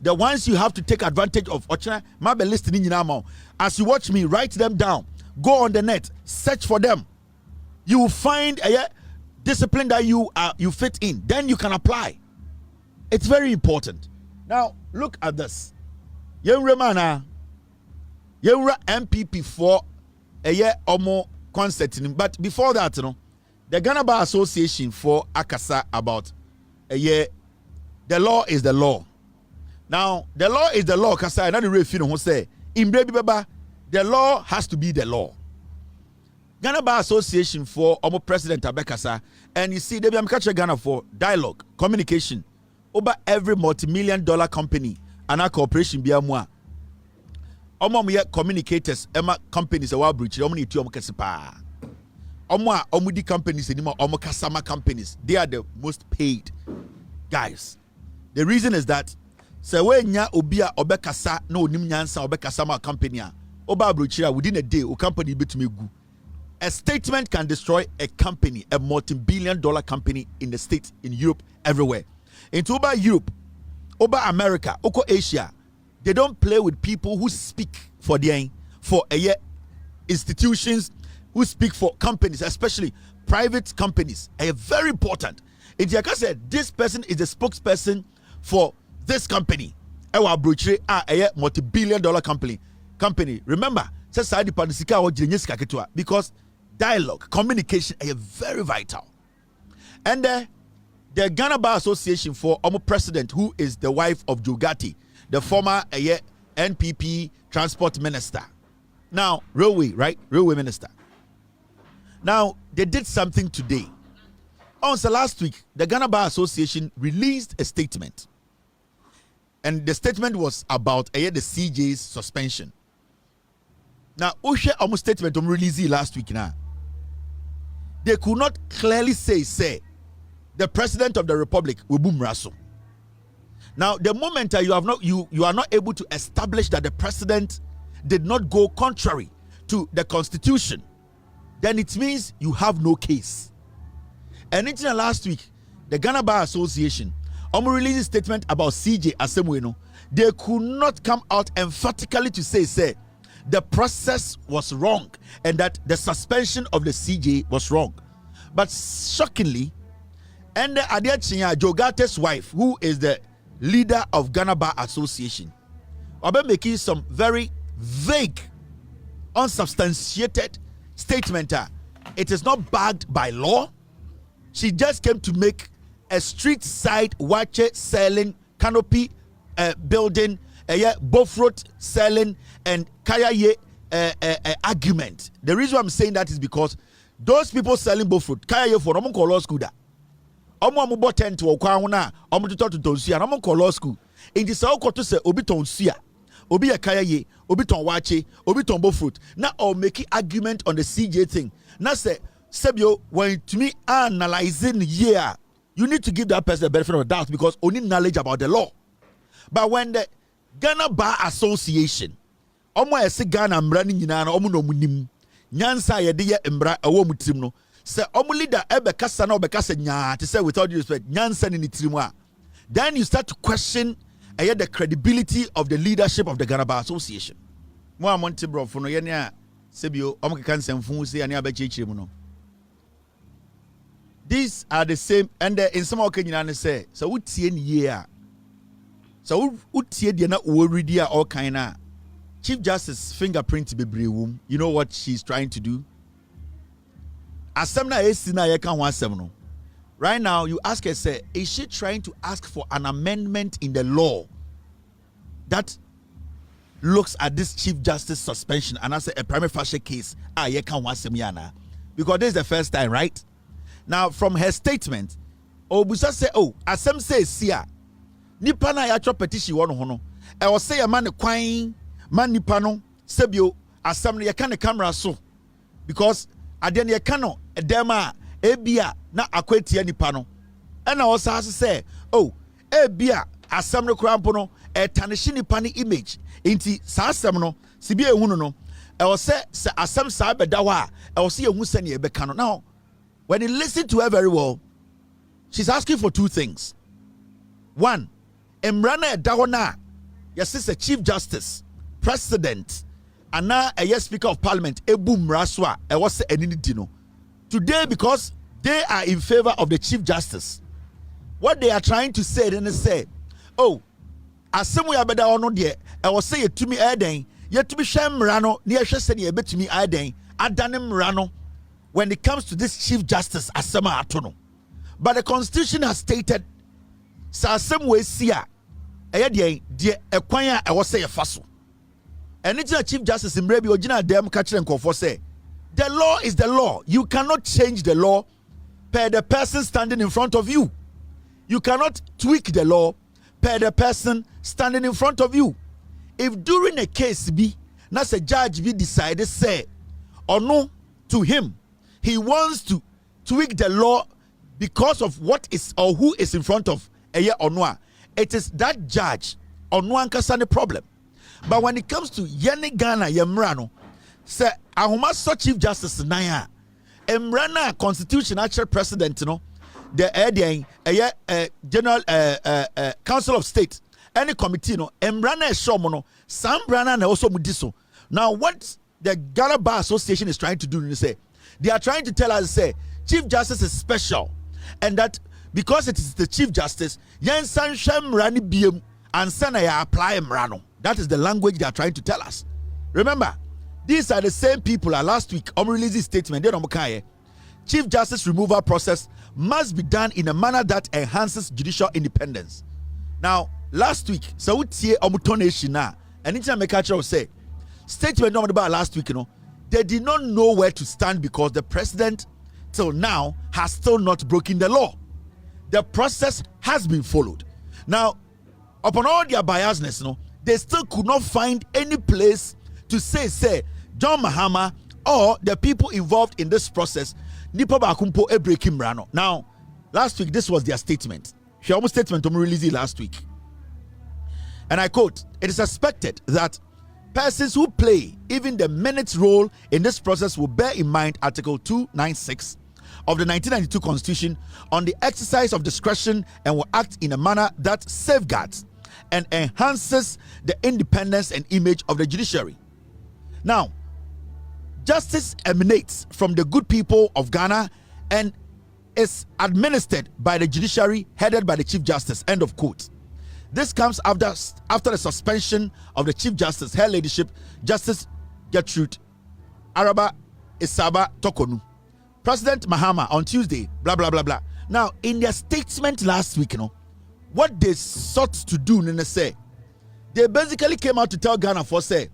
the ones you have to take advantage of. As you watch me, write them down. Go on the net, search for them. You will find a discipline that you fit in. Then you can apply. It's very important. Now look at this. Yenra NPP for a year or more concert. But before that, the Ghana Bar Association for Akasa about a year. The law is the law. Now the law is the law. Kasa another refuge who say in baby baba, the law has to be the law. Ghana Bar Association for Omo President Abekasa, and you see, they be catching Ghana for dialogue, communication over every multi-million-dollar company and our corporation be amwa. Omo communicators, Emma companies a while breach, Omo need to Omkasipa. Omo di companies anymore, Omo Kasama companies, they are the most paid guys. The reason is that se we nya obia obekasa na onim nyansa obekasa ma company a oba brochira within a day o company betumi gu. A statement can destroy a company, a multi-billion-dollar company in the States, in Europe, everywhere. Into over Europe, over America, over Asia, they don't play with people who speak for institutions, who speak for companies, especially private companies. Are very important. If like I said, this person is the spokesperson for this company. A multi-billion-dollar company. Remember, because dialogue, communication are very vital. And the Ghana Bar Association for Omo President, who is the wife of Jogati, the former NPP transport minister. Now, railway minister. Now, they did something today. Also, last week, the Ghana Bar Association released a statement. And the statement was about the CJ's suspension. Now, Oshe almost statement released last week now. They could not clearly say the president of the republic will boom Rasso. Now, the moment you are not able to establish that the president did not go contrary to the constitution, then it means you have no case. And until last week, the Ghana Bar Association released a statement about CJ Asemueno. They could not come out emphatically to say the process was wrong and that the suspension of the CJ was wrong. But shockingly, and the Adiachinya Jogate's wife, who is the leader of Ghana Bar Association, are making some very vague, unsubstantiated statement. It is not backed by law. She just came to make a street side watch selling canopy building, Bofrot selling and Kayaye argument. The reason I'm saying that is because those people selling Bofrot, Kayaye for Omo law school da. Omo bought 10 to Okwana, Omo to talk to Tonsia, Omo law school. In the South to say Obi Tonsia, Obi Kayaye, Obi Ton Wache, Obi Ton Bofrot. Now I'll make argument on the CJ thing. Now say Sebio, when to me analyzing here, you need to give that person the benefit of the doubt because only knowledge about the law. But when the Ghana Bar Association, omo ese Ghana mbrani nyina na omo no munim, nyansa ye de ye mbra ewo mutrim no, se omo leader ebe kasa na obekasa nya, to say without due respect, nyansa ni trimu a, then you start to question the credibility of the leadership of the Ghana Bar Association. Mo amonte bro fo no ye ne a sebio omo keka nsemfu se ani abechichire mu no. These are the same, and in some occasions, say, so we see in year So utie dia na worry all kind of Chief Justice fingerprint bebree wom. You know what she's trying to do? Asem na esi na ye kan ho asem no. Right now you ask her, say, is she trying to ask for an amendment in the law that looks at this Chief Justice suspension and as a prima facie case? Ye kan ho asem yana. Because this is the first time, right? Now from her statement, Obusa say, oh, asem say sia. Nipa na ya chọ petition won ho no. E wo say man kwan man nipa no sebio asem no ye kan camera so. Because aden ye kan no edem a ebia na akwatia nipa no. E na wo sa say, oh, ebia asem no krampo no etanishi nipa ni image. Inti sa asem no sibi ehunu no. E wo say asem sa beda wa e wo say ehunu se ne e be kan no. Now, when you listen to her very well, she's asking for two things. One, Emrana Dahona, yes, is a Chief Justice, President, and now a yes Speaker of Parliament, Ebum Raswa, I was any dino. Today, because they are in favor of the Chief Justice, what they are trying to say, then they say, oh, as some way abeda or no dear, I was say it to me aden, yet to be sham rano, near Shasani a bit to me aden, Adanim Rano, when it comes to this Chief Justice, Asama Atono. But the Constitution has stated, sa same way sia de ekwan a was say a faso. And it's a Chief Justice in Mrebi original dem catcher and for say the law is the law. You cannot change the law per the person standing in front of you. You cannot tweak the law per the person standing in front of you. If during a case be not a judge be decided say or no to him, he wants to tweak the law because of what is or who is in front of a year or no, it is that judge or no one problem. But when it comes to Yeni Ghana Yemrano, say Ahuma so Chief Justice Naya Emrana Constitution actual President, you know, the General Council of State, any committee, no, Emrana Shomono, Sam Brana also Mudiso. Now, what the Ghana Bar Association is trying to do is say they are trying to tell us, say, Chief Justice is special, and that because it is the Chief Justice, Yen San Shem Rani Biem and Sanaya apply Mrano. That is the language they are trying to tell us. Remember, these are the same people last week released a statement. Chief Justice removal process must be done in a manner that enhances judicial independence. Now, last week, so and anytime I catch up say statement about last week, you know, they did not know where to stand because the president till now has still not broken the law. The process has been followed. Now, upon all their biasness, you know, they still could not find any place to say John Mahama or the people involved in this process Nipa Bakumpo e breaking Brano. Now, last week this was their statement. She almost statement to me released last week. And I quote, it is suspected that persons who play even the minute's role in this process will bear in mind Article 296 of the 1992 Constitution on the exercise of discretion and will act in a manner that safeguards and enhances the independence and image of the judiciary. Now, justice emanates from the good people of Ghana and is administered by the judiciary headed by the Chief Justice. End of quote. This comes after the suspension of the Chief Justice, Her Ladyship, Justice Gertrude Araba Isaba Tokonu. President Mahama on Tuesday, blah, blah, blah, blah. Now, in their statement last week, you know, what they sought to do, they basically came out to tell Ghana for say,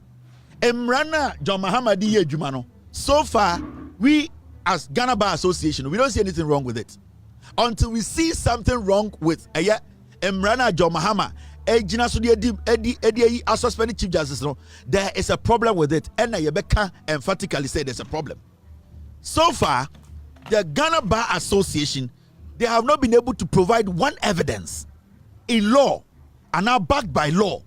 Emrana John Mahama di Jumano. So far, we as Ghana Bar Association, we don't see anything wrong with it. Until we see something wrong with Emrana John Mahama, suspended Chief Justice, no, there is a problem with it. And Yebeka emphatically said there's a problem. So far, the Ghana Bar Association, they have not been able to provide one evidence in law and now backed by law.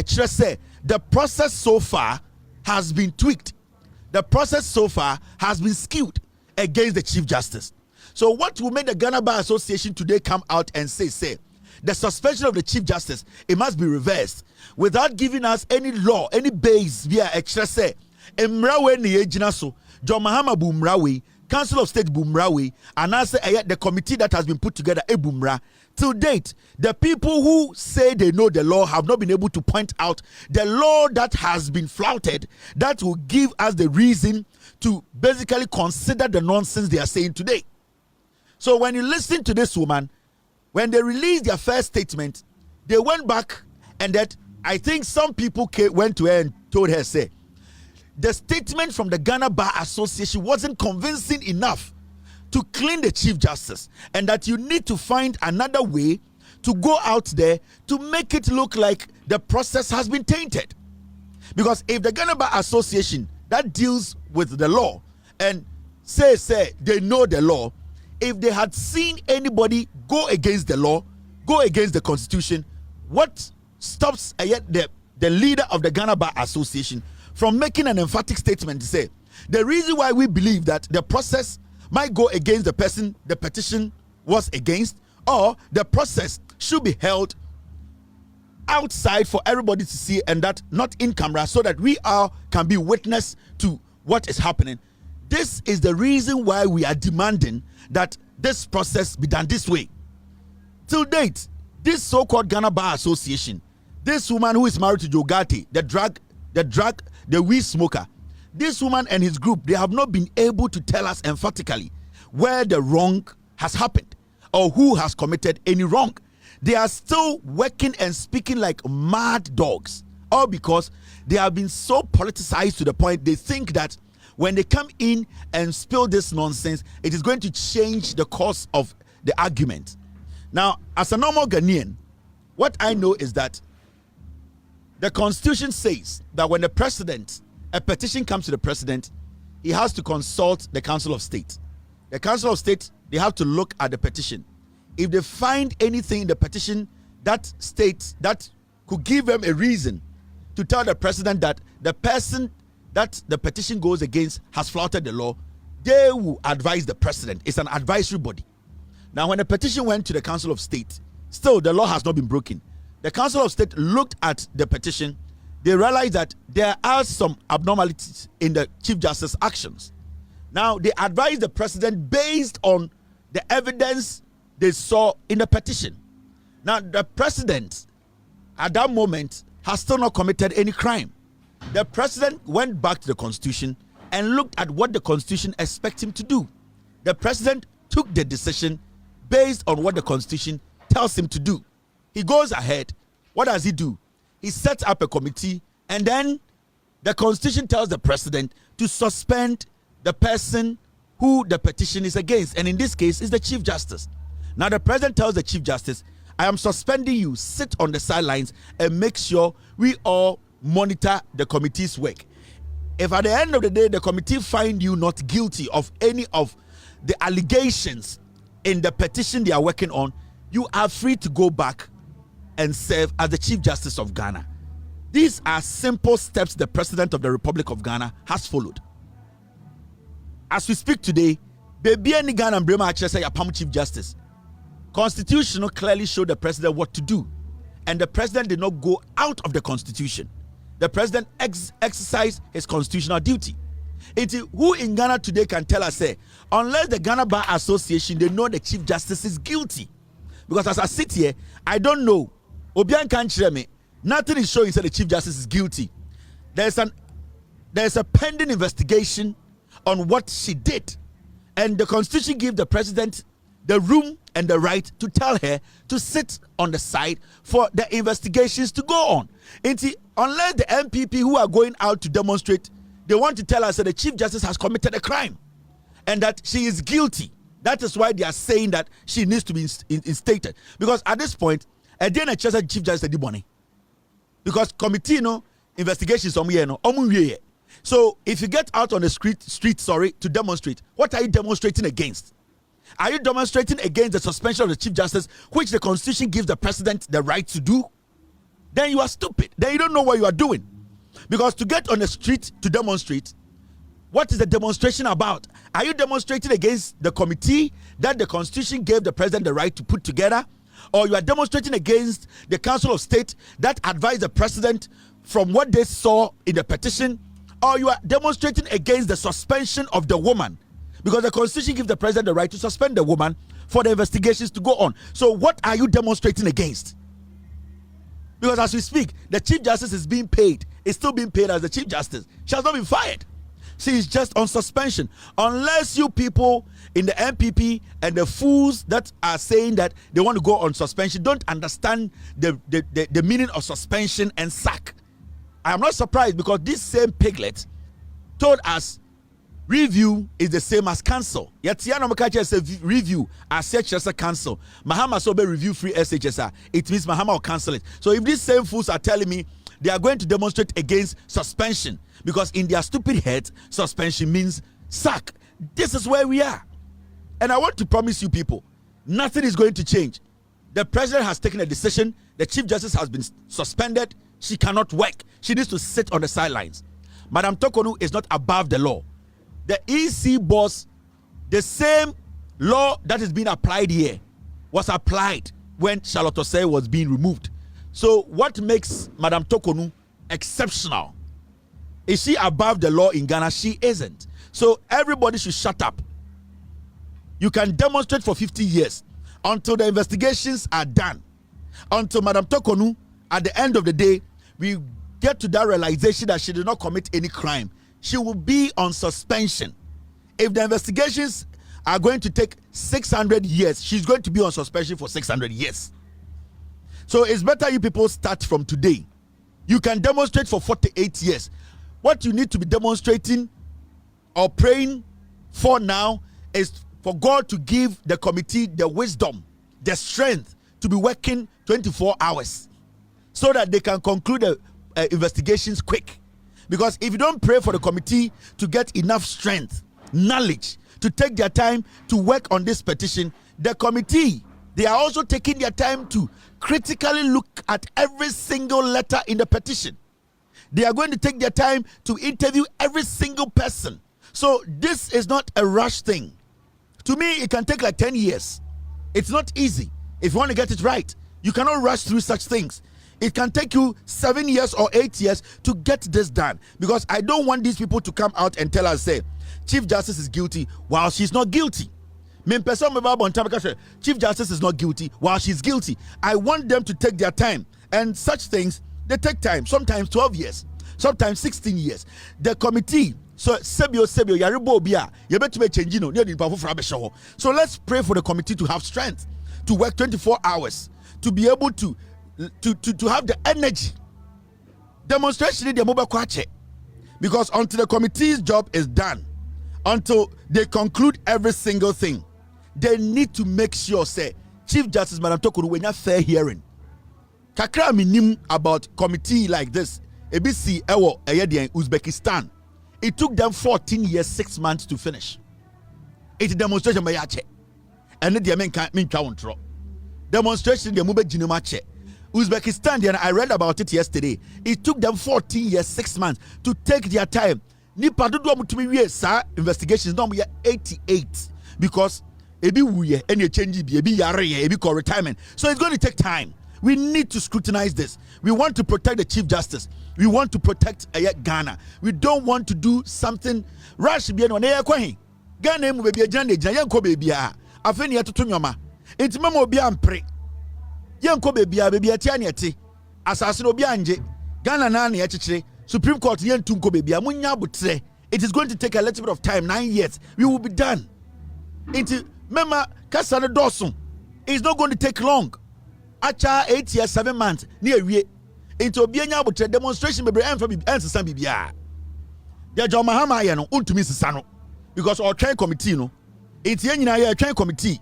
Say the process so far has been tweaked. The process so far has been skewed against the Chief Justice. So what will make the Ghana Bar Association today come out and say the suspension of the Chief Justice, it must be reversed without giving us any law, any base via extra say Emrawe ni ejina so John Mahama bu Mrawe Council of State Bumrawe, and I say the committee that has been put together, a Bumra. Till date, the people who say they know the law have not been able to point out the law that has been flouted that will give us the reason to basically consider the nonsense they are saying today. So when you listen to this woman, when they released their first statement, they went back and that I think some people went to her and told her, say, the statement from the Ghana Bar Association wasn't convincing enough to clean the Chief Justice, and that you need to find another way to go out there to make it look like the process has been tainted. Because if the Ghana Bar Association that deals with the law and say they know the law, if they had seen anybody go against the law, go against the constitution, what stops the leader of the Ghana Bar Association from making an emphatic statement to say, the reason why we believe that the process might go against the person the petition was against, or the process should be held outside for everybody to see and that not in camera, so that we all can be witness to what is happening. This is the reason why we are demanding that this process be done this way. Till date, this so-called Ghana Bar Association, this woman who is married to Jogati, the weed smoker, this woman and his group, they have not been able to tell us emphatically where the wrong has happened or who has committed any wrong. They are still working and speaking like mad dogs, all because they have been so politicized to the point they think that when they come in and spill this nonsense, it is going to change the course of the argument. Now, as a normal Ghanaian, what I know is that the Constitution says that when a petition comes to the president, he has to consult the Council of State. The Council of State, they have to look at the petition. If they find anything in the petition that states that could give them a reason to tell the president that the person that the petition goes against has flouted the law, they will advise the president. It's an advisory body. Now, when the petition went to the Council of State, still the law has not been broken. The Council of State looked at the petition. They realized that there are some abnormalities in the Chief Justice's actions. Now, they advised the president based on the evidence they saw in the petition. Now, the president at that moment has still not committed any crime. The president went back to the Constitution and looked at what the Constitution expects him to do. The president took the decision based on what the Constitution tells him to do. He goes ahead. What does he do? He sets up a committee, and then the Constitution tells the president to suspend the person who the petition is against, and in this case is the Chief Justice. Now the president tells the Chief Justice, I am suspending you, sit on the sidelines and make sure we all monitor the committee's work. If at the end of the day the committee find you not guilty of any of the allegations in the petition they are working on, you are free to go back and serve as the Chief Justice of Ghana. These are simple steps the President of the Republic of Ghana has followed. As we speak today, baby any Ghana and Brema say Agyapong Chief Justice. Constitution clearly showed the president what to do, and the president did not go out of the Constitution. The president exercised his constitutional duty. Who in Ghana today can tell us, say, unless the Ghana Bar Association, they know the Chief Justice is guilty? Because as I sit here, I don't know. Obian can't share me. Nothing is showing that the Chief Justice is guilty. There's a pending investigation on what she did, and the Constitution gives the president the room and the right to tell her to sit on the side for the investigations to go on. Unless the NPP who are going out to demonstrate, they want to tell us that the Chief Justice has committed a crime and that she is guilty. That is why they are saying that she needs to be instated. Because at this point, again, a Chief Justice did money. Because committee investigations so if you get out on the street to demonstrate, what are you demonstrating against? Are you demonstrating against the suspension of the Chief Justice, which the Constitution gives the president the right to do? Then you are stupid. Then you don't know what you are doing. Because to get on the street to demonstrate, what is the demonstration about? Are you demonstrating against the committee that the Constitution gave the president the right to put together? Or you are demonstrating against the Council of State that advised the president from what they saw in the petition? Or you are demonstrating against the suspension of the woman Because the constitution gives the president the right to suspend the woman for the investigations to go on. So what are you demonstrating against? Because as we speak, the Chief Justice is being paid. Is still being paid as the Chief Justice. She has not been fired. She is just on suspension. Unless you people in the NPP and the fools that are saying that they want to go on suspension don't understand the meaning of suspension and sack. I am not surprised, because this same piglet told us review is the same as cancel. Yet Tiano Makacha says review as such as a cancel. Mahama Sobe review free SHSR. It means Mahama will cancel it. So if these same fools are telling me they are going to demonstrate against suspension, because in their stupid heads, suspension means sack. This is where we are. And I want to promise you people, nothing is going to change. The president has taken a decision. The Chief Justice has been suspended. She cannot work. She needs to sit on the sidelines. Madam Tokonu is not above the law. The EC boss, the same law that is being applied here was applied when Charlotte Osei was being removed. So what makes Madam Tokonu exceptional? Is she above the law in Ghana? She isn't. So everybody should shut up. You can demonstrate for 50 years until the investigations are done. Until Madam Tokonu, at the end of the day, we get to that realization that she did not commit any crime. She will be on suspension. If the investigations are going to take 600 years, she's going to be on suspension for 600 years. So it's better you people start from today. You can demonstrate for 48 years. What you need to be demonstrating or praying for now is for God to give the committee the wisdom, the strength to be working 24 hours so that they can conclude the investigations quick. Because if you don't pray for the committee to get enough strength, knowledge, to take their time to work on this petition, the committee, they are also taking their time to critically look at every single letter in the petition. They are going to take their time to interview every single person. So this is not a rush thing. To me, it can take like 10 years. It's not easy. If you want to get it right, you cannot rush through such things. It can take you 7 years or 8 years to get this done. Because I don't want these people to come out and tell us, say, Chief Justice is guilty while she's not guilty. Chief Justice is not guilty while she's guilty. I want them to take their time. And such things, they take time. Sometimes 12 years. Sometimes 16 years. The committee, so Sebio, Yaribo Bia, you better be changing. So let's pray for the committee to have strength, to work 24 hours, to be able to have the energy. Demonstration in the mobile kwache. Because until the committee's job is done, until they conclude every single thing, they need to make sure, say, Chief Justice Madam Tokuru, when you're fair hearing. Kakra minim about committee like this, ABC Ewo Ayedi in Uzbekistan. It took them 14 years, 6 months to finish. It's a demonstration by Yache. And the men can't mean counter. Demonstration the Mube Jinumache. Uzbekistan, I read about it yesterday. It took them 14 years, 6 months to take their time. Nipa do to be we sir investigations number 88 because ebi wuye any change bi ebi yare ebi call retirement. So it's going to take time. We need to scrutinize this. We want to protect the Chief Justice. We want to protect Ghana. We don't want to do something rash bi no na yakwahin. Ghana mu bebi agina agina yanko bebi a. Afeni atoto nyoma. Enti mama obi ampre. Yanko bebi a bebi atia ne ate. Asase no obi anje. Ghana na na yakekere. Supreme Court yentunko bebi a munya butre. It is going to take a little bit of time, 9 years. We will be done. Enti mema kasane dosun. It's not going to take long. Acha 8 years, 7 months. Near we into Bianya butre demonstration bebre and ensesa bibia. Ya John Mahama ya no untumi sesano. Because our train committee no. It's nyina ya train committee.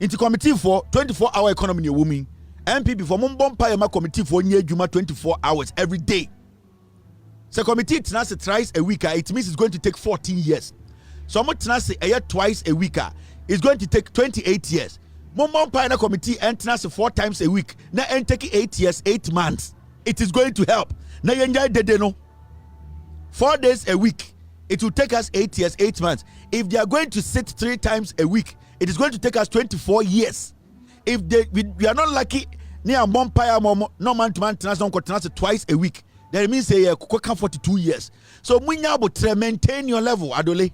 Into committee for 24-hour economy woman. NPP for Mumbompa Yama committee for nye juma 24 hours every day. So committee tenase thrice a week, it means it's going to take 14 years. So I'm tenase a year twice a week, it's going to take 28 years. Mumbompa Yama committee and tenase 4 times a week. Now and take 8 years, 8 months. It is going to help. Now you enjoy the no 4 days a week. It will take us 8 years, 8 months. If they are going to sit 3 times a week, it is going to take us 24 years. If we are not lucky, near Mumbompa no man to man tenase twice a week. That means say 42 years. So munya botre maintain your level, Adole.